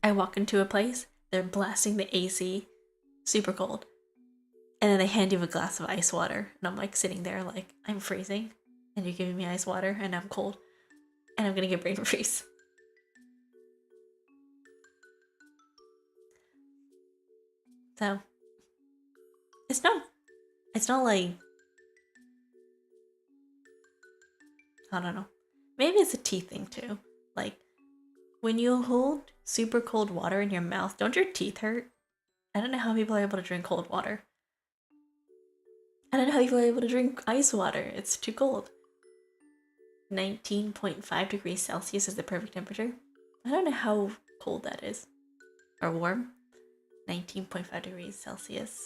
I walk into a place, they're blasting the AC, super cold. And then they hand you a glass of ice water. And I'm like sitting there like, I'm freezing. And you're giving me ice water and I'm cold. And I'm gonna get brain freeze. So, it's not like, I don't know. Maybe it's a teeth thing too. Like, when you hold super cold water in your mouth, don't your teeth hurt? I don't know how people are able to drink cold water. I don't know how people are able to drink ice water. It's too cold. 19.5 degrees Celsius is the perfect temperature. I don't know how cold that is. Or warm. 19.5 degrees Celsius.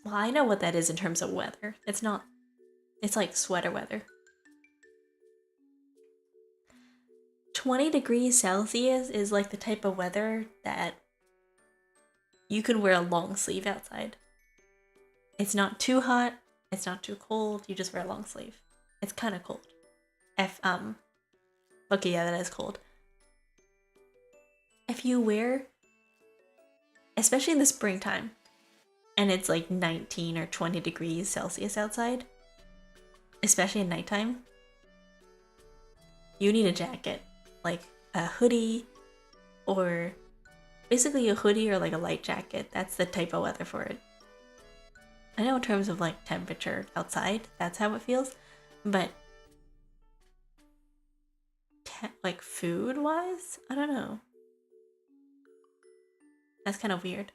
Well, I know what that is in terms of weather. It's like sweater weather. 20 degrees Celsius is like the type of weather that you can wear a long sleeve outside. It's not too hot, it's not too cold, you just wear a long sleeve. It's kind of cold. Okay, yeah, that is cold. If you wear, especially in the springtime, and it's like 19 or 20 degrees Celsius outside, especially at nighttime, you need a jacket, like a hoodie, or basically a hoodie or like a light jacket. That's the type of weather for it. I know in terms of like temperature outside, that's how it feels, but like food wise, I don't know. That's kind of weird.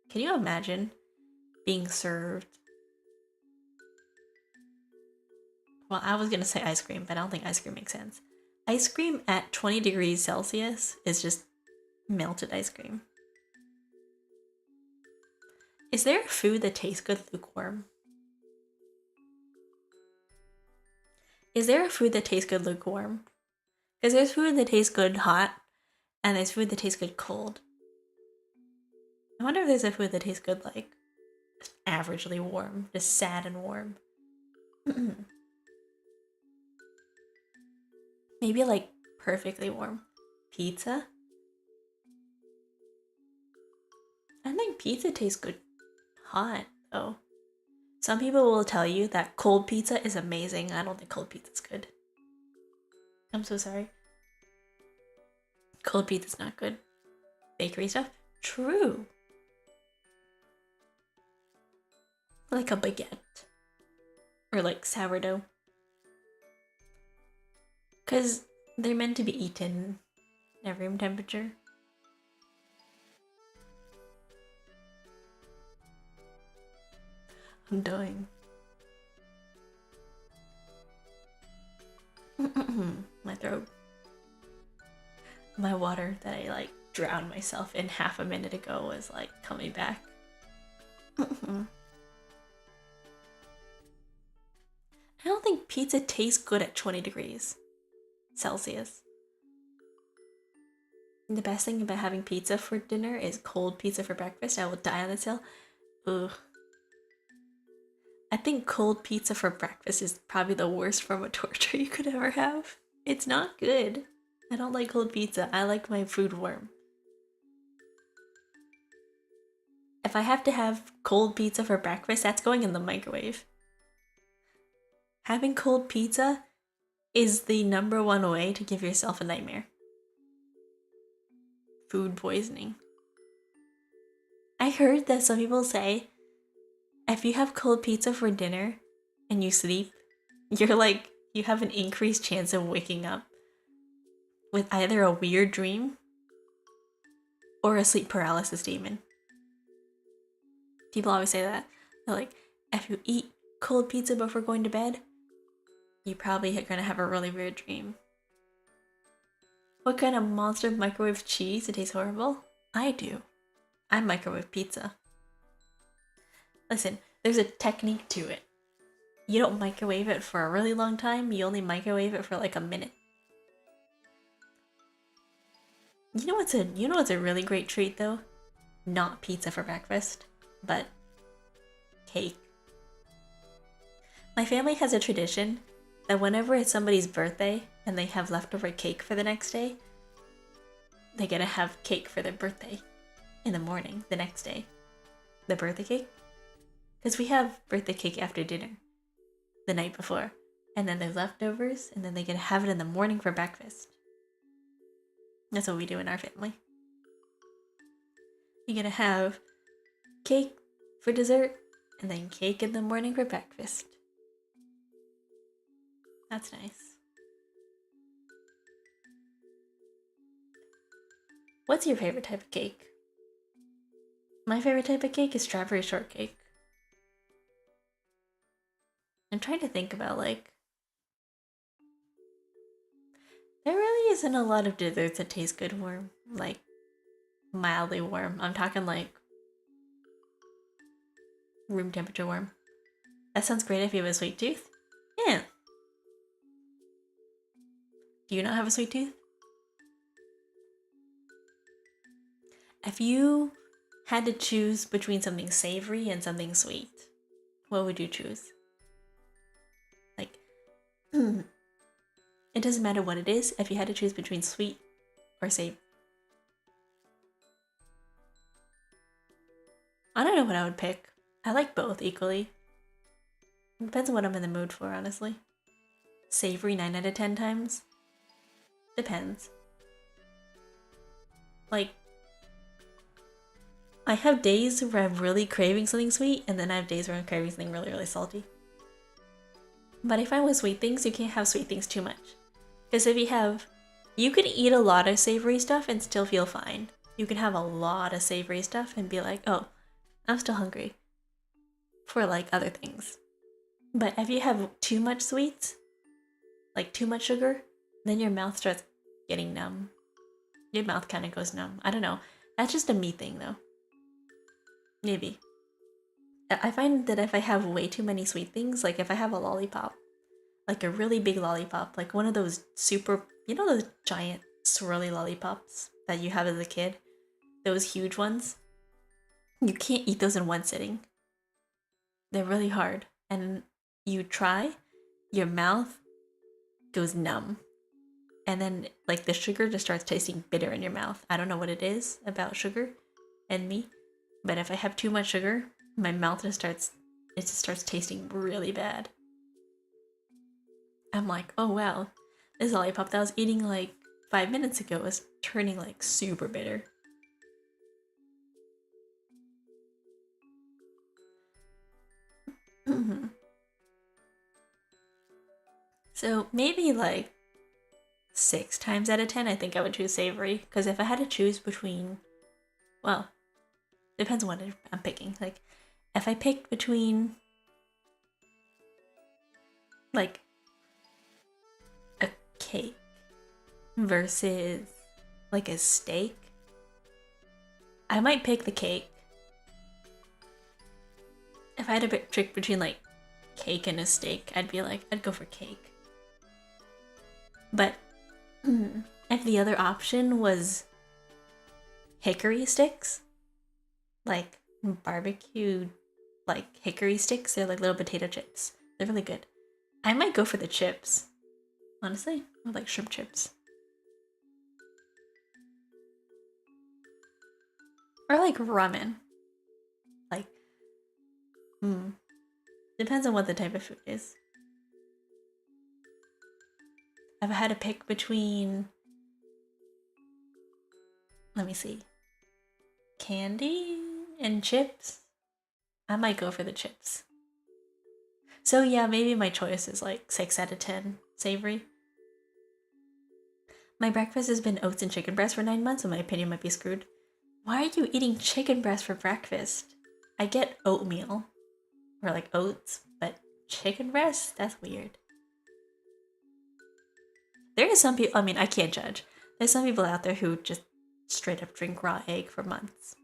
Can you imagine being served? Well, I was gonna say ice cream, but I don't think ice cream makes sense. Ice cream at 20 degrees Celsius is just melted ice cream. Is there a food that tastes good lukewarm? Is there a food that tastes good lukewarm? Because there's food that tastes good hot, and there's food that tastes good cold. I wonder if there's a food that tastes good, like, just averagely warm, just sad and warm. Maybe, like, perfectly warm. Pizza? I think pizza tastes good hot, though. Some people will tell you that cold pizza is amazing. I don't think cold pizza's good. I'm so sorry. Cold pizza's not good. Bakery stuff? True. Like a baguette. Or like sourdough. Because they're meant to be eaten at room temperature. I'm dying. My throat. My water that I like drowned myself in half a minute ago was like coming back. I don't think pizza tastes good at 20 degrees Celsius. The best thing about having pizza for dinner is cold pizza for breakfast. I will die on this hill. Ugh. I think cold pizza for breakfast is probably the worst form of torture you could ever have. It's not good. I don't like cold pizza. I like my food warm. If I have to have cold pizza for breakfast, that's going in the microwave. Having cold pizza is the #1 way to give yourself a nightmare. Food poisoning. I heard that some people say if you have cold pizza for dinner and you sleep, you have an increased chance of waking up with either a weird dream or a sleep paralysis demon. People always say that. They're like, if you eat cold pizza before going to bed, you're probably gonna have a really weird dream. What kind of monster microwave cheese? It tastes horrible? I do. I microwave pizza. Listen, there's a technique to it. You don't microwave it for a really long time, you only microwave it for like a minute. You know what's a really great treat though? Not pizza for breakfast, but cake. My family has a tradition that whenever it's somebody's birthday and they have leftover cake for the next day, they get to have cake for their birthday in the morning, the next day. The birthday cake? Because we have birthday cake after dinner, the night before, and then there's leftovers, and then they get to have it in the morning for breakfast. That's what we do in our family. You get to have cake for dessert, and then cake in the morning for breakfast. That's nice. What's your favorite type of cake? My favorite type of cake is strawberry shortcake. I'm trying to think about there really isn't a lot of desserts that taste good warm, like mildly warm. I'm talking like room temperature warm. That sounds great if you have a sweet tooth. Yeah. Do you not have a sweet tooth? If you had to choose between something savory and something sweet, what would you choose? Like, it doesn't matter what it is if you had to choose between sweet or savory. I don't know what I would pick. I like both equally. It depends on what I'm in the mood for, honestly. Savory 9 out of 10 times. Depends. Like, I have days where I'm really craving something sweet, and then I have days where I'm craving something really, really salty. But I find with sweet things, you can't have sweet things too much. Because you can eat a lot of savory stuff and still feel fine. You can have a lot of savory stuff and be like, oh, I'm still hungry for like other things. But if you have too much sweets, like too much sugar, Then your mouth starts getting numb. Your mouth kind of goes numb. I don't know. That's just a me thing though. Maybe. I find that if I have way too many sweet things, like if I have a lollipop, like a really big lollipop, like one of those super, you know, those giant swirly lollipops that you have as a kid, those huge ones, you can't eat those in one sitting. They're really hard. And you try, your mouth goes numb. And then like the sugar just starts tasting bitter in your mouth. I don't know what it is about sugar and me, but if I have too much sugar, my mouth just starts tasting really bad. I'm like, oh wow, this lollipop that I was eating like 5 minutes ago is turning like super bitter. So maybe like 6 times out of 10, I think I would choose savory. Because if I had to choose between, well, depends on what I'm picking. Like, if I picked between, like, a cake versus, like, a steak, I might pick the cake. If I had to pick between, like, cake and a steak, I'd go for cake. But if the other option was hickory sticks, like barbecued, like hickory sticks, they're like little potato chips. They're really good. I might go for the chips. Honestly, I like shrimp chips. Or like ramen. Like, depends on what the type of food is. If I had to pick between, let me see, candy and chips, I might go for the chips. So yeah, maybe my choice is like 6 out of 10 savory. My breakfast has been oats and chicken breast for 9 months, so my opinion might be screwed. Why are you eating chicken breast for breakfast? I get oatmeal, or like oats, but chicken breast? That's weird. There is some people, I mean, I can't judge. There's some people out there who just straight up drink raw egg for months.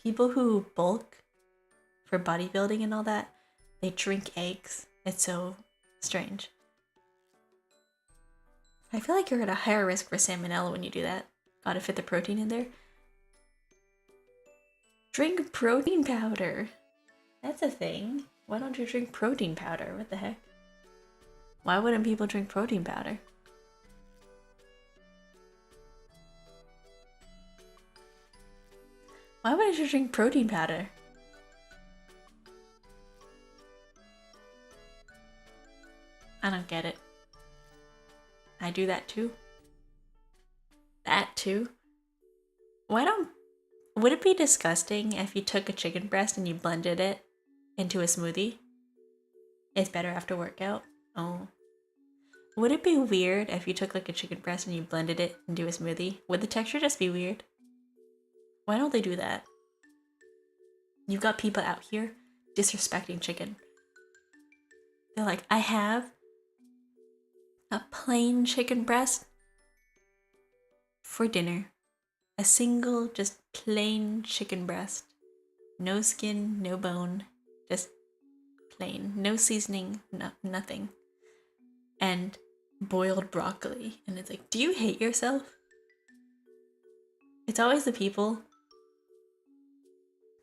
People who bulk for bodybuilding and all that, they drink eggs. It's so strange. I feel like you're at a higher risk for salmonella when you do that. Gotta fit the protein in there. Drink protein powder. That's a thing. Why don't you drink protein powder? What the heck? Why wouldn't people drink protein powder? Why wouldn't you drink protein powder? I don't get it. I do that too. That too? Would it be disgusting if you took a chicken breast and you blended it into a smoothie? It's better after workout? Oh. Would it be weird if you took like a chicken breast and you blended it into a smoothie? Would the texture just be weird? Why don't they do that? You've got people out here disrespecting chicken. They're like, I have a plain chicken breast for dinner. A single, just plain chicken breast. No skin, no bone, just plain. No seasoning, nothing. And boiled broccoli. And it's like, do you hate yourself? It's always the people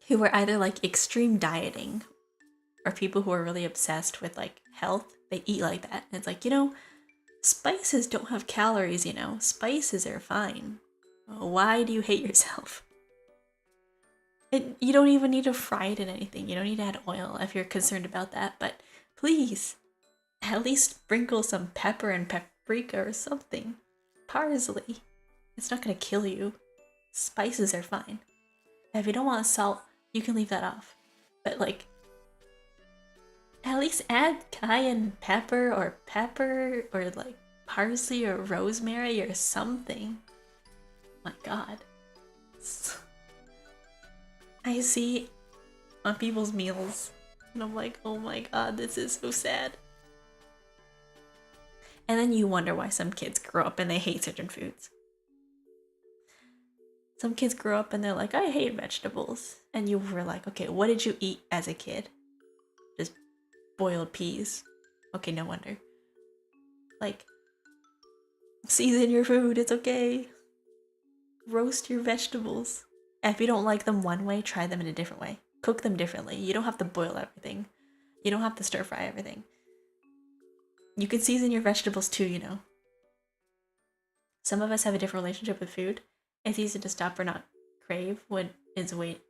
who are either like extreme dieting or people who are really obsessed with like health. They eat like that. And it's like, spices don't have calories, Spices are fine. Why do you hate yourself? You don't even need to fry it in anything. You don't need to add oil if you're concerned about that. But please, at least sprinkle some pepper and paprika or something. Parsley. It's not going to kill you. Spices are fine. If you don't want salt, you can leave that off. But like, at least add cayenne pepper or like parsley or rosemary or something. My God. I see on people's meals and I'm like, oh my God, this is so sad. And then you wonder why some kids grow up and they hate certain foods. Some kids grow up and they're like, I hate vegetables. And you were like, okay, what did you eat as a kid? Just boiled peas. Okay, no wonder. Like, season your food, it's okay. Roast your vegetables. If you don't like them one way, try them in a different way. Cook them differently. You don't have to boil everything. You don't have to stir fry everything. You can season your vegetables too, you know. Some of us have a different relationship with food. It's easy to stop or not crave what is wait.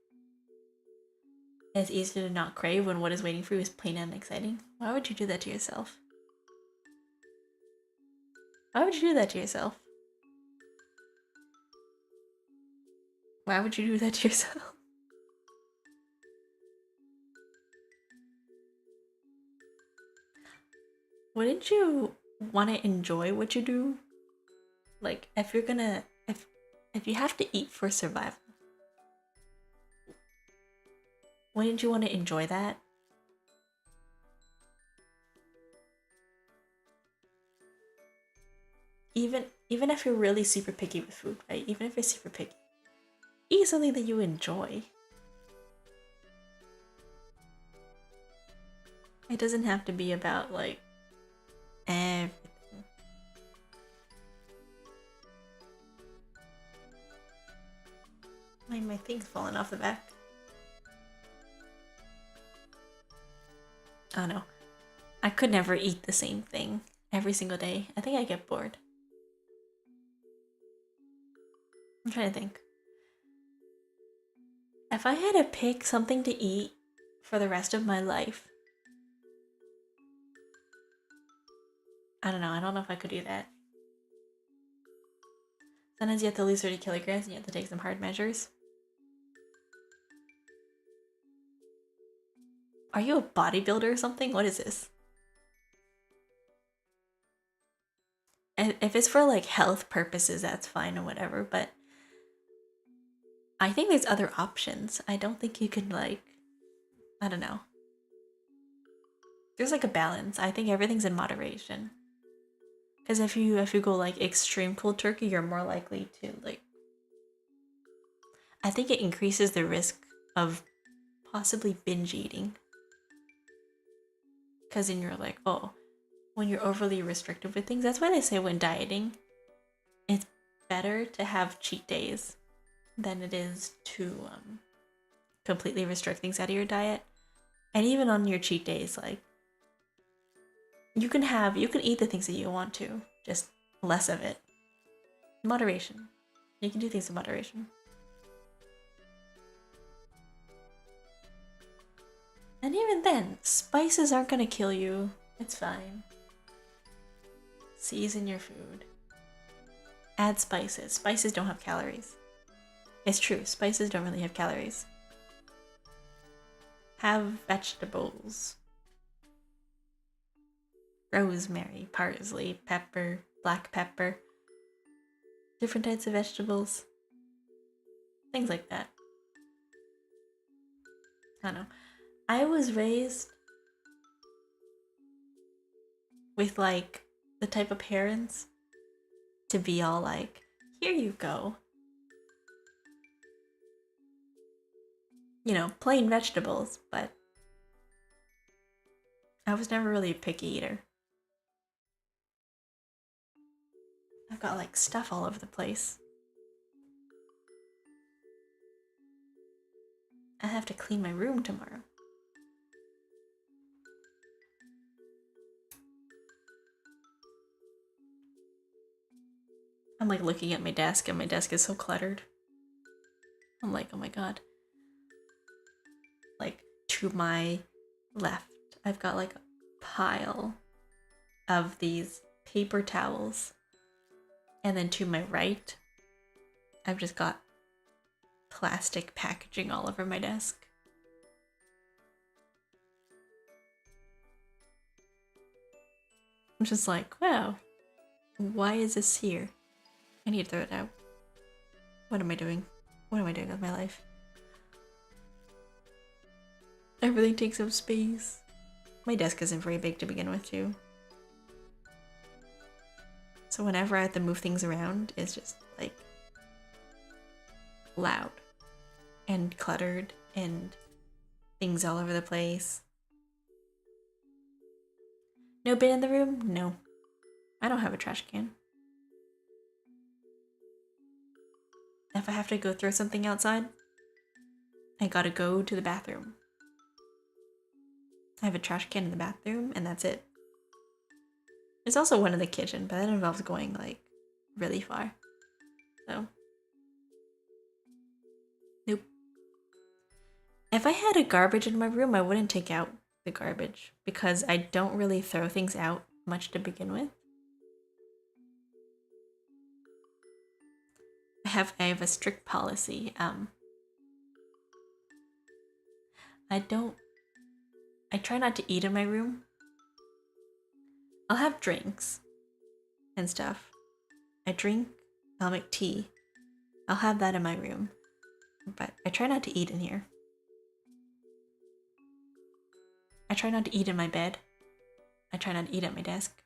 It's easy to not crave when what is waiting for you is plain and exciting. Why would you do that to yourself? Why would you do that to yourself? Why would you do that to yourself? Wouldn't you want to enjoy what you do? Like, if you're gonna, if you have to eat for survival, wouldn't you want to enjoy that? Even if you're really super picky with food, right? Even if you're super picky, eat something that you enjoy. It doesn't have to be about like everything. My thing's falling off the back. Oh no. I could never eat the same thing every single day. I think I get bored. I'm trying to think. If I had to pick something to eat for the rest of my life, I don't know. I don't know if I could do that. Sometimes you have to lose 30 kilograms and you have to take some hard measures. Are you a bodybuilder or something? What is this? And if it's for like health purposes, that's fine or whatever, but I think there's other options. I don't think you can like, I don't know. There's like a balance. I think everything's in moderation. Because if you go like extreme cold turkey, you're more likely to like, I think it increases the risk of possibly binge eating. Because then you're like, oh, when you're overly restrictive with things, that's why they say when dieting, it's better to have cheat days than it is to completely restrict things out of your diet. And even on your cheat days, like, you can eat the things that you want to, just less of it. Moderation. You can do things in moderation. And even then, spices aren't gonna kill you. It's fine. Season your food. Add spices. Spices don't have calories. It's true, spices don't really have calories. Have vegetables. Rosemary, parsley, pepper, black pepper. Different types of vegetables. Things like that. I don't know. I was raised with like the type of parents to be all like, here you go. You know, plain vegetables, but I was never really a picky eater. I've got like stuff all over the place. I have to clean my room tomorrow. I'm like looking at my desk and my desk is so cluttered. I'm like, oh my god. Like to my left, I've got like a pile of these paper towels. And then to my right, I've just got plastic packaging all over my desk. I'm just like, wow, why is this here? I need to throw it out. What am I doing? What am I doing with my life? Everything takes up space. My desk isn't very big to begin with, too. So whenever I have to move things around, it's just like loud and cluttered and things all over the place. No bin in the room? No. I don't have a trash can. If I have to go throw something outside, I gotta go to the bathroom. I have a trash can in the bathroom, and that's it. There's also one in the kitchen, but that involves going, like, really far. So. Nope. If I had a garbage in my room, I wouldn't take out the garbage, because I don't really throw things out much to begin with. I have a strict policy. I try not to eat in my room. I'll have drinks and stuff. I'll make tea. I'll have that in my room. But I try not to eat in here. I try not to eat in my bed. I try not to eat at my desk.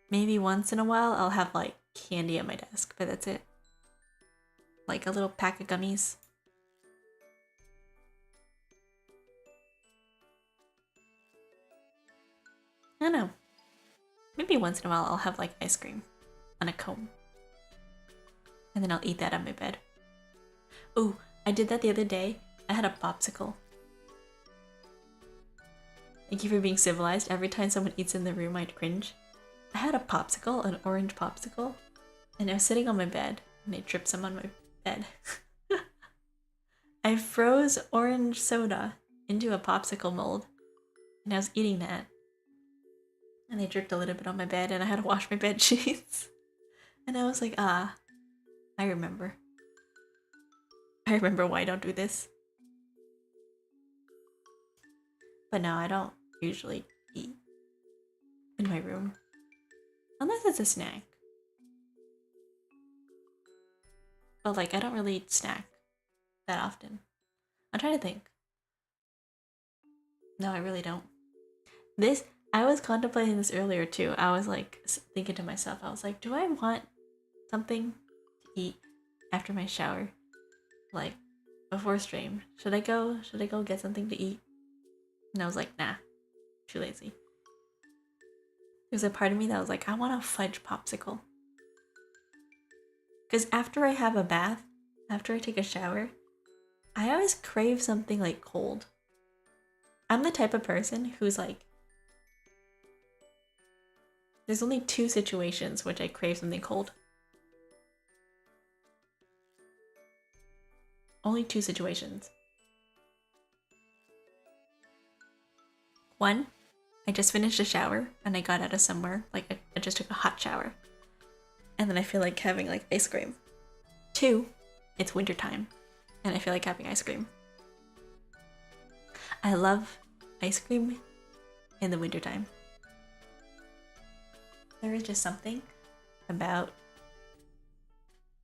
Maybe once in a while I'll have like candy at my desk, but that's it. Like a little pack of gummies. I don't know. Maybe once in a while I'll have like ice cream on a cone. And then I'll eat that on my bed. Oh, I did that the other day. I had a popsicle. Thank you for being civilized. Every time someone eats in the room, I'd cringe. I had a popsicle, an orange popsicle, and I was sitting on my bed, and I tripped some on my bed. I froze orange soda into a popsicle mold, and I was eating that. And I dripped a little bit on my bed, and I had to wash my bed sheets. And I was like, I remember. I remember why I don't do this. But no, I don't usually eat in my room. Unless it's a snack. But like, I don't really snack that often. I'm trying to think. No, I really don't. I was contemplating this earlier too. I was like thinking to myself, I was like, do I want something to eat after my shower? Like, before stream. Should I go get something to eat? And I was like, nah, too lazy. There's a part of me that was like, I want a fudge popsicle. Because after I have a bath, after I take a shower, I always crave something like cold. I'm the type of person who's like, there's only 2 situations which I crave something cold. Only 2 situations. One, I just finished a shower and I got out of somewhere, like I just took a hot shower. And then I feel like having like ice cream. 2, it's wintertime and I feel like having ice cream. I love ice cream in the wintertime. There is just something about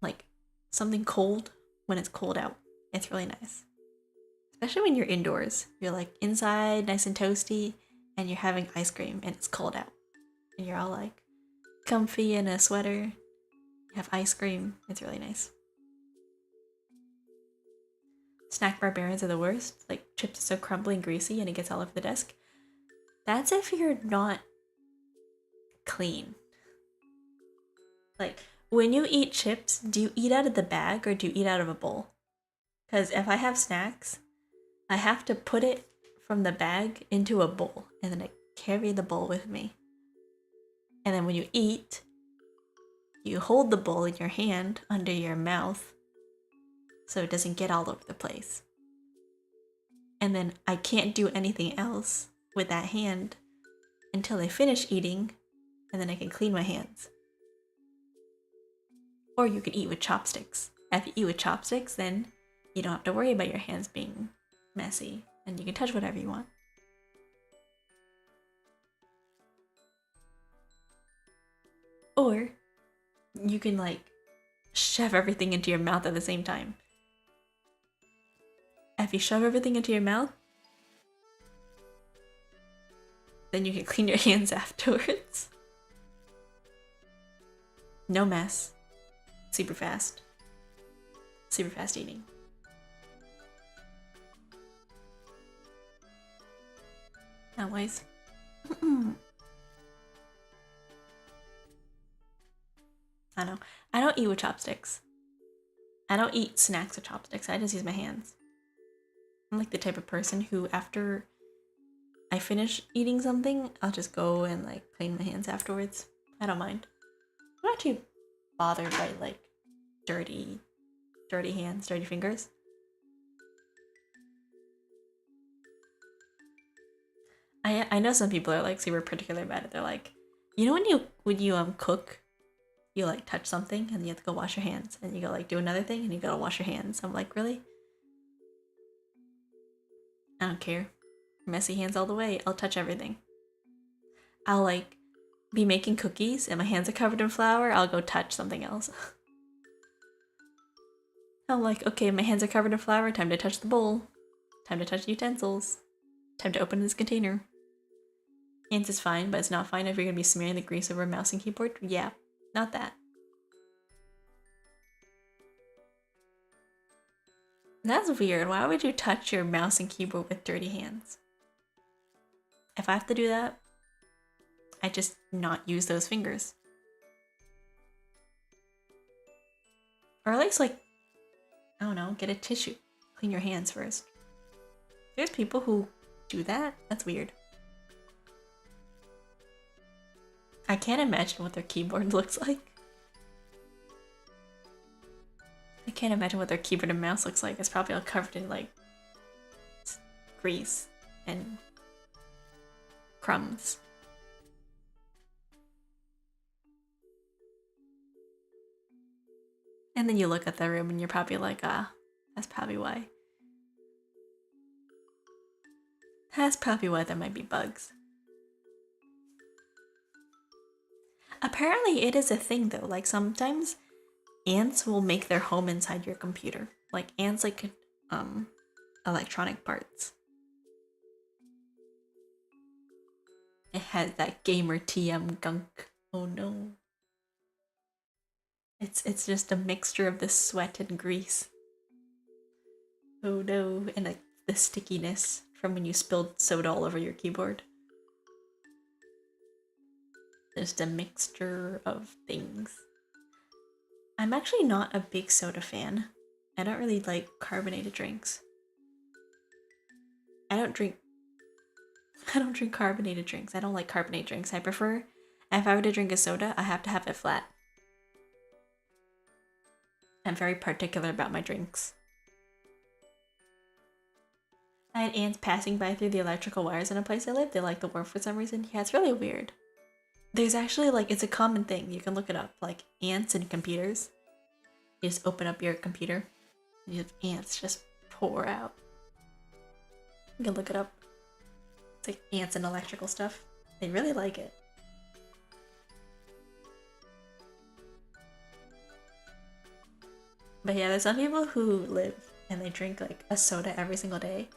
like something cold when it's cold out. It's really nice. Especially when you're indoors. You're like inside, nice and toasty, and you're having ice cream and it's cold out. And you're all like comfy in a sweater. You have ice cream. It's really nice. Snack barbarians are the worst. Like chips are so crumbly and greasy and it gets all over the desk. That's if you're not clean. Like when you eat chips, do you eat out of the bag or do you eat out of a bowl? Because if I have snacks, I have to put it from the bag into a bowl and then I carry the bowl with me. And then when you eat, you hold the bowl in your hand under your mouth so it doesn't get all over the place. And then I can't do anything else with that hand until I finish eating and then I can clean my hands. Or you can eat with chopsticks. If you eat with chopsticks, then you don't have to worry about your hands being messy and you can touch whatever you want. Or you can like shove everything into your mouth at the same time. If you shove everything into your mouth, then you can clean your hands afterwards. No mess. Super fast. Super fast eating. Anyways. I know. I don't eat with chopsticks. I don't eat snacks with chopsticks. I just use my hands. I'm like the type of person who, after I finish eating something, I'll just go and like clean my hands afterwards. I don't mind. I'm not too bothered by like dirty hands, dirty fingers. I know some people are like super particular about it. They're like, you know when you cook, you like touch something and you have to go wash your hands, and you go like do another thing and you gotta wash your hands. I'm like, really? I don't care. Messy hands all the way. I'll touch everything. I'll like be making cookies and my hands are covered in flour. I'll go touch something else. I'm like, okay, my hands are covered in flour. Time to touch the bowl. Time to touch the utensils. Time to open this container. Hands is fine, but it's not fine if you're gonna be smearing the grease over a mouse and keyboard. Yeah, not that. That's weird. Why would you touch your mouse and keyboard with dirty hands? If I have to do that, I just not use those fingers. Or at least like, I don't know, get a tissue. Clean your hands first. There's people who do that. That's weird. I can't imagine what their keyboard looks like. I can't imagine what their keyboard and mouse looks like. It's probably all covered in like grease and crumbs. And then you look at the room and you're probably like, ah, that's probably why. That's probably why there might be bugs. Apparently it is a thing though, like sometimes ants will make their home inside your computer. Like ants like electronic parts. It has that gamer TM gunk. Oh no. It's just a mixture of the sweat and grease. Oh no, and like the stickiness from when you spilled soda all over your keyboard. Just a mixture of things. I'm actually not a big soda fan. I don't really like carbonated drinks. I don't drink carbonated drinks. I don't like carbonated drinks. I prefer, if I were to drink a soda, I have to have it flat. I'm very particular about my drinks. I had ants passing by through the electrical wires in a place I live. They like the warmth for some reason. Yeah, it's really weird. There's actually like, it's a common thing. You can look it up. Like ants and computers. You just open up your computer and you have ants just pour out. You can look it up. It's like ants and electrical stuff. They really like it. But yeah, there's some people who live and they drink like a soda every single day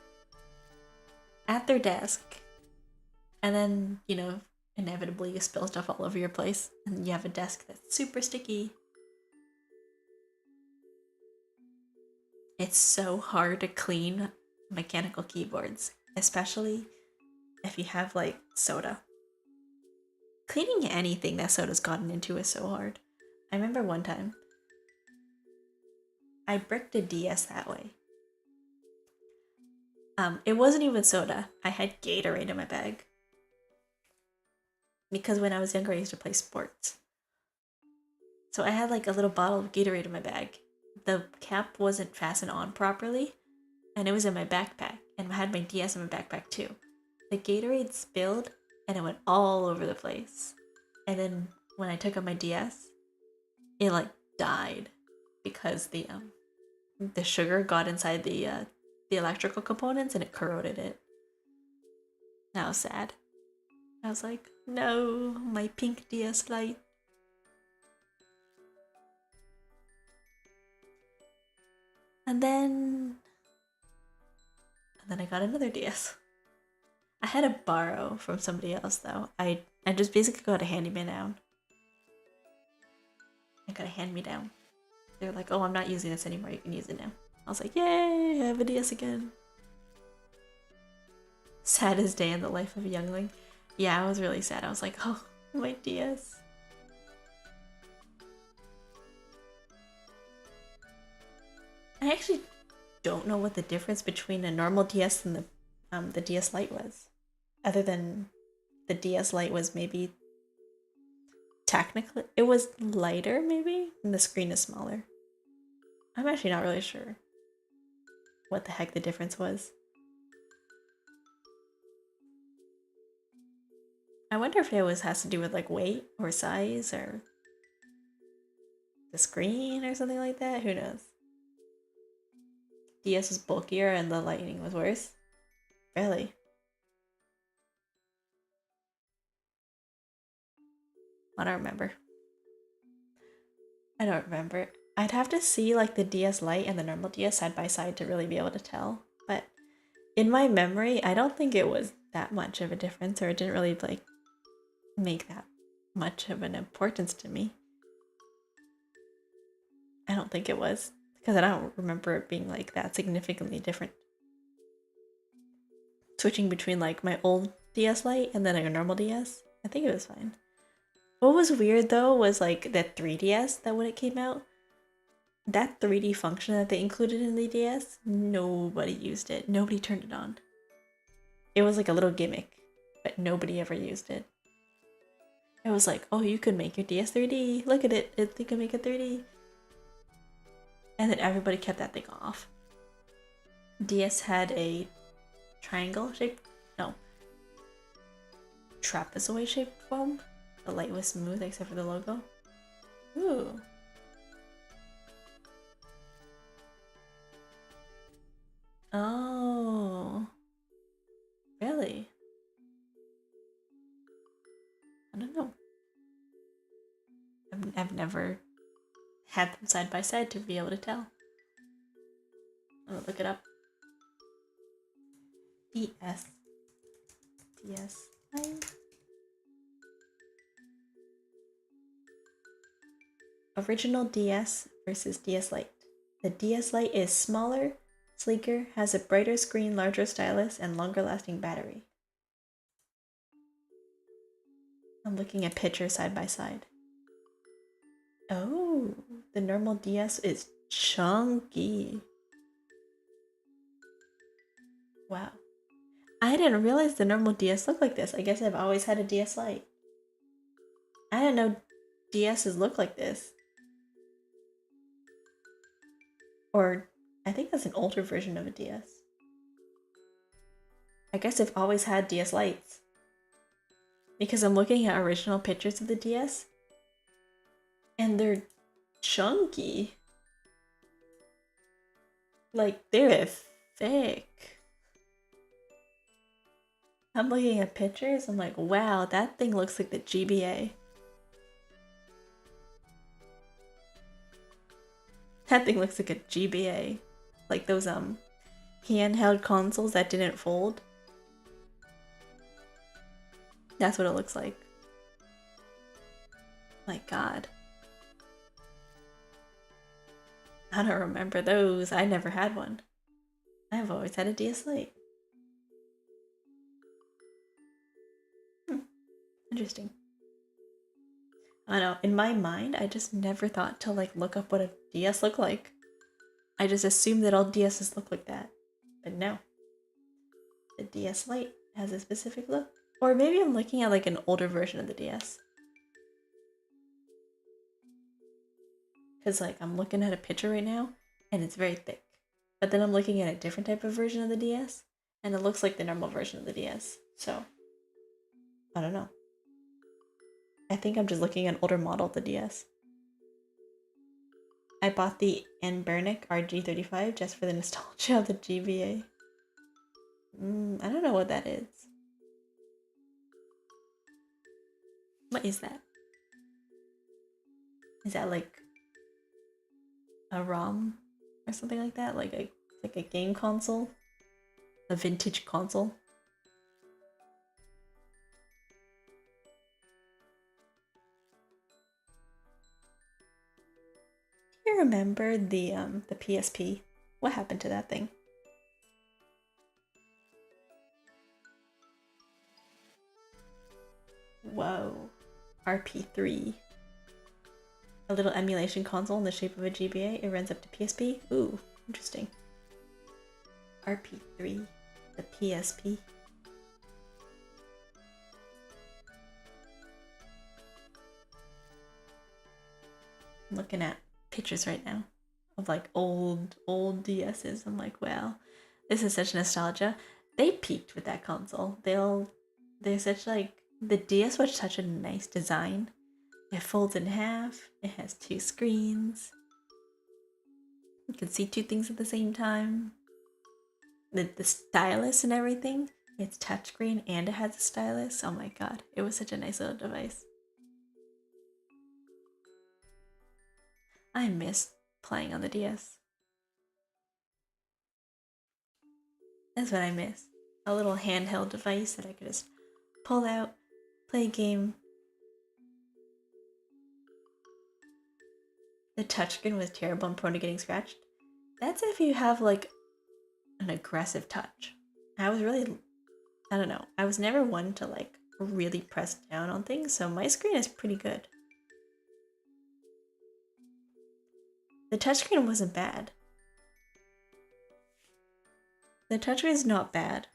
at their desk. And then, you know, inevitably you spill stuff all over your place and you have a desk that's super sticky. It's so hard to clean mechanical keyboards, especially if you have like soda. Cleaning anything that soda's gotten into is so hard. I remember one time I bricked a DS that way. It wasn't even soda. I had Gatorade in my bag. Because when I was younger, I used to play sports. So I had like a little bottle of Gatorade in my bag. The cap wasn't fastened on properly, and it was in my backpack, and I had my DS in my backpack too. The Gatorade spilled, and it went all over the place. And then when I took out my DS, it like died because the sugar got inside the electrical components and it corroded it. That was sad. I was like, no, my pink DS Lite. And then I got another DS. I had to borrow from somebody else though. I just basically got a handyman down. I got a hand-me-down. They were like, oh, I'm not using this anymore, you can use it now. I was like, yay, I have a DS again. Saddest day in the life of a youngling. Yeah, I was really sad. I was like, oh, my DS. I actually don't know what the difference between a normal DS and the DS Lite was. Other than the DS Lite was maybe technically it was lighter maybe and the screen is smaller. I'm actually not really sure what the heck the difference was. I wonder if it has to do with like weight or size or the screen or something like that. Who knows? DS was bulkier and the lighting was worse. Really? I don't remember. I don't remember. I'd have to see like the DS Lite and the normal DS side by side to really be able to tell. But in my memory, I don't think it was that much of a difference, or it didn't really like make that much of an importance to me. I don't think it was, because I don't remember it being like that significantly different. Switching between like my old DS Lite and then like a normal DS, I think it was fine. What was weird though was like that 3DS that when it came out, that 3D function that they included in the DS, nobody used it. Nobody turned it on. It was like a little gimmick, but nobody ever used it. It was like, oh, you could make your DS 3D. Look at it. You can make it 3D. And then everybody kept that thing off. DS had a triangle shape? No. Trapezoid shaped foam. The light was smooth except for the logo. Ooh. Oh. Really? I don't know. I've never had them side by side to be able to tell. I'm gonna look it up. DS. DS. Original DS versus DS Lite. The DS Lite is smaller, sleeker, has a brighter screen, larger stylus, and longer lasting battery. I'm looking at pictures side by side. Oh, the normal DS is chunky. Wow. I didn't realize the normal DS looked like this. I guess I've always had a DS Lite. I didn't know DSs look like this. Or I think that's an older version of a DS. I guess I've always had DS Lites. Because I'm looking at original pictures of the DS. And they're chunky. Like, they're thick. I'm looking at pictures, I'm like, wow, that thing looks like the GBA. That thing looks like a GBA. Like those handheld consoles that didn't fold. That's what it looks like. My god. I don't remember those. I never had one. I've always had a DS Lite. Interesting. I know, in my mind, I just never thought to like look up what a DS looked like. I just assumed that all DSs look like that. But no. The DS Lite has a specific look. Or maybe I'm looking at like an older version of the DS. Because like I'm looking at a picture right now and it's very thick. But then I'm looking at a different type of version of the DS and it looks like the normal version of the DS. So, I don't know. I think I'm just looking at an older model of the DS. I bought the Anbernic RG35 just for the nostalgia of the GBA. I don't know what that is. What is that? Is that like a ROM or something like that? Like a game console? A vintage console? remember the PSP. What happened to that thing? Whoa. RP3. A little emulation console in the shape of a GBA. It runs up to PSP. Ooh, interesting. RP3. The PSP. I'm looking at pictures right now of like old DSs. I'm like, wow, this is such nostalgia. They peaked with that console. They're such like, the DS was such a nice design. It folds in half. It has 2 screens. You can see 2 things at the same time. The stylus and everything. It's touchscreen and it has a stylus. Oh my god, it was such a nice little device. I miss playing on the DS. That's what I miss. A little handheld device that I could just pull out, play a game. The touchscreen was terrible and prone to getting scratched. That's if you have like an aggressive touch. I don't know. I was never one to like really press down on things, so my screen is pretty good. The touchscreen wasn't bad. The touchscreen is not bad.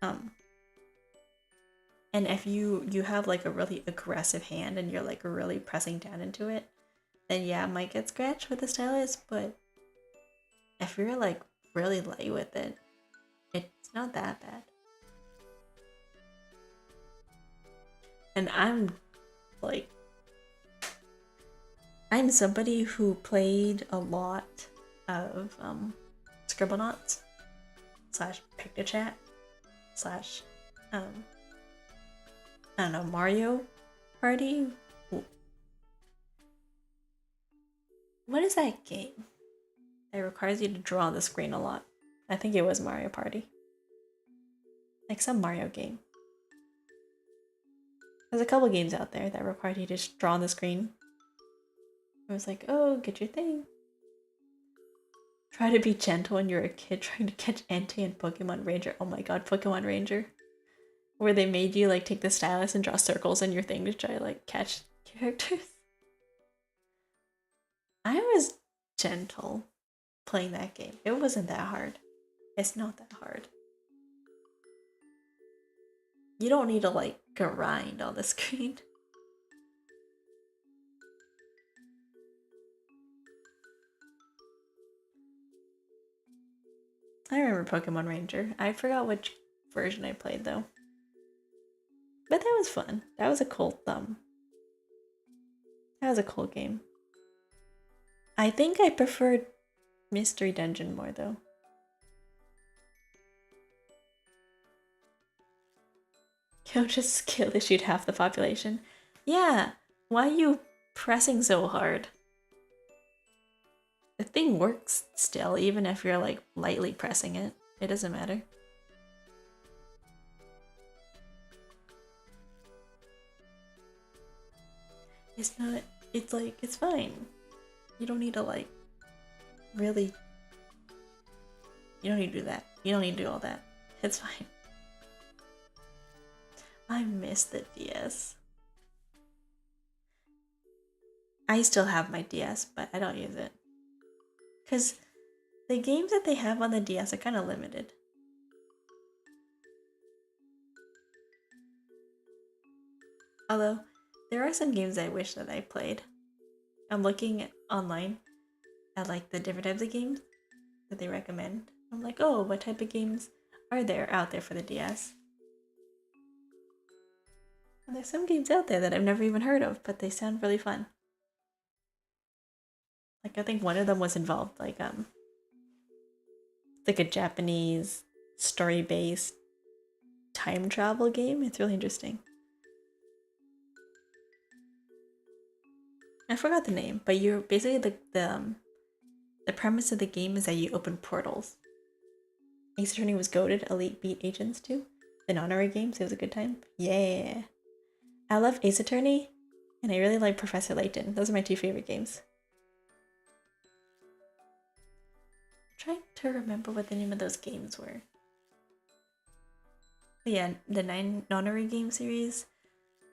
And if you have like a really aggressive hand and you're like really pressing down into it, then yeah, it might get scratched with the stylus, but if you're like really light with it, it's not that bad. And I'm somebody who played a lot of Scribblenauts / Pictochat / I don't know, Mario Party? What is that game that requires you to draw on the screen a lot? I think it was Mario Party. Like some Mario game. There's a couple games out there that require you to just draw on the screen. I was like, oh, get your thing. Try to be gentle when you're a kid trying to catch Entei in Pokemon Ranger. Oh my god, Pokemon Ranger. Where they made you like take the stylus and draw circles in your thing to try to like catch characters. I was gentle playing that game. It wasn't that hard. It's not that hard. You don't need to like grind on the screen. I remember Pokemon Ranger. I forgot which version I played though. But that was fun. That was a cool That was a cool game. I think I preferred Mystery Dungeon more though. Just skill issued half the population. Yeah, why are you pressing so hard? The thing works still, even if you're like lightly pressing it. It doesn't matter. It's fine. You don't need to like, really, you don't need to do that. You don't need to do all that. It's fine. I miss the DS. I still have my DS, but I don't use it. Because the games that they have on the DS are kind of limited. Although, there are some games I wish that I played. I'm looking online at like the different types of games that they recommend. I'm like, oh, what type of games are there out there for the DS? And there's some games out there that I've never even heard of, but they sound really fun. Like I think one of them was involved like a Japanese story-based time travel game. It's really interesting. I forgot the name, but you're basically the premise of the game is that you open portals. Ace Attorney was goated. Elite beat agents too. The non-horror games, it was a good time. Yeah. I love Ace Attorney, and I really like Professor Layton. Those are my 2 favorite games. trying to remember what the name of those games were. But yeah, the 9 Nonary game series.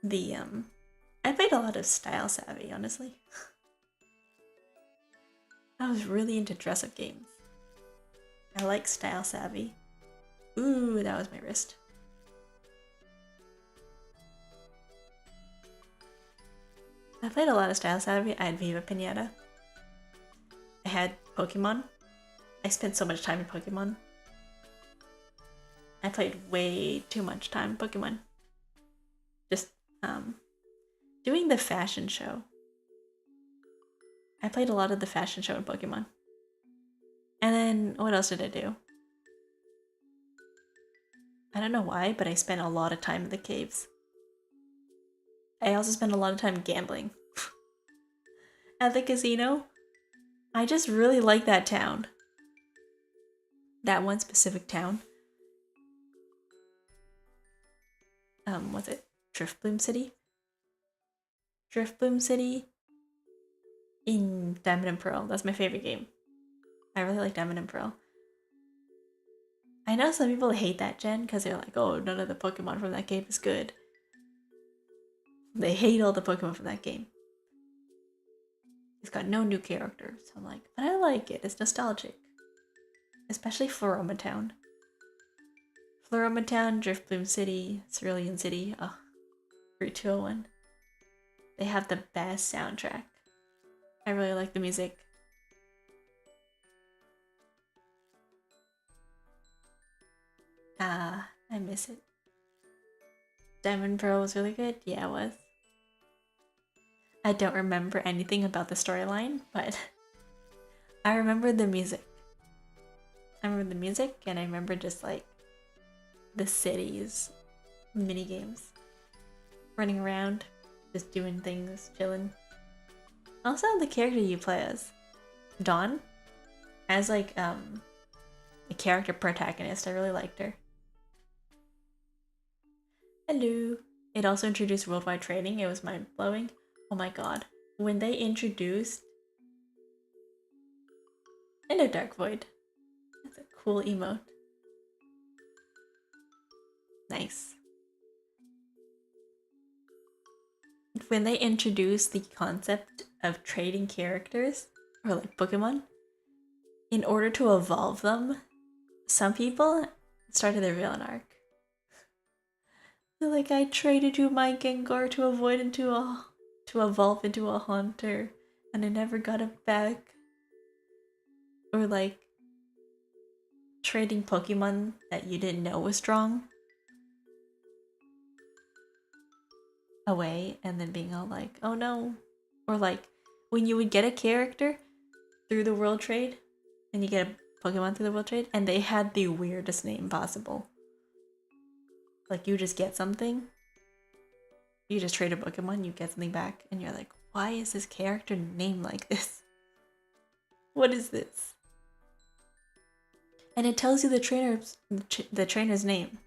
I played a lot of Style Savvy, honestly. I was really into dress-up games. I like Style Savvy. Ooh, that was my wrist. I played a lot of Style Savvy. I had Viva Pinata. I had Pokemon. I spent so much time in Pokemon. I played way too much time in Pokemon. Just, doing the fashion show. I played a lot of the fashion show in Pokemon. And then, what else did I do? I don't know why, but I spent a lot of time in the caves. I also spent a lot of time gambling. At the casino. I just really like that town. That one specific town. What's it? Driftbloom City? Driftbloom City in Diamond and Pearl. That's my favorite game. I really like Diamond and Pearl. I know some people hate that gen because they're like, oh, none of the Pokemon from that game is good. They hate all the Pokemon from that game. It's got no new characters. I'm like, but I like it. It's nostalgic. Especially Floroma Town. Floroma Town, Driftbloom City, Cerulean City. Oh, Route 201. They have the best soundtrack. I really like the music. I miss it. Diamond Pearl was really good. Yeah, it was. I don't remember anything about the storyline, but I remember the music. I remember the music, and I remember just like the cities, mini games, running around, just doing things, chilling. Also, the character you play as, Dawn, as like a character protagonist. I really liked her. Hello. It also introduced worldwide trading. It was mind blowing. Oh my god. When they introduced Hello Dark Void. That's a cool emote. Nice. When they introduced the concept of trading characters, or like Pokemon, in order to evolve them, some people started their villain arc. They're like, I traded you my Gengar to evolve into a hunter, and I never got it back. Or like trading Pokemon that you didn't know was strong away and then being all like, oh no. Or like when you would get a character through the world trade and you get a Pokemon through the world trade and they had the weirdest name possible. Like you just get something, you just trade a Pokemon, you get something back, and you're like, why is this character named like this? What is this? And it tells you the trainer's name.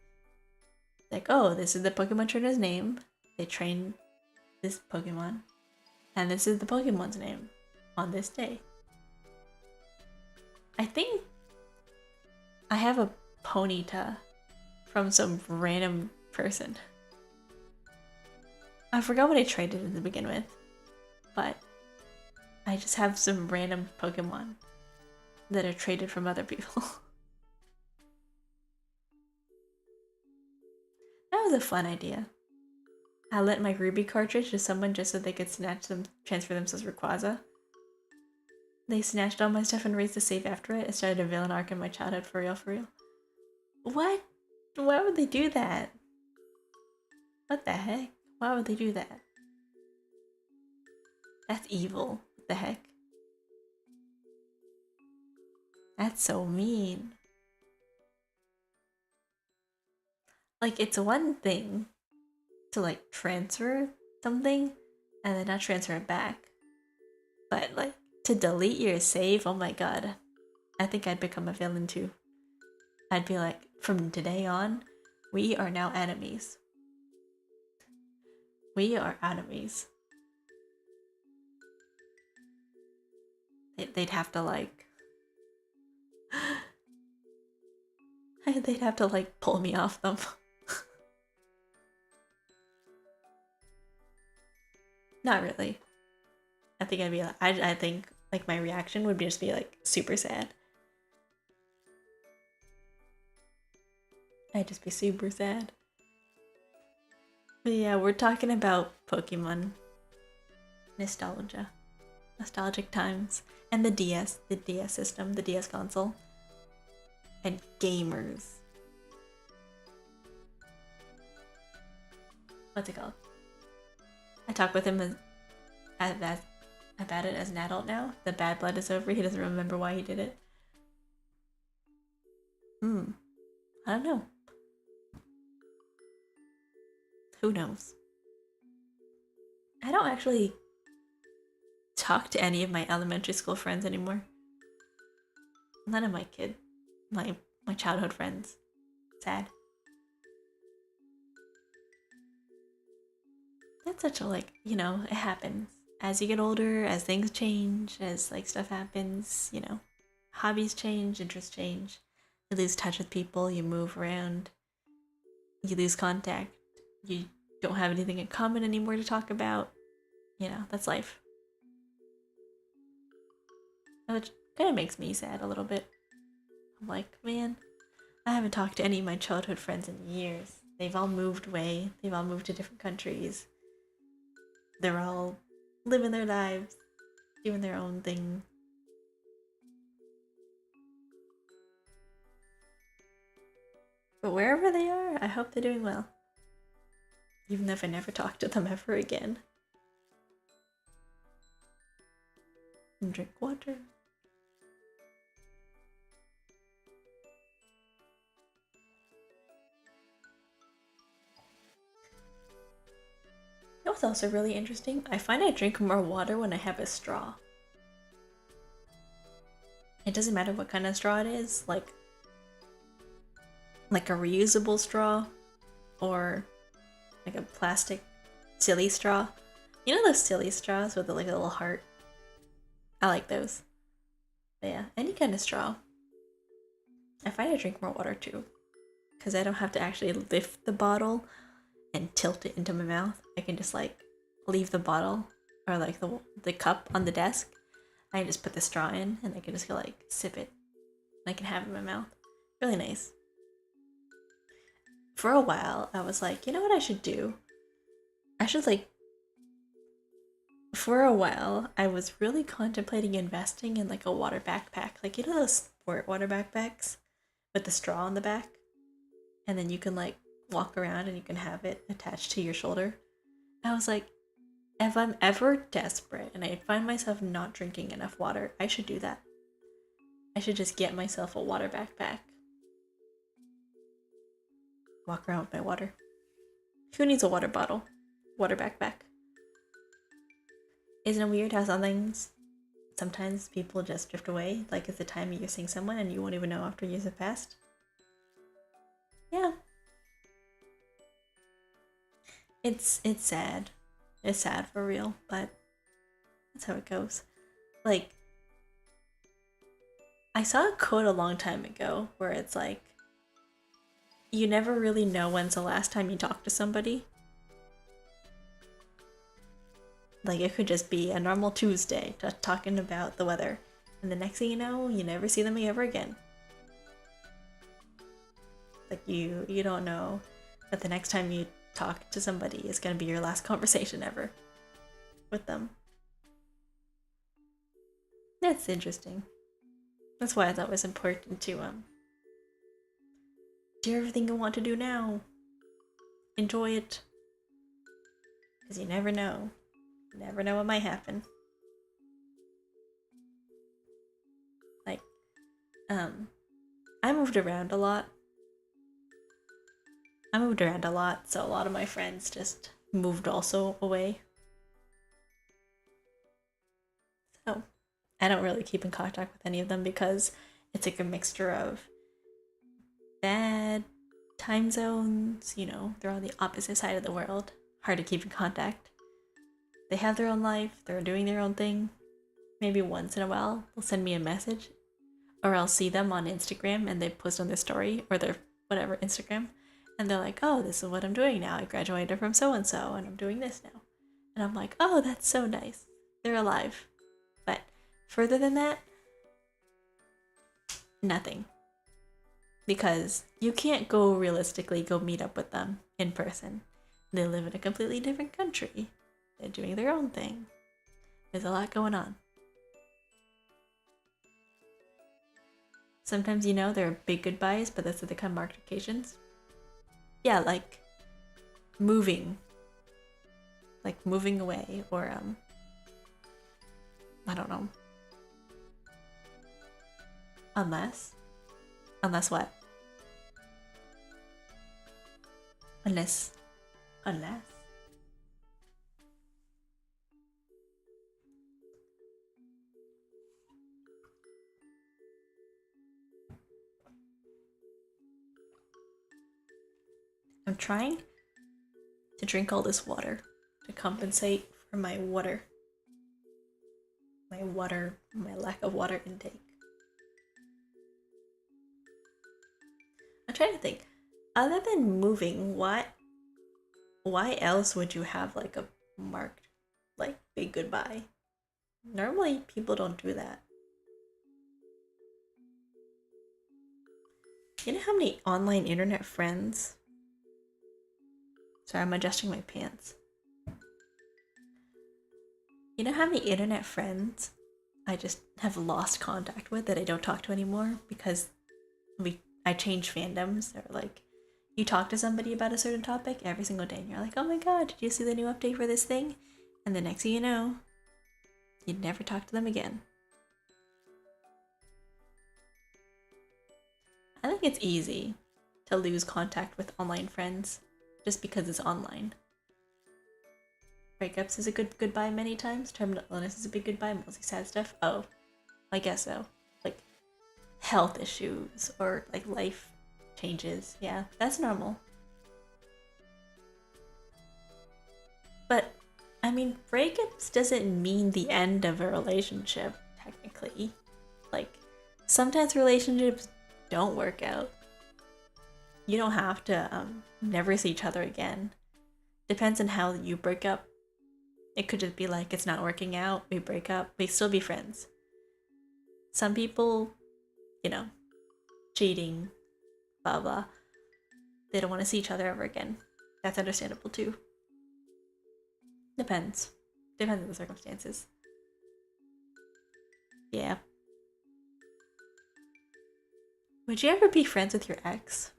Like, oh, this is the Pokemon trainer's name. They train this Pokemon. And this is the Pokemon's name on this day. I think I have a Ponyta from some random person. I forgot what I traded it to begin with, but I just have some random Pokemon that are traded from other people. That was a fun idea. I lent my Ruby cartridge to someone just so they could transfer themselves Rayquaza. They snatched all my stuff and raised a save after it. It started a villain arc in my childhood, for real, for real. What? Why would they do that? What the heck? Why would they do that? That's evil. What the heck? That's so mean. Like, it's one thing to, like, transfer something and then not transfer it back. But, like, to delete your save, oh my god. I think I'd become a villain too. I'd be like, from today on, we are now enemies. We are enemies. They'd have to, like... They'd have to like pull me off them. Not really. I think I'd be like, I think like my reaction would just be like super sad. I'd just be super sad. But yeah, we're talking about Pokemon nostalgia, nostalgic times, and the DS system, the DS console, and gamers. What's it called? I talk with him about it as an adult now. The bad blood is over. He doesn't remember why he did it. I don't know. Who knows? I don't actually talk to any of my elementary school friends anymore. None of my childhood friends. Sad. That's such a like, you know, it happens. As you get older, as things change, as like stuff happens, you know, hobbies change, interests change. You lose touch with people, you move around, you lose contact, you don't have anything in common anymore to talk about. You know, that's life. Which kind of makes me sad a little bit. I'm like, man, I haven't talked to any of my childhood friends in years. They've all moved away, they've all moved to different countries. They're all living their lives, doing their own thing. But wherever they are, I hope they're doing well. Even if I never talk to them ever again. And drink water. You know what's also really interesting? I find I drink more water when I have a straw. It doesn't matter what kind of straw it is, like a reusable straw or like a plastic silly straw. You know those silly straws with like a little heart? I like those. But yeah, any kind of straw. I find I drink more water too, because I don't have to actually lift the bottle and tilt it into my mouth. I can just like leave the bottle or like the cup on the desk. I just put the straw in and I can just go like sip it. And I can have it in my mouth. Really nice. For a while, I was like, you know what I should do? I should like. For a while, I was really contemplating investing in like a water backpack. Like, you know those sport water backpacks with the straw on the back? And then you can like walk around and you can have it attached to your shoulder. I was like, if I'm ever desperate and I find myself not drinking enough water, I should do that. I should just get myself a water backpack. Walk around with my water. Who needs a water bottle? Water backpack. Isn't it weird how sometimes people just drift away? Like it's the time you're seeing someone and you won't even know after years have passed? Yeah. It's sad. It's sad for real, but that's how it goes. Like, I saw a quote a long time ago where it's like, you never really know when's the last time you talked to somebody. Like, it could just be a normal Tuesday, just talking about the weather. And the next thing you know, you never see them ever again. Like, you don't know that the next time you talk to somebody is going to be your last conversation ever with them. That's interesting. That's why I thought it was important to do everything you want to do now. Enjoy it. Because you never know. You never know what might happen. Like, I moved around a lot. So a lot of my friends just moved also away. So I don't really keep in contact with any of them because it's like a mixture of bad time zones, you know, they're on the opposite side of the world, hard to keep in contact. They have their own life, they're doing their own thing. Maybe once in a while they'll send me a message. Or I'll see them on Instagram and they post on their story or their whatever Instagram, and they're like, oh, this is what I'm doing now. I graduated from so and so and I'm doing this now. And I'm like, oh, that's so nice. They're alive. But further than that, nothing. Because you can't realistically go meet up with them in person. They live in a completely different country. They're doing their own thing. There's a lot going on. Sometimes, there are big goodbyes, but that's what they come marked occasions. Yeah, like moving. Like moving away, or I don't know. Unless what? Unless. I'm trying to drink all this water to compensate for my lack of water intake. I'm trying to think. Other than moving, why else would you have like a marked like big goodbye? Normally people don't do that. You know how many online internet friends? Sorry, I'm adjusting my pants. You know how many internet friends I just have lost contact with that I don't talk to anymore because I change fandoms, or like you talk to somebody about a certain topic every single day and you're like, oh my god, did you see the new update for this thing? And the next thing you know, you never talk to them again. I think it's easy to lose contact with online friends just because it's online. Breakups is a good goodbye many times. Terminal illness is a big goodbye. Mostly sad stuff. Oh, I guess so. Like health issues or like life changes. Yeah, that's normal. But I mean, breakups doesn't mean the end of a relationship, technically. Like, sometimes relationships don't work out. You don't have to never see each other again. Depends on how you break up. It could just be like, it's not working out, we break up, we still be friends. Some people, cheating, blah blah, they don't want to see each other ever again. That's understandable too. Depends on the circumstances. Yeah. Would you ever be friends with your ex?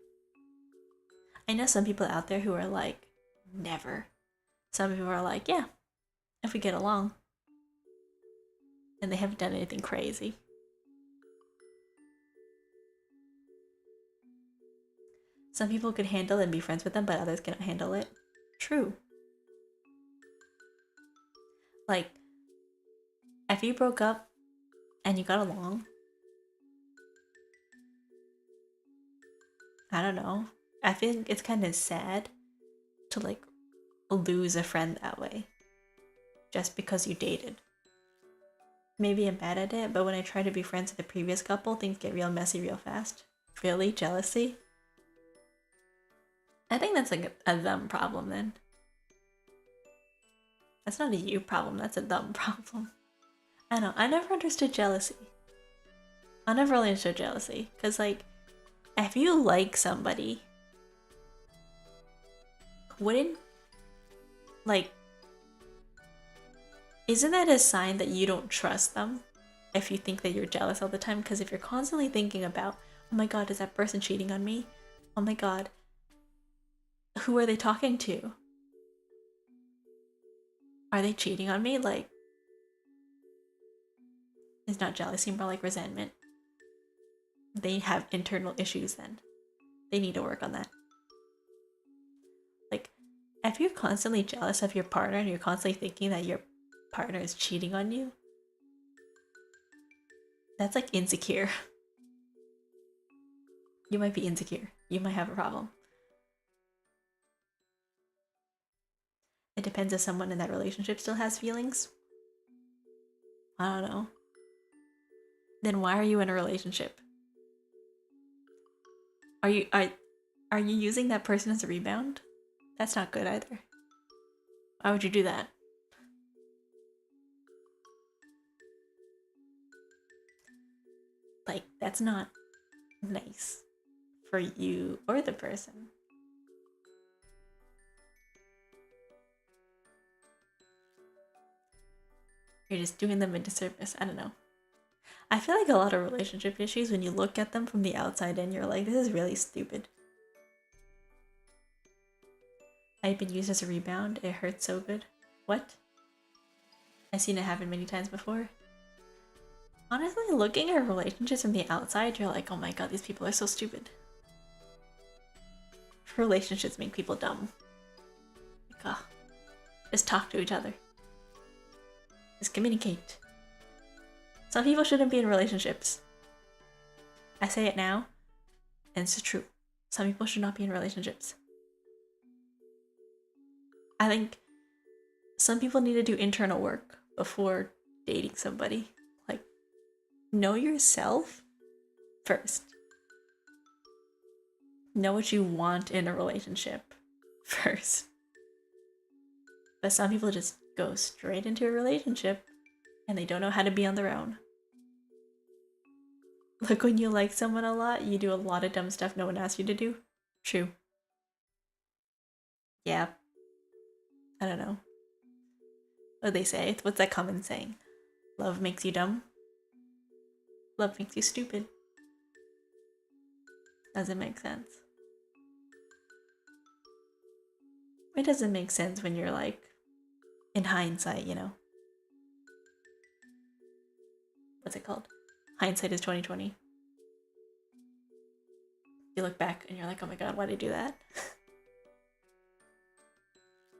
I know some people out there who are like, never. Some people are like, yeah, if we get along. And they haven't done anything crazy. Some people could handle and be friends with them, but others cannot handle it. True. Like, if you broke up and you got along, I don't know. I think it's kind of sad to like lose a friend that way just because you dated. Maybe I'm bad at it, but when I try to be friends with the previous couple, things get real messy real fast. Really? Jealousy? I think that's like a them problem then. That's not a you problem, that's a them problem. I know, I never understood jealousy. I never really understood jealousy. Because, like, if you like somebody, wouldn't, like, isn't that a sign that you don't trust them? If you think that you're jealous all the time? Because if you're constantly thinking about, oh my god, is that person cheating on me? Oh my god, who are they talking to? Are they cheating on me? Like, it's not jealousy, more like resentment. They have internal issues then. They need to work on that. Like, if you're constantly jealous of your partner and you're constantly thinking that your partner is cheating on you, that's like insecure. You might be insecure. You might have a problem. It depends if someone in that relationship still has feelings. I don't know. then why are you in a relationship? Are you using that person as a rebound? That's not good either. Why would you do that? Like, that's not nice for you or the person. You're just doing them a disservice. I don't know. I feel like a lot of relationship issues, when you look at them from the outside in, you're like, this is really stupid. I've been used as a rebound. It hurts so good. What? I've seen it happen many times before. Honestly, looking at relationships from the outside, you're like, oh my god, these people are so stupid. Relationships make people dumb. Like, oh, just talk to each other. Just communicate. Some people shouldn't be in relationships. I say it now, and it's true. Some people should not be in relationships. I think some people need to do internal work before dating somebody. Like, know yourself first. Know what you want in a relationship first. But some people just go straight into a relationship and they don't know how to be on their own. Like, when you like someone a lot, you do a lot of dumb stuff no one asks you to do. True. Yeah. I don't know. What do they say? What's that common saying? Love makes you dumb. Love makes you stupid. Doesn't make sense. It doesn't make sense when you're like, in hindsight, you know. What's it called? Hindsight is 2020. You look back and you're like, oh my god, why did I do that?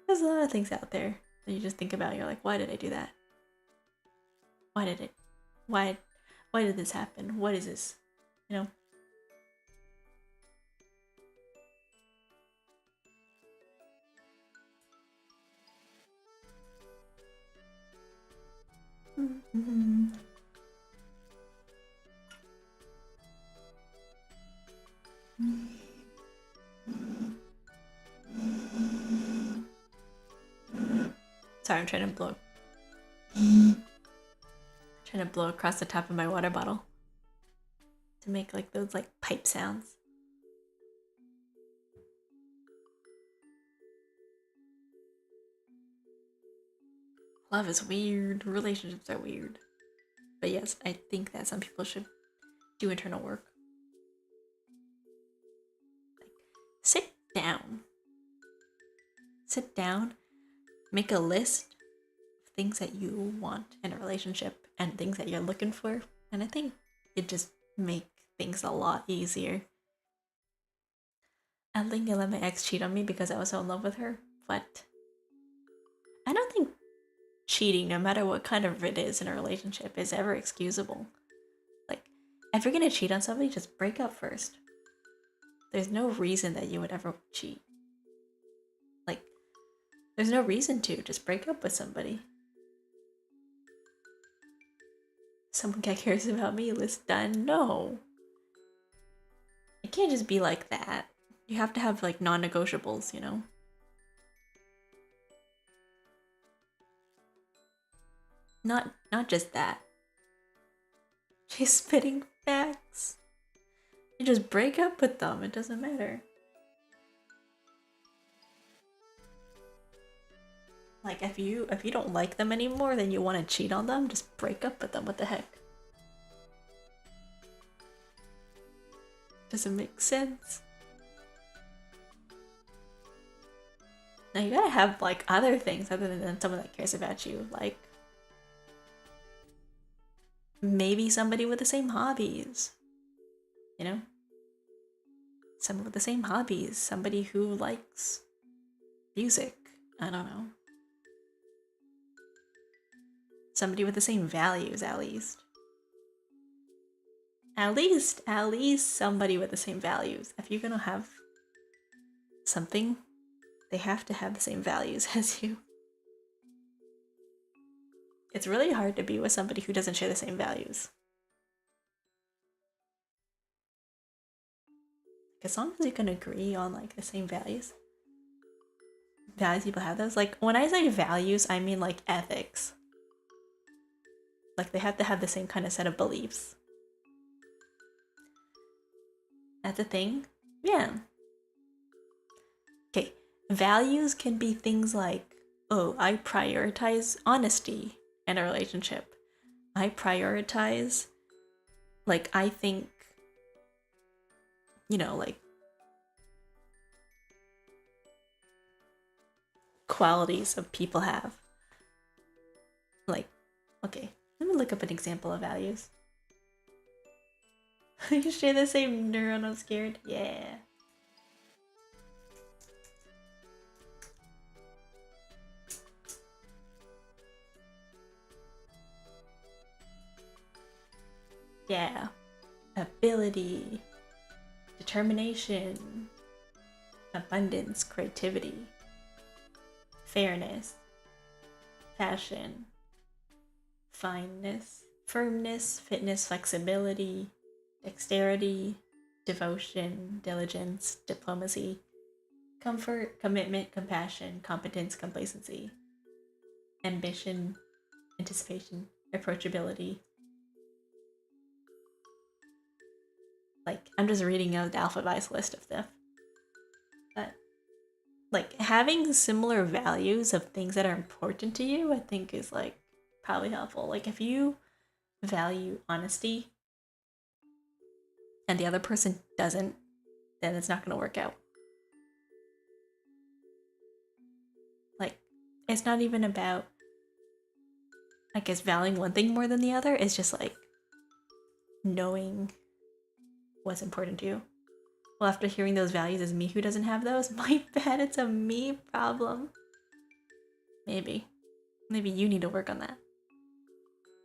There's a lot of things out there that you just think about. You're like, why did I do that? Why did this happen? What is this? You know? Mm-hmm. Sorry, I'm trying to blow across the top of my water bottle to make like those like pipe sounds. Love is weird. Relationships are weird. But yes, I think that some people should do internal work. Like, sit down. Sit down, make a list of things that you want in a relationship and things that you're looking for. And I think it just make things a lot easier. I think I let my ex cheat on me because I was so in love with her. But I don't think cheating, no matter what kind of it is in a relationship, is ever excusable. Like, if you're gonna cheat on somebody, just break up first. There's no reason that you would ever cheat. Like, there's no reason to. Just break up with somebody. Someone that cares about me, list done. No. It can't just be like that. You have to have like non-negotiables, you know? Not just that. She's spitting facts. You just break up with them, it doesn't matter. Like, if you don't like them anymore, then you want to cheat on them, just break up with them. What the heck? Doesn't make sense. Now you gotta have like other things other than someone that cares about you, like maybe somebody with the same hobbies, you know? Someone with the same hobbies, somebody who likes music, I don't know. Somebody with the same values, at least. At least somebody with the same values. If you're gonna have something, they have to have the same values as you. It's really hard to be with somebody who doesn't share the same values. as long as you can agree on like the same values people have those. Like when I say values, I mean like ethics. Like they have to have the same kind of set of beliefs. That's a thing. Yeah. Okay. Values can be things like, oh, I prioritize honesty in a relationship. I prioritize, like, I think, like qualities of people have. Like, okay, let me look up an example of values. You share the same neuron, I'm scared. Yeah. Yeah. Ability, determination, abundance, creativity, fairness, passion, fineness, firmness, fitness, flexibility, dexterity, devotion, diligence, diplomacy, comfort, commitment, compassion, competence, complacency, ambition, anticipation, approachability. Like, I'm just reading out the alphabetized list of stuff. But, like, having similar values of things that are important to you, I think is, like, probably helpful. Like, if you value honesty and the other person doesn't, then it's not going to work out. Like, it's not even about, I guess, valuing one thing more than the other. It's just, like, knowing what's important to you. Well, after hearing those values, is me who doesn't have those? My bad, it's a me problem. Maybe. Maybe you need to work on that.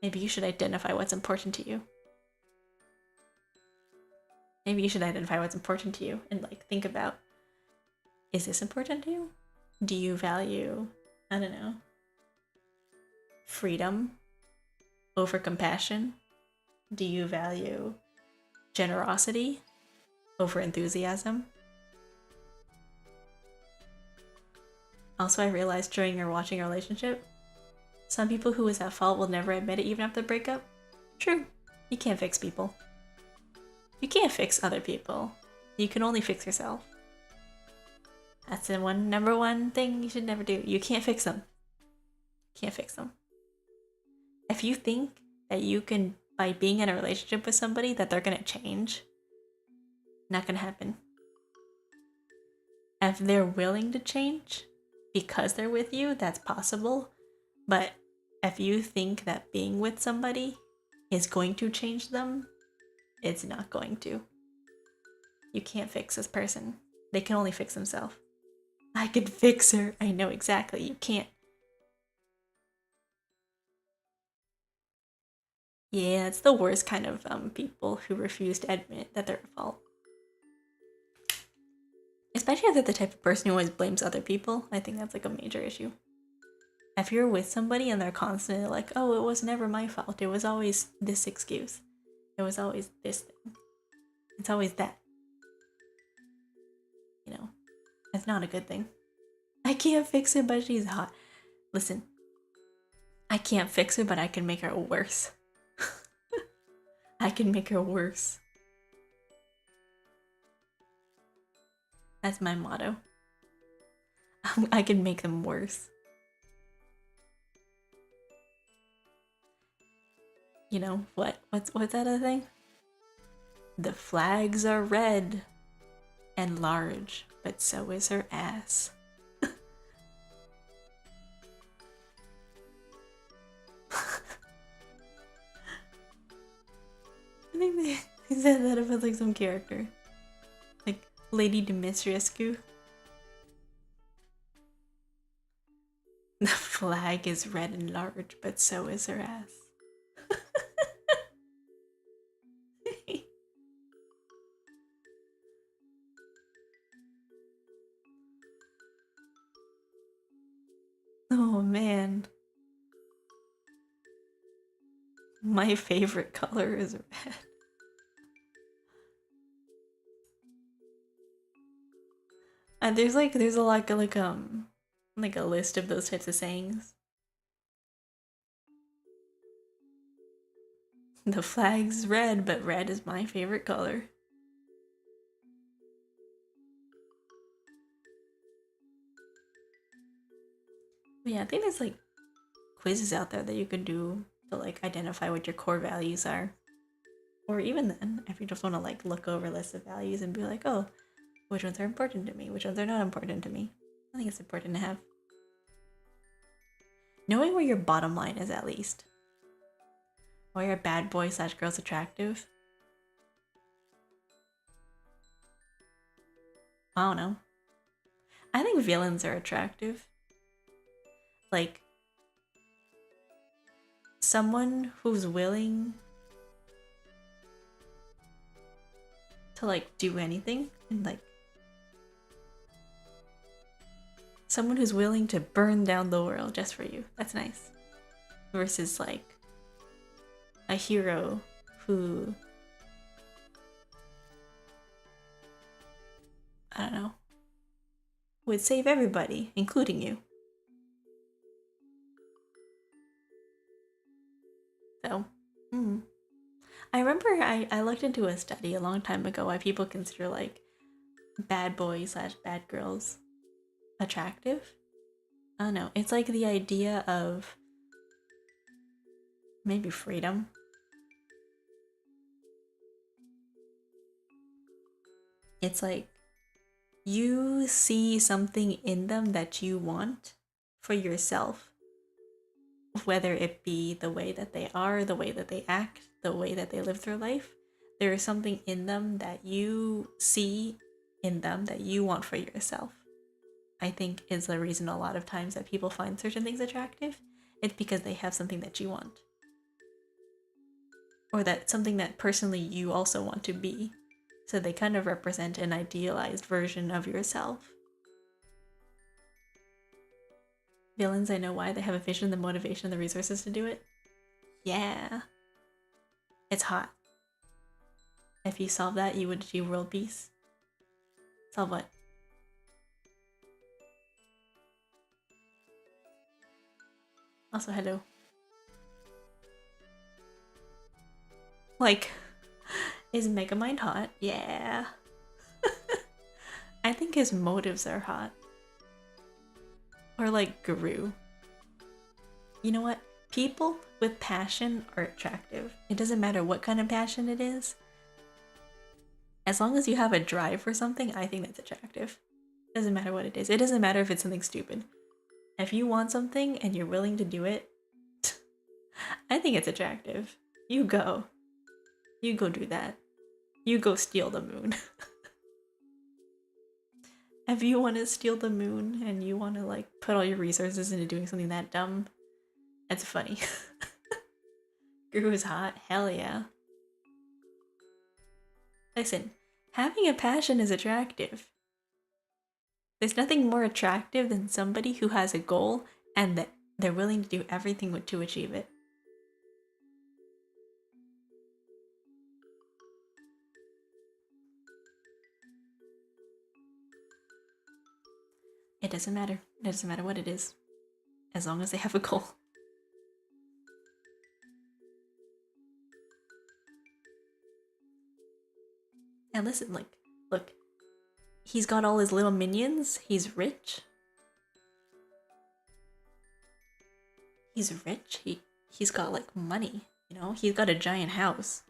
Maybe you should identify what's important to you. Maybe you should identify what's important to you and, like, think about, is this important to you? Do you value, I don't know, freedom over compassion? Do you value generosity over enthusiasm? Also, I realized during or watching a relationship, some people who was at fault will never admit it even after the breakup. True. You can't fix people. You can't fix other people. You can only fix yourself. That's the number one thing you should never do. You can't fix them. You can't fix them. If you think that you can, by being in a relationship with somebody, that they're gonna change, not gonna happen. If they're willing to change because they're with you, that's possible. But if you think that being with somebody is going to change them, it's not going to. You can't fix this person. They can only fix themselves. I could fix her. I know exactly. You can't. Yeah, it's the worst kind of people who refuse to admit that they're at fault. Especially if they're the type of person who always blames other people. I think that's like a major issue. If you're with somebody and they're constantly like, oh, it was never my fault. It was always this excuse. It was always this thing. It's always that. You know, it's not a good thing. I can't fix it, but she's hot. Listen, I can't fix it, but I can make her worse. I can make her worse. That's my motto. I can make them worse. You know, what's that other thing? The flags are red and large, but so is her ass. I think they said that about like some character. Like Lady Dimitrescu. The flag is red and large, but so is her ass. Oh man. My favorite color is red. there's a lot like a list of those types of sayings. The flag's red, but red is my favorite color. But yeah, I think there's like quizzes out there that you can do to like identify what your core values are. Or even then, if you just want to like look over lists of values and be like, oh, which ones are important to me? Which ones are not important to me? I think it's important to have. Knowing where your bottom line is at least. Why are bad boys / girls attractive? I don't know. I think villains are attractive. Like, someone who's willing to like do anything and like someone who's willing to burn down the world just for you. That's nice. Versus like a hero who, I don't know, would save everybody, including you. So, I remember I looked into a study a long time ago why people consider like bad boys / bad girls attractive. I don't know. It's like the idea of maybe freedom. It's like you see something in them that you want for yourself. Whether it be the way that they are, the way that they act, the way that they live their life, there is something in them that you see in them that you want for yourself. I think is the reason a lot of times that people find certain things attractive. It's because they have something that you want. Or that something that personally you also want to be. So they kind of represent an idealized version of yourself. Villains, I know why. They have a vision, the motivation, the resources to do it. Yeah. It's hot. If you solve that, you would achieve world peace. Solve what? Also, hello. Like, is Megamind hot? Yeah. I think his motives are hot. Or like Guru. You know what? People with passion are attractive. It doesn't matter what kind of passion it is. As long as you have a drive for something, I think that's attractive. It doesn't matter what it is. It doesn't matter if it's something stupid. If you want something and you're willing to do it, I think it's attractive. You go. You go do that. You go steal the moon. If you want to steal the moon and you want to like put all your resources into doing something that dumb, that's funny. Guru is hot. Hell yeah. Listen, having a passion is attractive. There's nothing more attractive than somebody who has a goal and that they're willing to do everything to achieve it. It doesn't matter. It doesn't matter what it is. As long as they have a goal. And listen, like, look. He's got all his little minions. He's rich. He's rich. He's got like money, you know? He's got a giant house.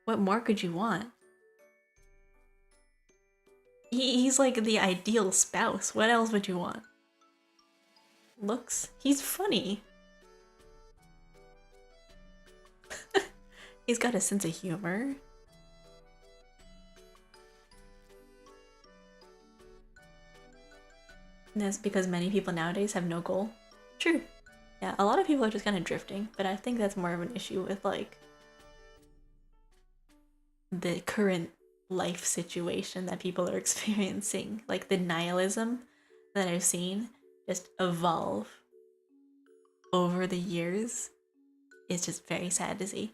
What more could you want? He's like the ideal spouse. What else would you want? Looks. He's funny. He's got a sense of humor. And that's because many people nowadays have no goal. True. Yeah, a lot of people are just kind of drifting, but I think that's more of an issue with like the current life situation that people are experiencing. Like the nihilism that I've seen just evolve over the years is just very sad to see.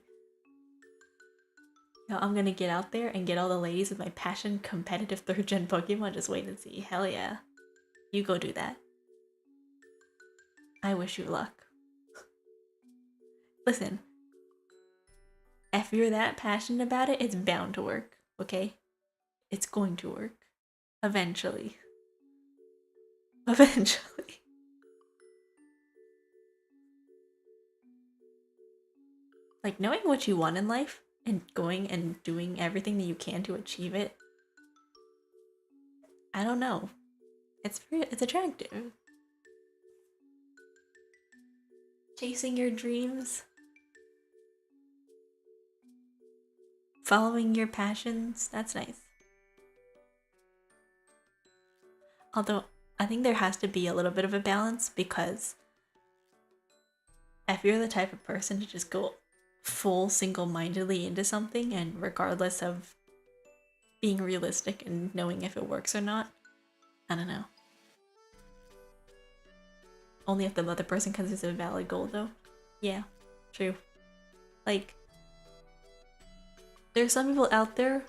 Now I'm gonna get out there and get all the ladies with my passion competitive 3rd gen Pokemon. Just wait and see. Hell yeah. You go do that. I wish you luck. Listen, if you're that passionate about it, it's bound to work, okay? It's going to work. Eventually. Eventually. Like, knowing what you want in life and going and doing everything that you can to achieve it, I don't know. It's attractive. Chasing your dreams. Following your passions, that's nice. Although, I think there has to be a little bit of a balance, because if you're the type of person to just go full single-mindedly into something, and regardless of being realistic and knowing if it works or not, I don't know. Only if the other person considers it a valid goal, though. Yeah, true. Like, there's some people out there.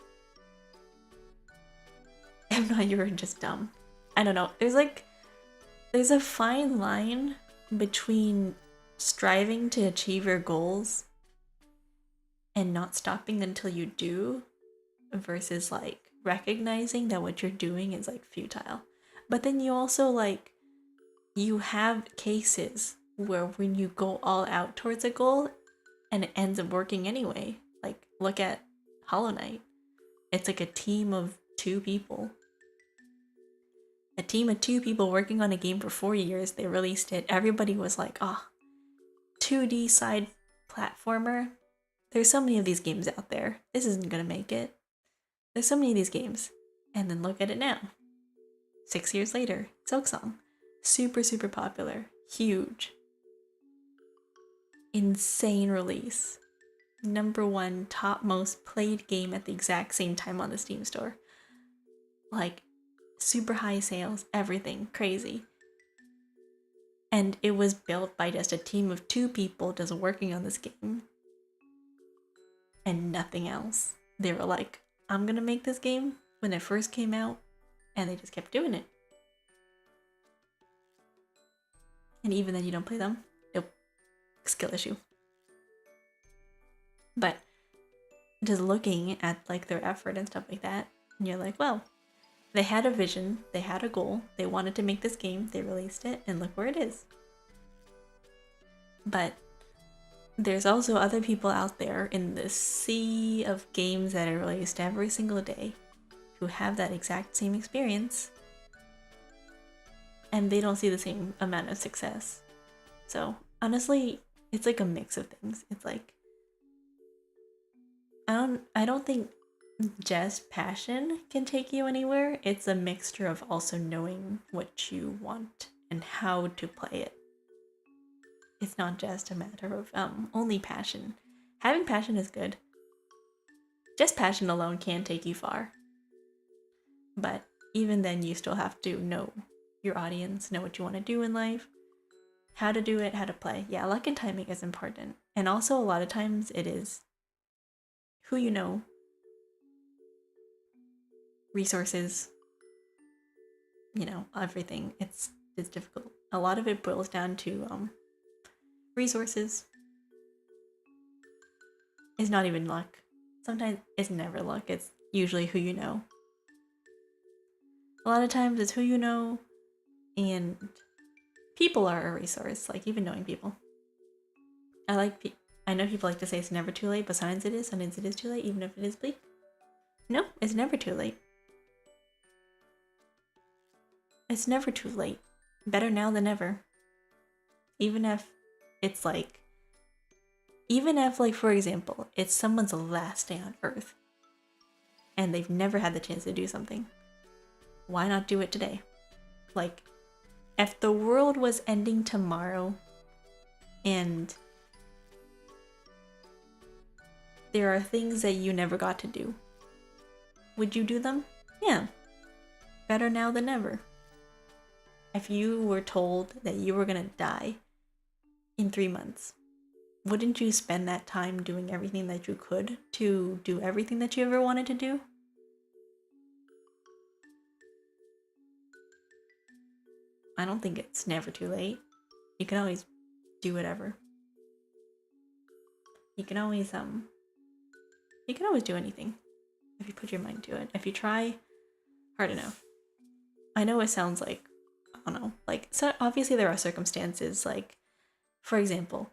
If not, you're just dumb. I don't know. There's a fine line between striving to achieve your goals and not stopping until you do, versus like recognizing that what you're doing is like futile. But then you also like, you have cases where when you go all out towards a goal and it ends up working anyway. Like, look at Hollow Knight. It's like a team of 2 people. A team of 2 people working on a game for 4 years. They released it. Everybody was like, oh, 2D side platformer. There's so many of these games out there. This isn't gonna make it. There's so many of these games. And then look at it now. 6 years later, Silksong. Super, super popular. Huge. Insane release. #1 top most played game at the exact same time on the Steam store. Like, super high sales, everything. Crazy. And it was built by just a team of 2 people just working on this game. And nothing else. They were like, I'm gonna make this game when it first came out, and they just kept doing it. And even then you don't play them, nope, skill issue. But just looking at like their effort and stuff like that, and you're like, well, they had a vision, they had a goal, they wanted to make this game, they released it, and look where it is. But there's also other people out there in the sea of games that are released every single day who have that exact same experience, and they don't see the same amount of success. So honestly, it's like a mix of things. It's like, I don't think just passion can take you anywhere. It's a mixture of also knowing what you want and how to play it. It's not just a matter of only passion. Having passion is good. Just passion alone can't take you far. But even then, you still have to know your audience, know what you want to do in life, how to do it, how to play. Yeah, luck and timing is important. And also a lot of times it is who you know, resources, you know, everything. It's difficult. A lot of it boils down to resources. It's not even luck. Sometimes it's never luck. It's usually who you know. A lot of times it's who you know, and people are a resource, like even knowing people. I know people like to say it's never too late, but sometimes it is too late, even if it is bleak. No, it's never too late. It's never too late. Better now than ever. Even if, like, for example, it's someone's last day on Earth, and they've never had the chance to do something. Why not do it today? Like, if the world was ending tomorrow, and there are things that you never got to do, would you do them? Yeah. Better now than never. If you were told that you were gonna die in 3 months, wouldn't you spend that time doing everything that you could to do everything that you ever wanted to do? I don't think it's never too late. You can always do whatever. You can always do anything if you put your mind to it. If you try hard enough. I know it sounds like, I don't know, like, so obviously there are circumstances, like, for example,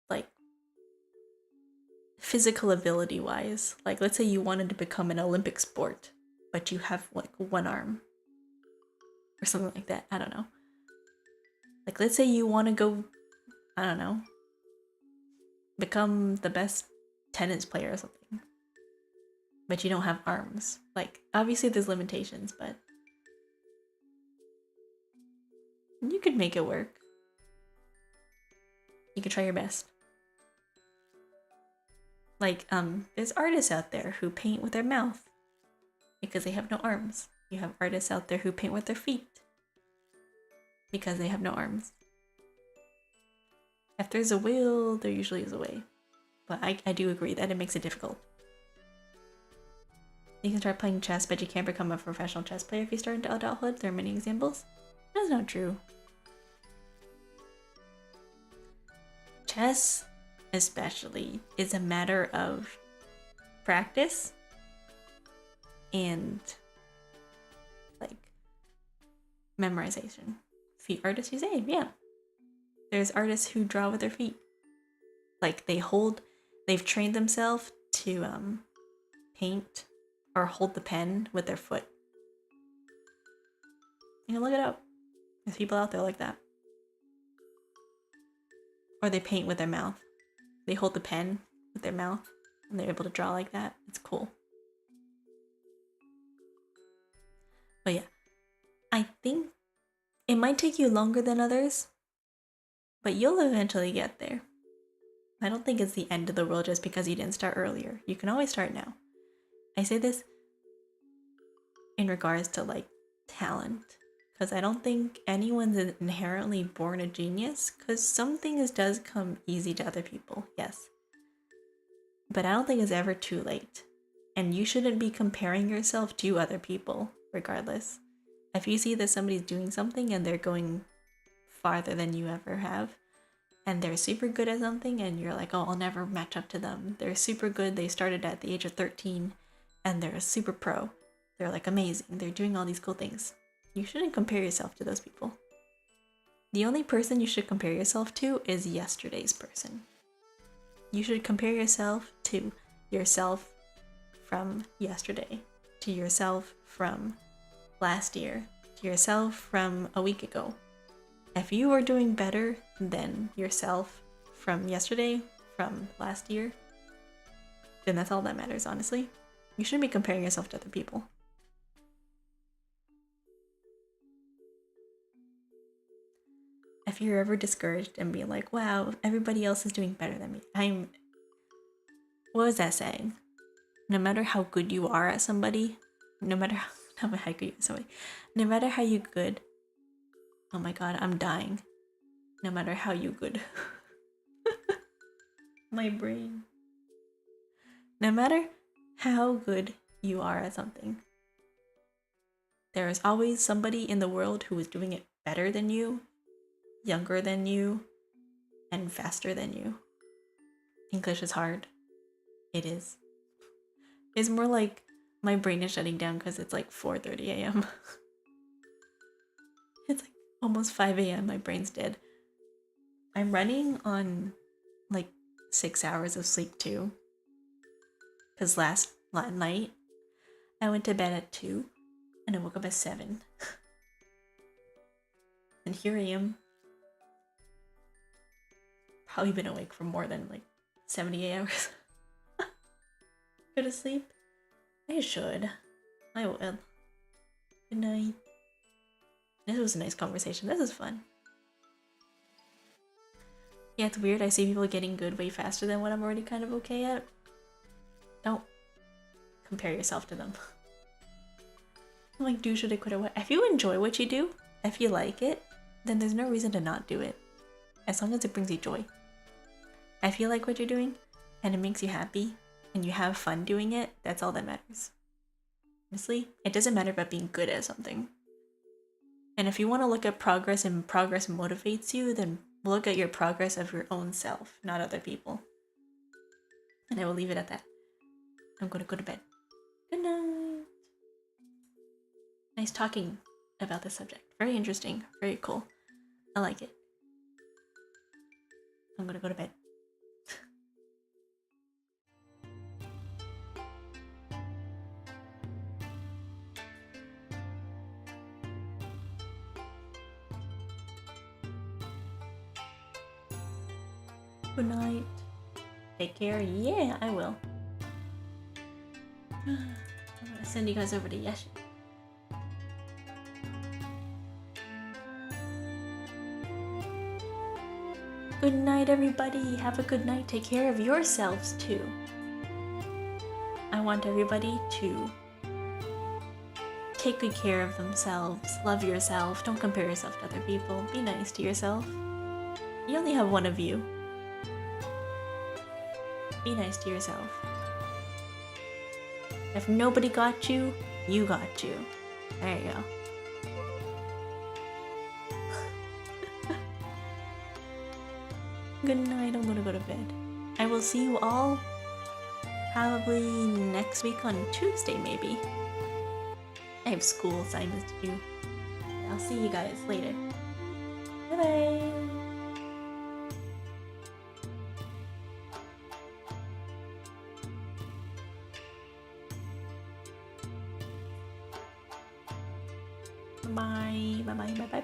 like, physical ability wise, like, let's say you wanted to become an Olympic sport, but you have, like, one arm, or something like that, I don't know. Like, let's say you want to go, I don't know, become the best tennis player or something, but you don't have arms. Like, obviously there's limitations, but you could make it work. You could try your best. Like, there's artists out there who paint with their mouth because they have no arms. You have artists out there who paint with their feet because they have no arms. If there's a will, there usually is a way. But I do agree that it makes it difficult. You can start playing chess, but you can't become a professional chess player if you start into adulthood. There are many examples. That's not true. Chess, especially, is a matter of practice and, like, memorization. Feet artists use aim, yeah. There's artists who draw with their feet. Like, they've trained themselves to paint or hold the pen with their foot. You can look it up. There's people out there like that. Or they paint with their mouth. They hold the pen with their mouth and they're able to draw like that. It's cool. But yeah, I think it might take you longer than others, but you'll eventually get there. I don't think it's the end of the world just because you didn't start earlier. You can always start now. I say this in regards to, like, talent, because I don't think anyone's inherently born a genius, because some things does come easy to other people, yes. But I don't think it's ever too late. And you shouldn't be comparing yourself to other people, regardless. If you see that somebody's doing something and they're going farther than you ever have, and they're super good at something and you're like, oh, I'll never match up to them. They're super good. They started at the age of 13 and they're a super pro. They're, like, amazing. They're doing all these cool things. You shouldn't compare yourself to those people. The only person you should compare yourself to is yesterday's person. You should compare yourself to yourself from yesterday, to yourself from last year, to yourself from a week ago. If you are doing better than yourself from yesterday, from last year, then that's all that matters, honestly. You shouldn't be comparing yourself to other people. If you're ever discouraged and being like, wow, everybody else is doing better than me. What was that saying? No matter how good you are at somebody, no matter how good you are at somebody, no matter how you good, oh my god, I'm dying. No matter how you good. My brain. No matter how good you are at something, there is always somebody in the world who is doing it better than you, younger than you, and faster than you. English is hard. It is. It's more like my brain is shutting down because it's like 4:30 a.m. It's like almost 5 a.m. My brain's dead. I'm running on like 6 hours of sleep too. Because last night I went to bed at 2 and I woke up at 7. And here I am. Probably been awake for more than like 78 hours. Go to sleep? I should. I will. Good night. This was a nice conversation. This is fun. Yeah, it's weird. I see people getting good way faster than what I'm already kind of okay at. Don't compare yourself to them. I'm like, do, should I quit or what? If you enjoy what you do, if you like it, then there's no reason to not do it. As long as it brings you joy. if you like what you're doing and it makes you happy and you have fun doing it, that's all that matters. Honestly, it doesn't matter about being good at something. And if you want to look at progress and progress motivates you, then look at your progress of your own self, not other people. And I will leave it at that. I'm gonna go to bed. Good night. Nice talking about this subject. Very interesting. Very cool. I like it. I'm gonna go to bed. Good night. Take care. Yeah, I will. I'm gonna send you guys over to Yeshi. Good night, everybody. Have a good night. Take care of yourselves, too. I want everybody to take good care of themselves. Love yourself. Don't compare yourself to other people. Be nice to yourself. You only have one of you. Be nice to yourself. If nobody got you, you got you. There you go. Good night, I'm gonna go to bed. I will see you all probably next week on Tuesday, maybe. I have school assignments to do. I'll see you guys later. Bye-bye! Bye. Bye. Bye. Bye. Bye.